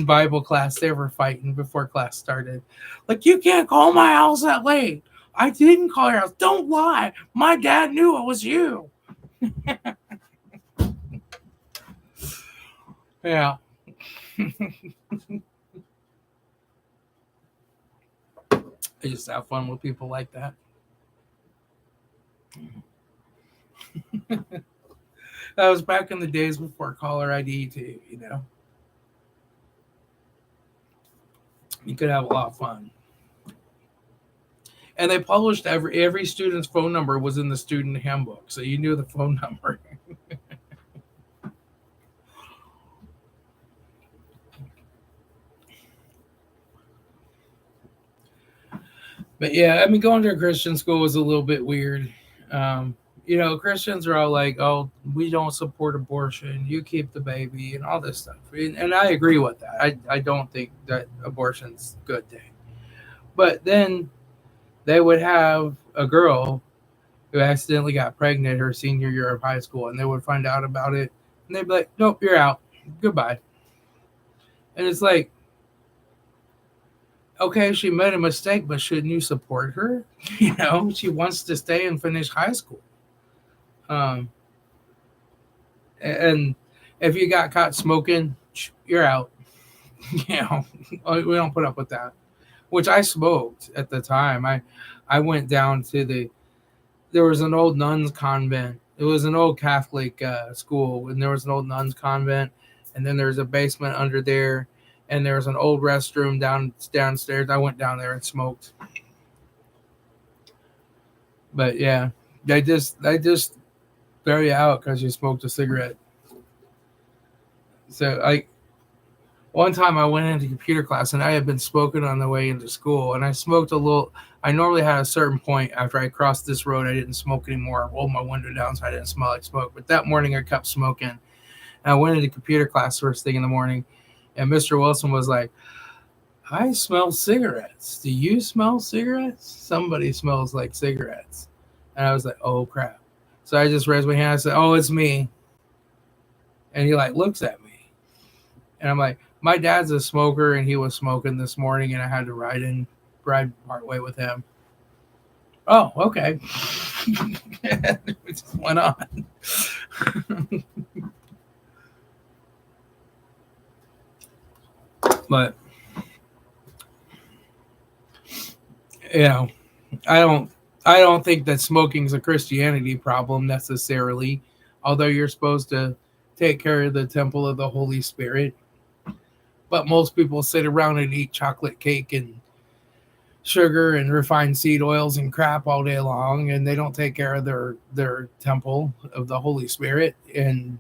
Bible class. They were fighting before class started. Like, you can't call my house that late. I didn't call your house. Don't lie. My dad knew it was you. Yeah. I just have fun with people like that. That was back in the days before caller ID too, you know. You could have a lot of fun. And they published every student's phone number was in the student handbook, so you knew the phone number. But yeah, I mean, going to a Christian school was a little bit weird. Um, Christians are all like, "Oh, we don't support abortion. You keep the baby and all this stuff." And I agree with that. I don't think that abortion's a good thing. But then they would have a girl who accidentally got pregnant her senior year of high school, and they would find out about it, and they'd be like, "Nope, you're out. Goodbye." And it's like, okay, she made a mistake, but shouldn't you support her? She wants to stay and finish high school. Um, and if you got caught smoking, you're out. you know, we don't put up with that. Which I smoked at the time. I went down to there was an old nuns convent. It was an old Catholic school, and there was an old nuns convent, and then there's a basement under there, and there was an old restroom downstairs. I went down there and smoked. But yeah, they just throw you out because you smoked a cigarette. So one time I went into computer class and I had been smoking on the way into school, and I smoked a little. I normally had a certain point after I crossed this road, I didn't smoke anymore. I rolled my window down so I didn't smell like smoke. But that morning I kept smoking. And I went into computer class first thing in the morning, and Mr. Wilson was like, "I smell cigarettes. Do you smell cigarettes? Somebody smells like cigarettes." And I was like, "Oh crap." So I just raised my hand. I said, "Oh, it's me." And he looks at me. And I'm like, my dad's a smoker, and he was smoking this morning, and I had to ride part way with him. Oh, okay. It just went on. But I don't think that smoking's a Christianity problem necessarily, although you're supposed to take care of the temple of the Holy Spirit. But most people sit around and eat chocolate cake and sugar and refined seed oils and crap all day long, and they don't take care of their temple of the Holy Spirit. And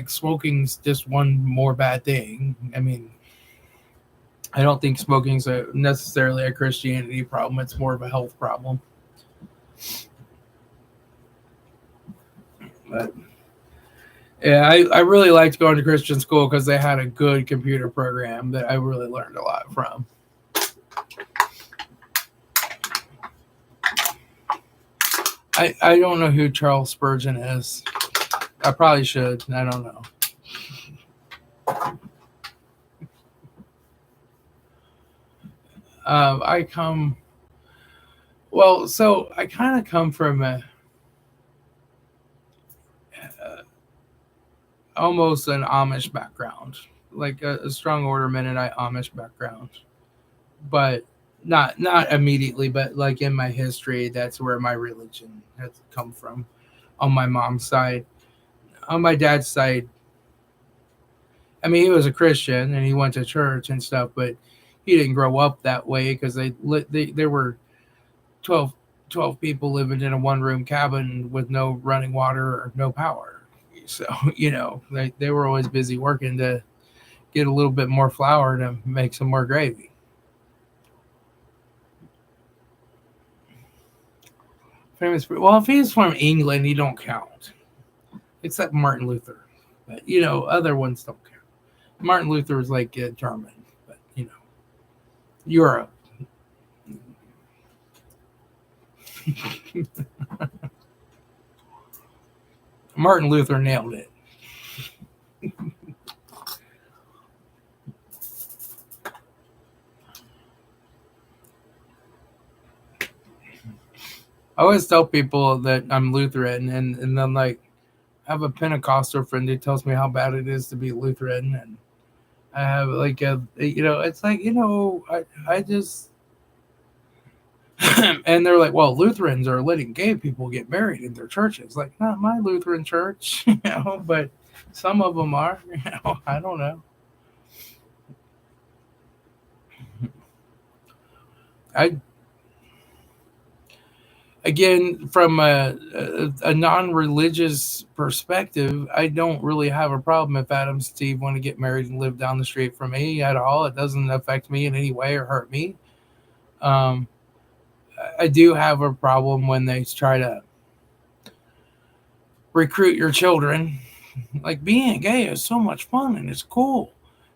smoking's just one more bad thing. I mean, I don't think smoking's necessarily a Christianity problem. It's more of a health problem. But yeah, I really liked going to Christian school because they had a good computer program that I really learned a lot from. I don't know who Charles Spurgeon is. I probably should. I don't know. I come. Well, so I kind of come from almost an Amish background, like a strong order Mennonite Amish background, but not immediately, but in my history, that's where my religion has come from. On my mom's side, on my dad's side, I mean, he was a Christian and he went to church and stuff, but he didn't grow up that way because there were 12, 12 people living in a one room cabin with no running water or no power. So, they were always busy working to get a little bit more flour to make some more gravy. Well, if he's from England, he don't count, except Martin Luther. But other ones don't count. Martin Luther is German, but Europe. Martin Luther nailed it. I always tell people that I'm Lutheran, and then I have a Pentecostal friend who tells me how bad it is to be Lutheran, and I have it's I just and they're like, well, Lutherans are letting gay people get married in their churches. Like, not my Lutheran church, but some of them are. I don't know. I Again, from a non-religious perspective, I don't really have a problem if Adam and Steve want to get married and live down the street from me at all. It doesn't affect me in any way or hurt me. I do have a problem when they try to recruit your children. Like, being gay is so much fun and it's cool.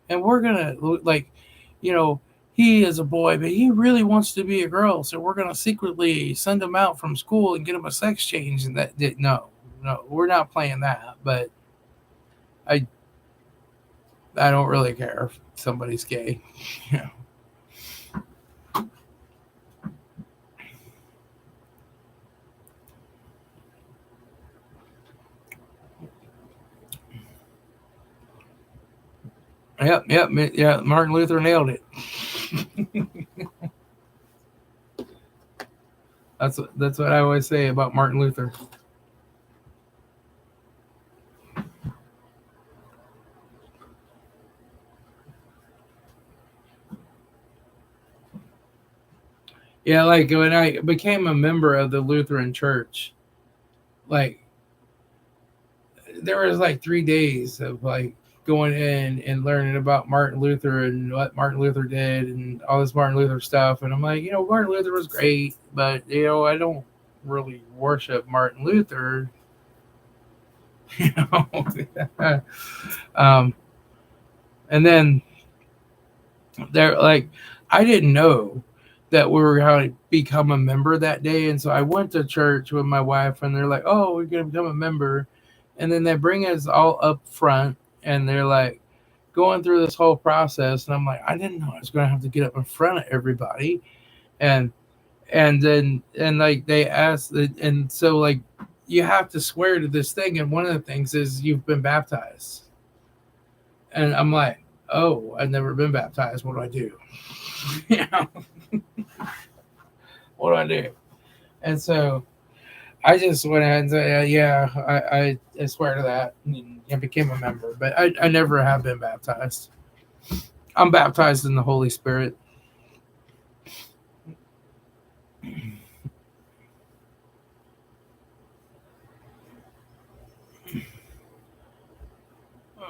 And we're going to, like, you know, he is a boy, but he really wants to be a girl. So we're going to secretly send him out from school and get him a sex change. And no, we're not playing that. But I don't really care if somebody's gay. Yeah. Yep. Yeah, Martin Luther nailed it. That's what I always say about Martin Luther. Yeah, like when I became a member of the Lutheran Church, like there was like 3 days of like going in and learning about Martin Luther and what Martin Luther did and all this Martin Luther stuff. And I'm like, Martin Luther was great, but I don't really worship Martin Luther. um, and then they're like, I didn't know that we were going to become a member that day. And so I went to church with my wife and they're like, oh, we're going to become a member. And then they bring us all up front and they're like going through this whole process. And I'm like, I didn't know I was going to have to get up in front of everybody. And then like they asked, and so like you have to swear to this thing. And one of the things is you've been baptized. And I'm like, oh, I've never been baptized. What do I do? What do I do? And so I just went ahead and said, I swear to that, and became a member. But I never have been baptized. I'm baptized in the Holy Spirit.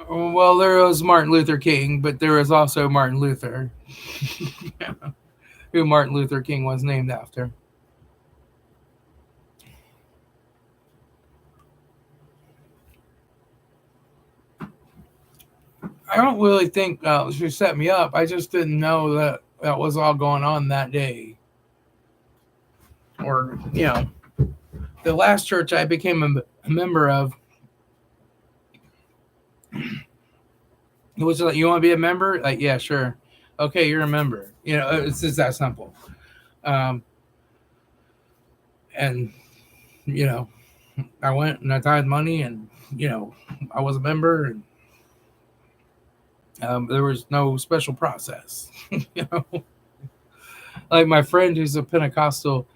Well, there was Martin Luther King, but there was also Martin Luther, who Martin Luther King was named after. I don't really think she set me up. I just didn't know that was all going on that day. Or, the last church I became a member of, it was like, you want to be a member? Like, yeah, sure. Okay, you're a member. It's just that simple. And, I went and I tied money and, I was a member and there was no special process. Like my friend who's a Pentecostal,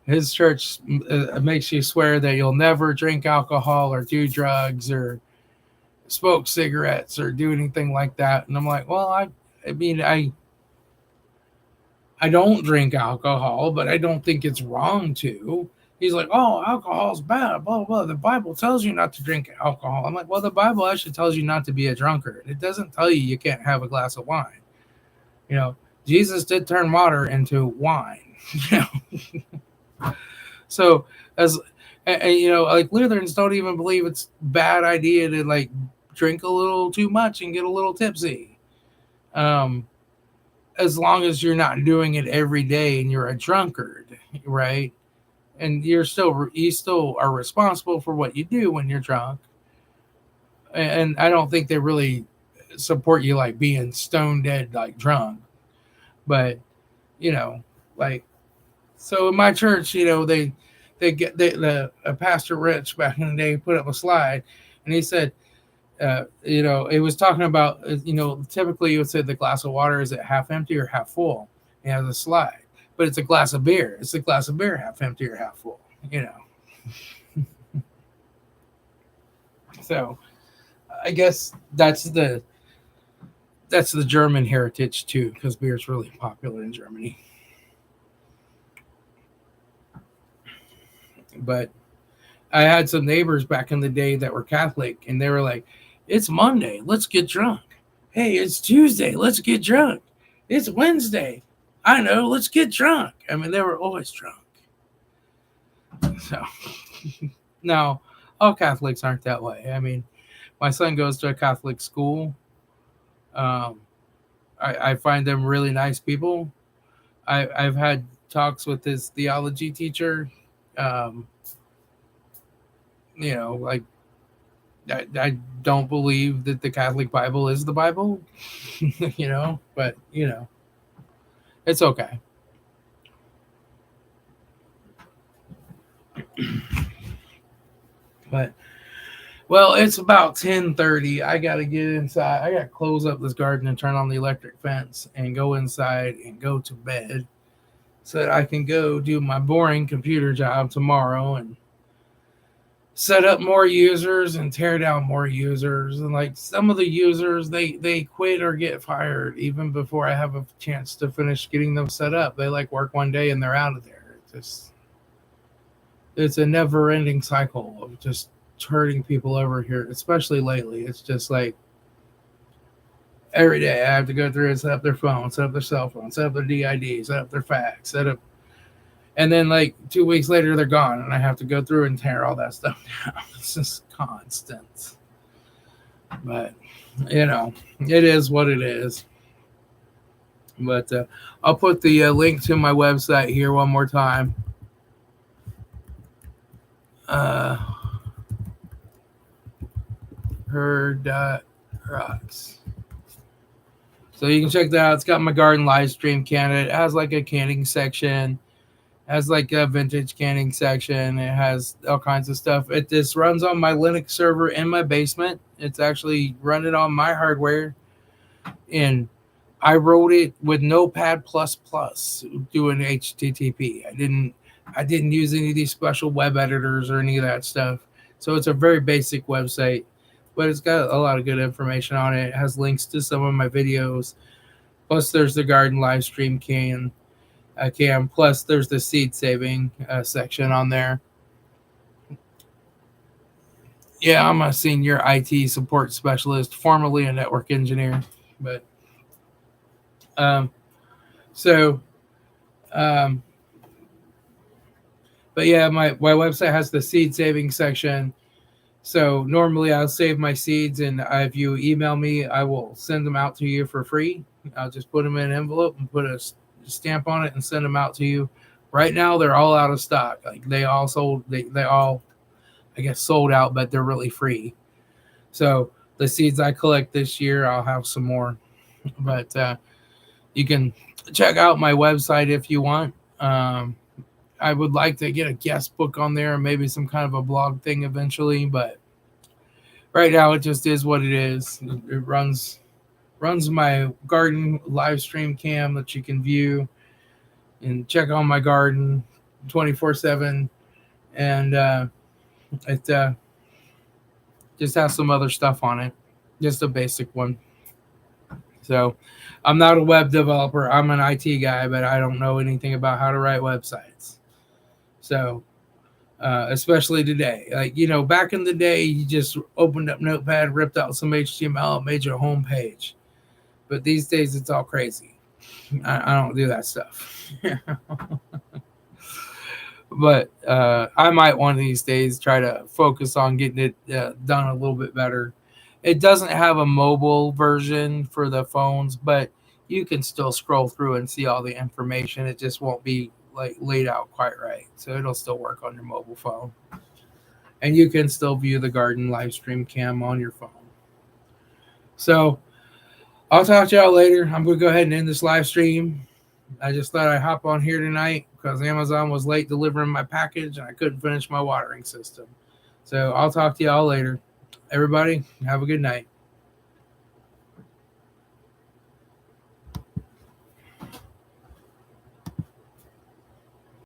his church makes you swear that you'll never drink alcohol or do drugs or smoke cigarettes or do anything like that. And I'm like, well, I don't drink alcohol, but I don't think it's wrong to. He's like, oh, alcohol's bad, blah, blah, blah. The Bible tells you not to drink alcohol. I'm like, well, the Bible actually tells you not to be a drunkard. It doesn't tell you can't have a glass of wine. Jesus did turn water into wine. So like Lutherans don't even believe it's a bad idea to like drink a little too much and get a little tipsy. As long as you're not doing it every day and you're a drunkard, right? And you still are responsible for what you do when you're drunk. And I don't think they really support you like being stone dead, like drunk. But, like, so in my church, the Pastor Rich back in the day put up a slide and he said, it was talking about, typically you would say the glass of water, is it half empty or half full? It has a slide, but it's a glass of beer. It's a glass of beer, half empty or half full, So I guess that's the German heritage too, because beer is really popular in Germany. But I had some neighbors back in the day that were Catholic, and they were like, it's Monday, let's get drunk. Hey, it's Tuesday, let's get drunk. It's Wednesday, I know, let's get drunk. I mean, they were always drunk. So now all Catholics aren't that way. I mean, my son goes to a Catholic school. Um, I find them really nice people. I've had talks with his theology teacher. Um, like I don't believe that the Catholic Bible is the Bible, but it's okay. But well, it's about 10:30. I gotta get inside. I gotta close up this garden and turn on the electric fence and go inside and go to bed so that I can go do my boring computer job tomorrow and set up more users and tear down more users. And like some of the users, they quit or get fired even before I have a chance to finish getting them set up. They like work one day and they're out of there. It's a never ending cycle of just hurting people over here, especially lately. It's just like every day I have to go through and set up their phone, set up their cell phone, set up their DID, set up their fax, set up, and then like 2 weeks later they're gone, and I have to go through and tear all that stuff down. It's just constant. But it is what it is. But I'll put the link to my website here one more time. Her.rocks. So you can check that out. It's got my garden live stream can. It has like a canning section. It has like a vintage canning section. It has all kinds of stuff. It just runs on my Linux server in my basement. It's actually running on my hardware. And I wrote it with Notepad++ doing HTTP. I didn't use any of these special web editors or any of that stuff. So it's a very basic website, but it's got a lot of good information on it. It has links to some of my videos. Plus, there's the garden live stream cam. Plus, there's the seed saving section on there. Yeah, I'm a senior IT support specialist, formerly a network engineer. But yeah, my website has the seed saving section. So normally I'll save my seeds, and if you email me, I will send them out to you for free. I'll just put them in an envelope and put a stamp on it and send them out to you. Right now they're all out of stock. Like they all sold. They all, I guess, sold out, but they're really free. So the seeds I collect this year, I'll have some more. But you can check out my website if you want. I would like to get a guest book on there, maybe some kind of a blog thing eventually, but right now it just is what it is. It runs my garden live stream cam that you can view and check on my garden 24/7, and it just has some other stuff on it, just a basic one. So I'm not a web developer. I'm an IT guy, but I don't know anything about how to write websites. So, especially today, like, back in the day, you just opened up Notepad, ripped out some HTML, made your home page. But these days, it's all crazy. I don't do that stuff. But I might one of these days try to focus on getting it done a little bit better. It doesn't have a mobile version for the phones, but you can still scroll through and see all the information. It just won't be like laid out quite right. So it'll still work on your mobile phone. And you can still view the garden live stream cam on your phone. So I'll talk to y'all later. I'm going to go ahead and end this live stream. I just thought I'd hop on here tonight because Amazon was late delivering my package and I couldn't finish my watering system. So I'll talk to y'all later. Everybody, have a good night.